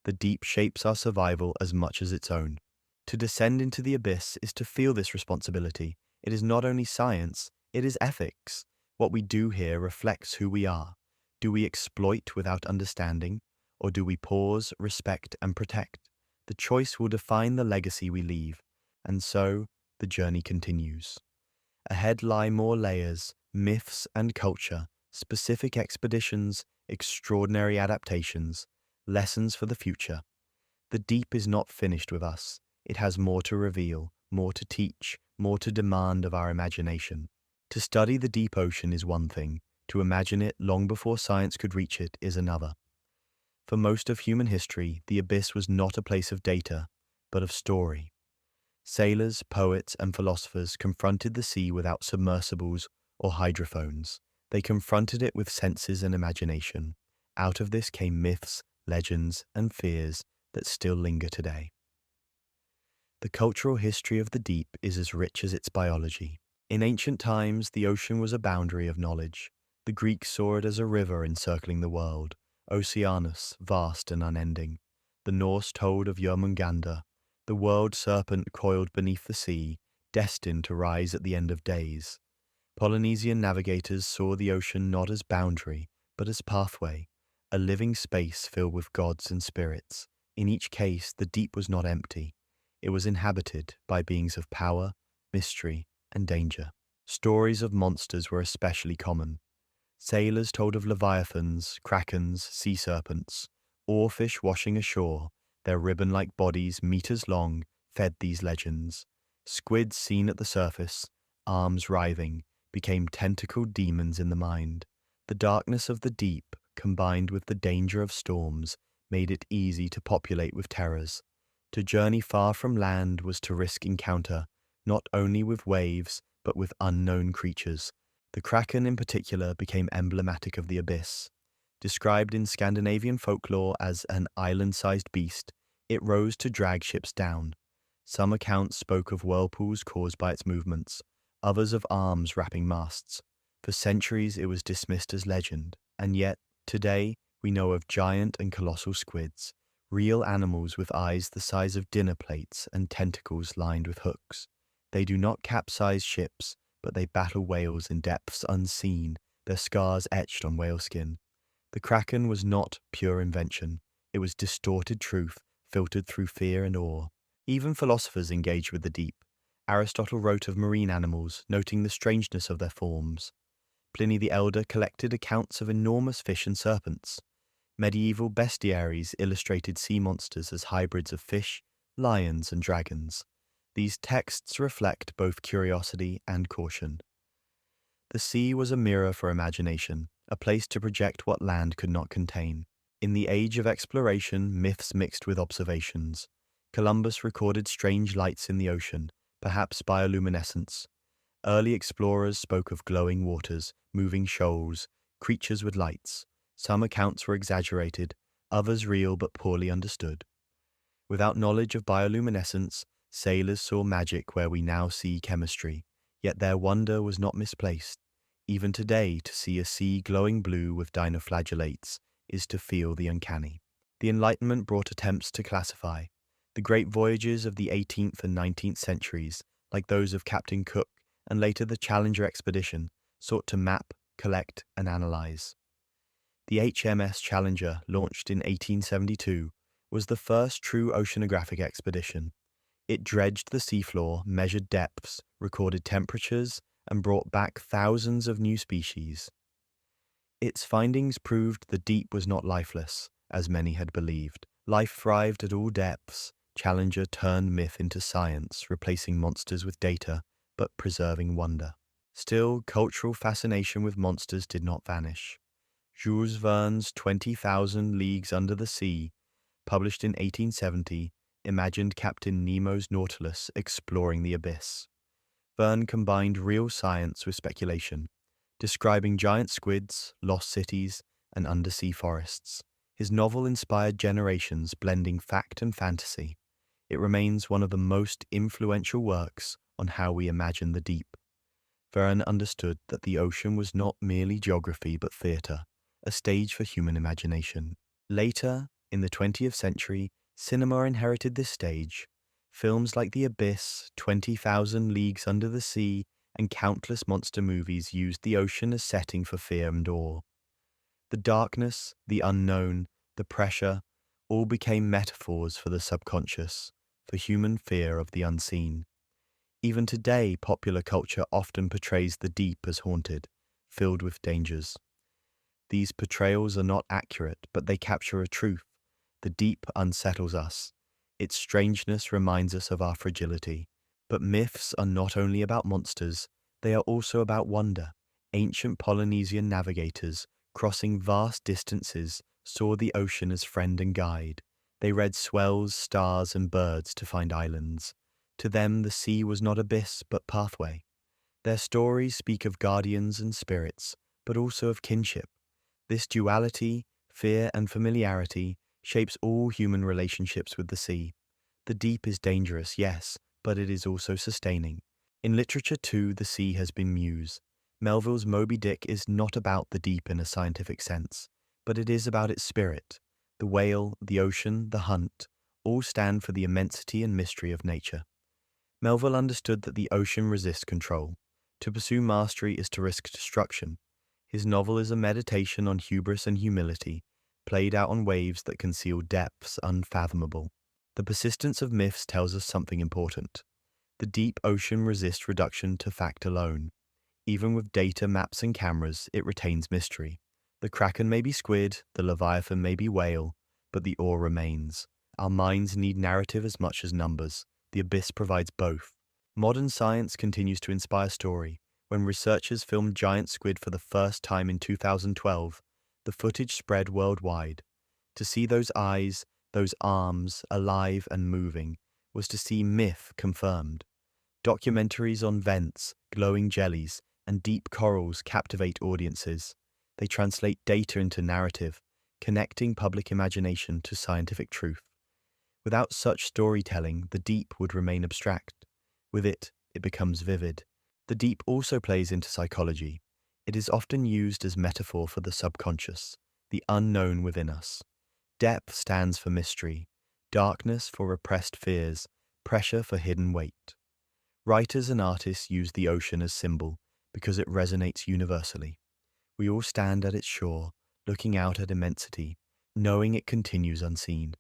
The deep shapes our survival as much as its own. To descend into the abyss is to feel this responsibility. It is not only science, it is ethics. What we do here reflects who we are. Do we exploit without understanding, or do we pause, respect, and protect? The choice will define the legacy we leave, and so the journey continues. Ahead lie more layers, myths and culture, specific expeditions, extraordinary adaptations, lessons for the future. The deep is not finished with us. It has more to reveal, more to teach, more to demand of our imagination. To study the deep ocean is one thing. To imagine it long before science could reach it is another. For most of human history, the abyss was not a place of data, but of story. Sailors, poets, and philosophers confronted the sea without submersibles or hydrophones. They confronted it with senses and imagination. Out of this came myths, legends, and fears that still linger today. The cultural history of the deep is as rich as its biology. In ancient times, the ocean was a boundary of knowledge. The Greeks saw it as a river encircling the world, Oceanus, vast and unending. The Norse told of Jörmungandr, the world serpent coiled beneath the sea, destined to rise at the end of days. Polynesian navigators saw the ocean not as boundary, but as pathway, a living space filled with gods and spirits. In each case, the deep was not empty. It was inhabited by beings of power, mystery, and danger. Stories of monsters were especially common. Sailors told of leviathans, krakens, sea serpents, oarfish washing ashore. Their ribbon-like bodies, meters long, fed these legends. Squids seen at the surface, arms writhing, became tentacled demons in the mind. The darkness of the deep, combined with the danger of storms, made it easy to populate with terrors. To journey far from land was to risk encounter, not only with waves, but with unknown creatures. The kraken in particular became emblematic of the abyss. Described in Scandinavian folklore as an island-sized beast, it rose to drag ships down. Some accounts spoke of whirlpools caused by its movements, others of arms wrapping masts. For centuries it was dismissed as legend, and yet, today, we know of giant and colossal squids, real animals with eyes the size of dinner plates and tentacles lined with hooks. They do not capsize ships, but they battle whales in depths unseen, their scars etched on whaleskin. The kraken was not pure invention. It was distorted truth, filtered through fear and awe. Even philosophers engaged with the deep. Aristotle wrote of marine animals, noting the strangeness of their forms. Pliny the Elder collected accounts of enormous fish and serpents. Medieval bestiaries illustrated sea monsters as hybrids of fish, lions, and dragons. These texts reflect both curiosity and caution. The sea was a mirror for imagination, a place to project what land could not contain. In the age of exploration, myths mixed with observations. Columbus recorded strange lights in the ocean, perhaps bioluminescence. Early explorers spoke of glowing waters, moving shoals, creatures with lights. Some accounts were exaggerated, others real but poorly understood. Without knowledge of bioluminescence, sailors saw magic where we now see chemistry, yet their wonder was not misplaced. Even today, to see a sea glowing blue with dinoflagellates is to feel the uncanny. The Enlightenment brought attempts to classify. The great voyages of the 18th and 19th centuries, like those of Captain Cook and later the Challenger expedition, sought to map, collect, and analyze. The HMS Challenger, launched in 1872, was the first true oceanographic expedition. It dredged the seafloor, measured depths, recorded temperatures, and brought back thousands of new species. Its findings proved the deep was not lifeless, as many had believed. Life thrived at all depths. Challenger turned myth into science, replacing monsters with data, but preserving wonder. Still, cultural fascination with monsters did not vanish. Jules Verne's 20,000 Leagues Under the Sea, published in 1870, imagined Captain Nemo's Nautilus exploring the abyss. Verne combined real science with speculation, describing giant squids, lost cities, and undersea forests. His novel inspired generations, blending fact and fantasy. It remains one of the most influential works on how we imagine the deep. Verne understood that the ocean was not merely geography but theatre, a stage for human imagination. Later, in the 20th century, cinema inherited this stage. Films like The Abyss, 20,000 Leagues Under the Sea, and countless monster movies used the ocean as setting for fear and awe. The darkness, the unknown, the pressure, all became metaphors for the subconscious, for human fear of the unseen. Even today, popular culture often portrays the deep as haunted, filled with dangers. These portrayals are not accurate, but they capture a truth. The deep unsettles us. Its strangeness reminds us of our fragility. But myths are not only about monsters, they are also about wonder. Ancient Polynesian navigators, crossing vast distances, saw the ocean as friend and guide. They read swells, stars, and birds to find islands. To them, the sea was not abyss, but pathway. Their stories speak of guardians and spirits, but also of kinship. This duality, fear and familiarity, shapes all human relationships with the sea. The deep is dangerous, yes, but it is also sustaining. In literature too, the sea has been muse. Melville's Moby Dick is not about the deep in a scientific sense, but it is about its spirit. The whale, the ocean, the hunt, all stand for the immensity and mystery of nature. Melville understood that the ocean resists control. To pursue mastery is to risk destruction. His novel is a meditation on hubris and humility, played out on waves that conceal depths unfathomable. The persistence of myths tells us something important. The deep ocean resists reduction to fact alone. Even with data, maps, and cameras, it retains mystery. The kraken may be squid, the leviathan may be whale, but the awe remains. Our minds need narrative as much as numbers. The abyss provides both. Modern science continues to inspire story. When researchers filmed giant squid for the first time in 2012, the footage spread worldwide. To see those eyes, those arms, alive and moving, was to see myth confirmed. Documentaries on vents, glowing jellies, and deep corals captivate audiences. They translate data into narrative, connecting public imagination to scientific truth. Without such storytelling, the deep would remain abstract. With it, it becomes vivid. The deep also plays into psychology. It is often used as metaphor for the subconscious, the unknown within us. Depth stands for mystery, darkness for repressed fears, pressure for hidden weight. Writers and artists use the ocean as symbol because it resonates universally. We all stand at its shore, looking out at immensity, knowing it continues unseen.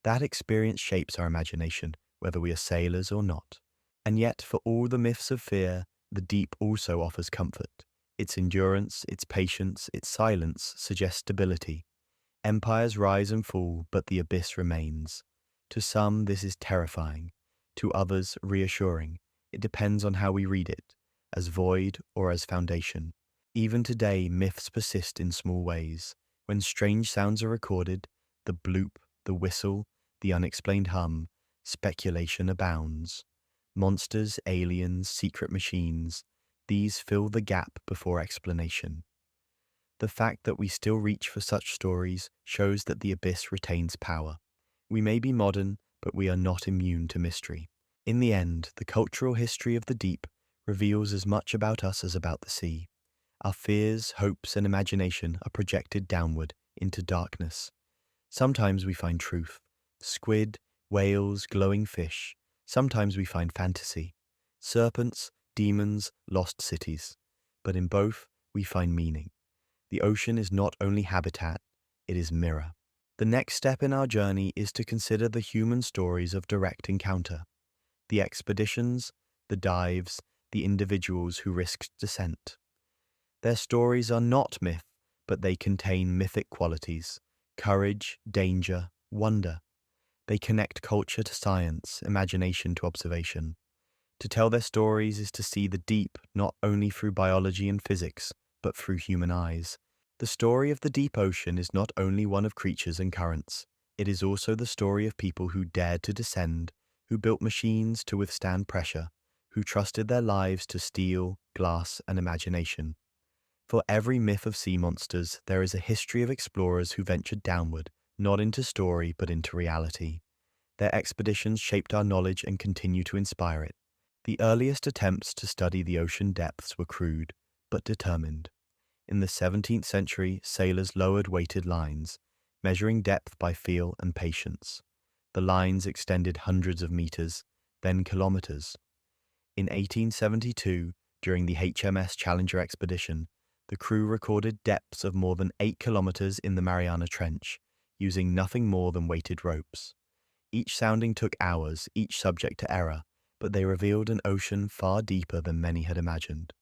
That experience shapes our imagination, whether we are sailors or not. And yet, for all the myths of fear, the deep also offers comfort. Its endurance, its patience, its silence suggest stability. Empires rise and fall, but the abyss remains. To some, this is terrifying. To others, reassuring. It depends on how we read it, as void or as foundation. Even today, myths persist in small ways. When strange sounds are recorded, the bloop, the whistle, the unexplained hum, speculation abounds. Monsters, aliens, secret machines, these fill the gap before explanation. The fact that we still reach for such stories shows that the abyss retains power. We may be modern, but we are not immune to mystery. In the end, the cultural history of the deep reveals as much about us as about the sea. Our fears, hopes, and imagination are projected downward into darkness. Sometimes we find truth, squid, whales, glowing fish. Sometimes we find fantasy, serpents, demons, lost cities. But in both, we find meaning. The ocean is not only habitat, it is mirror. The next step in our journey is to consider the human stories of direct encounter, the expeditions, the dives, the individuals who risked descent. Their stories are not myth, but they contain mythic qualities: courage, danger, wonder. They connect culture to science, imagination to observation. To tell their stories is to see the deep not only through biology and physics, but through human eyes. The story of the deep ocean is not only one of creatures and currents, it is also the story of people who dared to descend, who built machines to withstand pressure, who trusted their lives to steel, glass, and imagination. For every myth of sea monsters, there is a history of explorers who ventured downward, not into story, but into reality. Their expeditions shaped our knowledge and continue to inspire it. The earliest attempts to study the ocean depths were crude, but determined. In the 17th century, sailors lowered weighted lines, measuring depth by feel and patience. The lines extended hundreds of meters, then kilometers. In 1872, during the HMS Challenger expedition, the crew recorded depths of more than 8 kilometers in the Mariana Trench, using nothing more than weighted ropes. Each sounding took hours, each subject to error, but they revealed an ocean far deeper than many had imagined.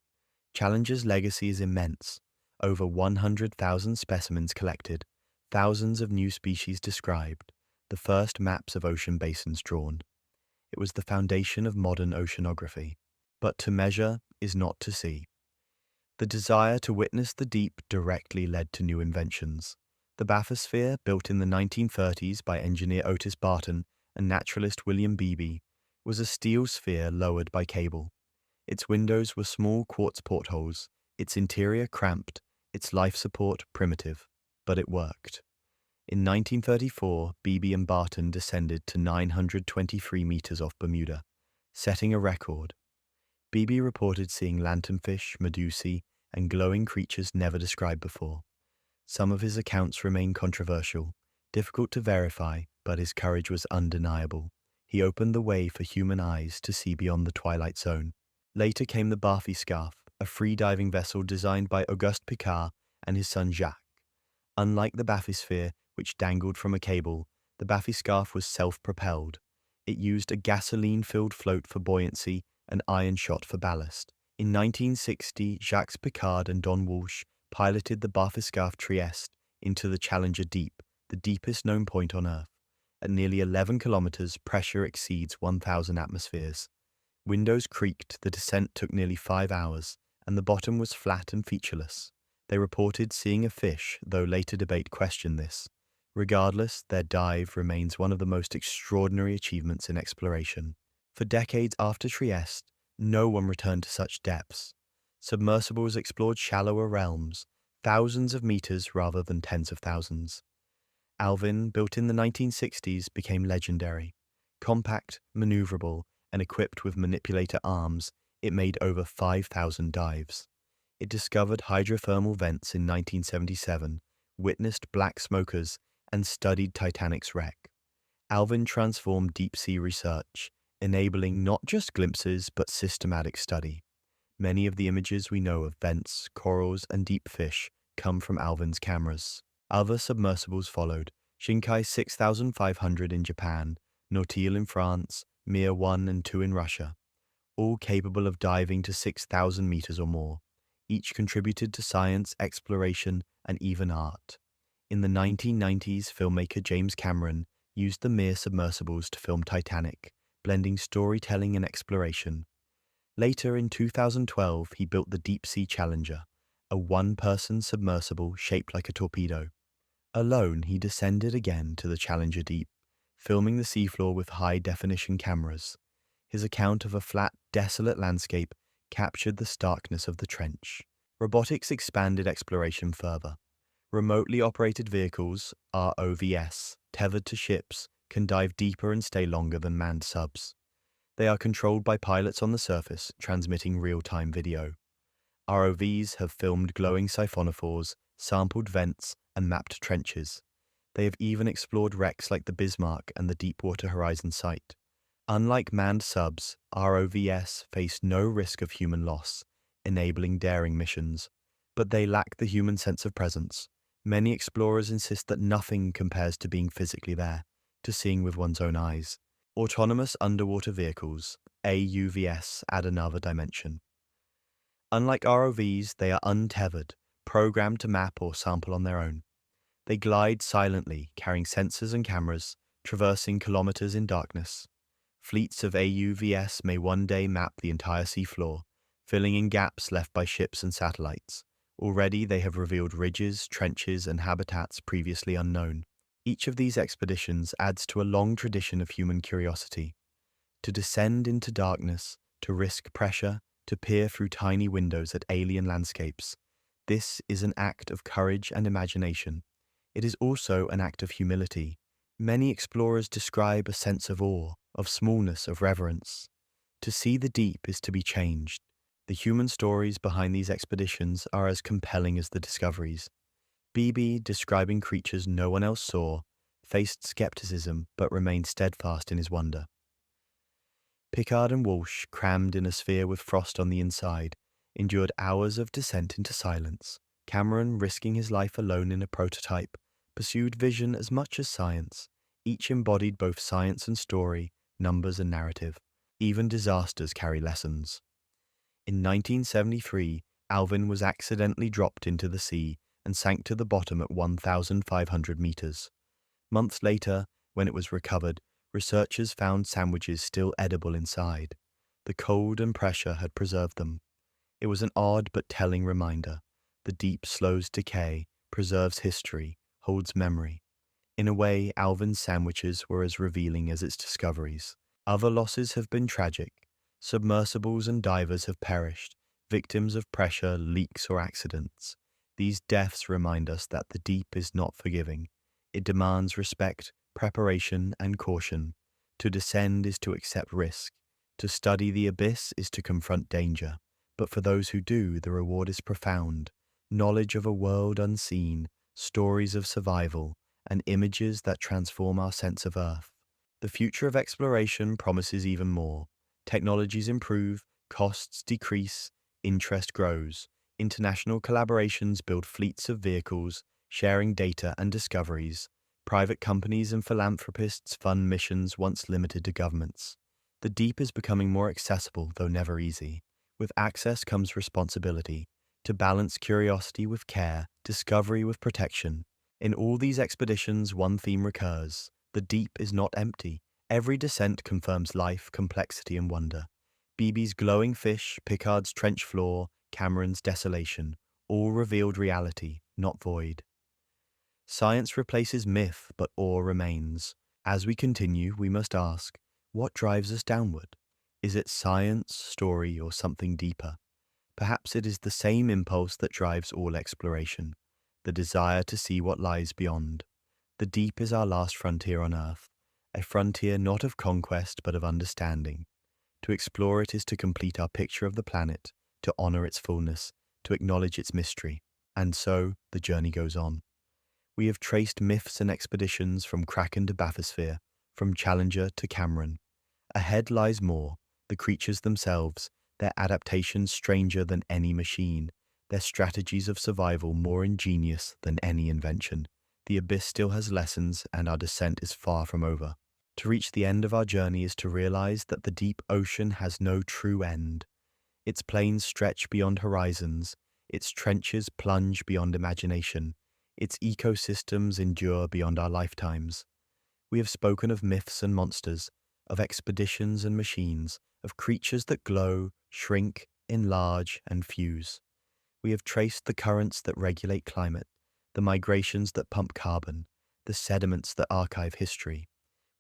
Challenger's legacy is immense. Over 100,000 specimens collected, thousands of new species described, the first maps of ocean basins drawn. It was the foundation of modern oceanography. But to measure is not to see. The desire to witness the deep directly led to new inventions. The bathysphere, built in the 1930s by engineer Otis Barton and naturalist William Beebe, was a steel sphere lowered by cable. Its windows were small quartz portholes, its interior cramped, its life support primitive, but it worked. In 1934, Beebe and Barton descended to 923 meters off Bermuda, setting a record. Beebe reported seeing lanternfish, medusae, and glowing creatures never described before. Some of his accounts remain controversial, difficult to verify, but his courage was undeniable. He opened the way for human eyes to see beyond the twilight zone. Later came the bathyscaphe, a free-diving vessel designed by Auguste Piccard and his son Jacques. Unlike the bathysphere, which dangled from a cable, the bathyscaphe was self-propelled. It used a gasoline-filled float for buoyancy and iron shot for ballast. In 1960, Jacques Piccard and Don Walsh piloted the bathyscaphe Trieste into the Challenger Deep, the deepest known point on Earth. At nearly 11 kilometers, pressure exceeds 1,000 atmospheres. Windows creaked, the descent took nearly 5 hours, and the bottom was flat and featureless. They reported seeing a fish, though later debate questioned this. Regardless, their dive remains one of the most extraordinary achievements in exploration. For decades after Trieste, no one returned to such depths. Submersibles explored shallower realms, thousands of meters rather than tens of thousands. Alvin, built in the 1960s, became legendary. Compact, maneuverable, and equipped with manipulator arms, it made over 5,000 dives. It discovered hydrothermal vents in 1977, witnessed black smokers, and studied Titanic's wreck. Alvin transformed deep-sea research, enabling not just glimpses but systematic study. Many of the images we know of vents, corals, and deep fish come from Alvin's cameras. Other submersibles followed: Shinkai 6500 in Japan, Nautil in France, Mir 1 and 2 in Russia, all capable of diving to 6,000 meters or more. Each contributed to science, exploration, and even art. In the 1990s, filmmaker James Cameron used the Mir submersibles to film Titanic, blending storytelling and exploration. Later, in 2012, he built the Deep Sea Challenger, a one-person submersible shaped like a torpedo. Alone, he descended again to the Challenger Deep, filming the seafloor with high-definition cameras. His account of a flat, desolate landscape captured the starkness of the trench. Robotics expanded exploration further. Remotely operated vehicles, ROVs, tethered to ships, can dive deeper and stay longer than manned subs. They are controlled by pilots on the surface, transmitting real-time video. ROVs have filmed glowing siphonophores, sampled vents, and mapped trenches. They have even explored wrecks like the Bismarck and the Deepwater Horizon site. Unlike manned subs, ROVs face no risk of human loss, enabling daring missions. But they lack the human sense of presence. Many explorers insist that nothing compares to being physically there, to seeing with one's own eyes. Autonomous underwater vehicles, AUVs, add another dimension. Unlike ROVs, they are untethered, programmed to map or sample on their own. They glide silently, carrying sensors and cameras, traversing kilometers in darkness. Fleets of AUVs may one day map the entire seafloor, filling in gaps left by ships and satellites. Already they have revealed ridges, trenches, and habitats previously unknown. Each of these expeditions adds to a long tradition of human curiosity. To descend into darkness, to risk pressure, to peer through tiny windows at alien landscapes. This is an act of courage and imagination. It is also an act of humility. Many explorers describe a sense of awe, of smallness, of reverence. To see the deep is to be changed. The human stories behind these expeditions are as compelling as the discoveries. BB, describing creatures no one else saw, faced skepticism but remained steadfast in his wonder. Pickard and Walsh, crammed in a sphere with frost on the inside, endured hours of descent into silence. Cameron, risking his life alone in a prototype, pursued vision as much as science. Each embodied both science and story, numbers and narrative. Even disasters carry lessons. In 1973, Alvin was accidentally dropped into the sea and sank to the bottom at 1,500 meters. Months later, when it was recovered, researchers found sandwiches still edible inside. The cold and pressure had preserved them. It was an odd but telling reminder. The deep slows decay, preserves history, holds memory. In a way, Alvin's sandwiches were as revealing as its discoveries. Other losses have been tragic. Submersibles and divers have perished, victims of pressure, leaks, or accidents. These deaths remind us that the deep is not forgiving. It demands respect, preparation, and caution. To descend is to accept risk. To study the abyss is to confront danger. But for those who do, the reward is profound. Knowledge of a world unseen, stories of survival, and images that transform our sense of Earth. The future of exploration promises even more. Technologies improve, costs decrease, interest grows. International collaborations build fleets of vehicles, sharing data and discoveries. Private companies and philanthropists fund missions once limited to governments. The deep is becoming more accessible, though never easy. With access comes responsibility, to balance curiosity with care, discovery with protection. In all these expeditions, one theme recurs. The deep is not empty. Every descent confirms life, complexity, and wonder. BB's glowing fish, Pickard's trench floor, Cameron's desolation, all revealed reality, not void. Science replaces myth, but awe remains. As we continue, we must ask, what drives us downward? Is it science, story, or something deeper? Perhaps it is the same impulse that drives all exploration, the desire to see what lies beyond. The deep is our last frontier on Earth, a frontier not of conquest but of understanding. To explore it is to complete our picture of the planet, to honor its fullness, to acknowledge its mystery. And so, the journey goes on. We have traced myths and expeditions from Kraken to Bathysphere, from Challenger to Cameron. Ahead lies more, the creatures themselves, their adaptations stranger than any machine, their strategies of survival more ingenious than any invention. The abyss still has lessons, and our descent is far from over. To reach the end of our journey is to realize that the deep ocean has no true end. Its plains stretch beyond horizons, its trenches plunge beyond imagination, its ecosystems endure beyond our lifetimes. We have spoken of myths and monsters, of expeditions and machines, of creatures that glow, shrink, enlarge, and fuse. We have traced the currents that regulate climate, the migrations that pump carbon, the sediments that archive history.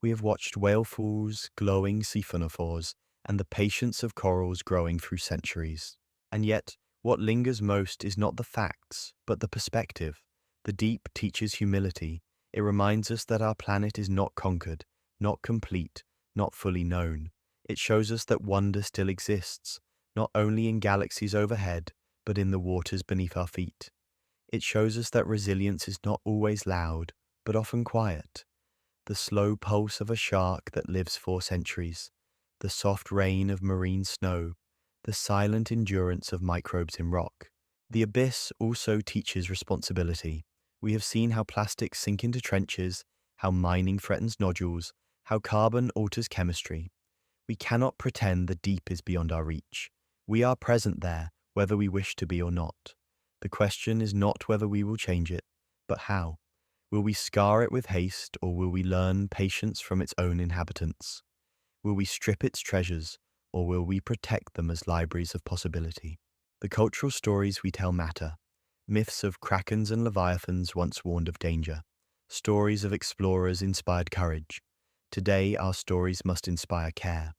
We have watched whale falls, glowing siphonophores, and the patience of corals growing through centuries. And yet, what lingers most is not the facts, but the perspective. The deep teaches humility. It reminds us that our planet is not conquered, not complete, not fully known. It shows us that wonder still exists, not only in galaxies overhead, but in the waters beneath our feet. It shows us that resilience is not always loud, but often quiet. The slow pulse of a shark that lives for centuries, the soft rain of marine snow, the silent endurance of microbes in rock. The abyss also teaches responsibility. We have seen how plastics sink into trenches, how mining threatens nodules, how carbon alters chemistry. We cannot pretend the deep is beyond our reach. We are present there, whether we wish to be or not. The question is not whether we will change it, but how. Will we scar it with haste, or will we learn patience from its own inhabitants? Will we strip its treasures, or will we protect them as libraries of possibility? The cultural stories we tell matter. Myths of krakens and leviathans once warned of danger. Stories of explorers inspired courage. Today, our stories must inspire care.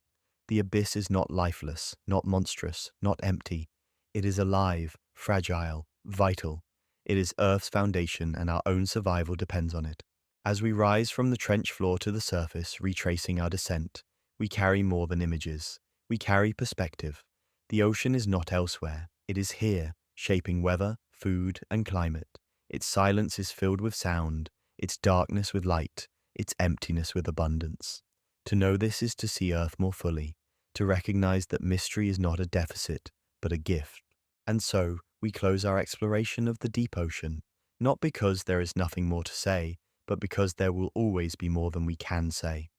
The abyss is not lifeless, not monstrous, not empty. It is alive, fragile, vital. It is Earth's foundation, and our own survival depends on it. As we rise from the trench floor to the surface, retracing our descent, we carry more than images. We carry perspective. The ocean is not elsewhere. It is here, shaping weather, food, and climate. Its silence is filled with sound, its darkness with light, its emptiness with abundance. To know this is to see Earth more fully, to recognize that mystery is not a deficit, but a gift. And so, we close our exploration of the deep ocean, not because there is nothing more to say, but because there will always be more than we can say.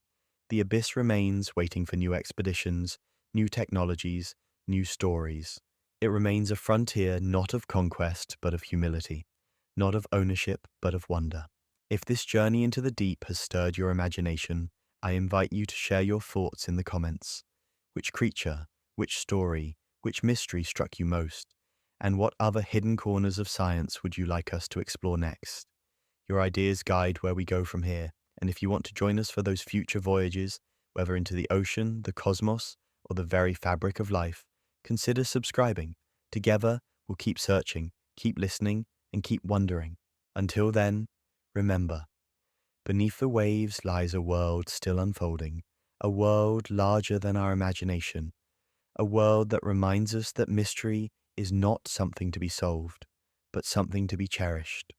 The abyss remains, waiting for new expeditions, new technologies, new stories. It remains a frontier not of conquest, but of humility, not of ownership, but of wonder. If this journey into the deep has stirred your imagination, I invite you to share your thoughts in the comments. Which creature, which story, which mystery struck you most? And what other hidden corners of science would you like us to explore next? Your ideas guide where we go from here, and if you want to join us for those future voyages, whether into the ocean, the cosmos, or the very fabric of life, consider subscribing. Together, we'll keep searching, keep listening, and keep wondering. Until then, remember, beneath the waves lies a world still unfolding, a world larger than our imagination, a world that reminds us that mystery is not something to be solved, but something to be cherished.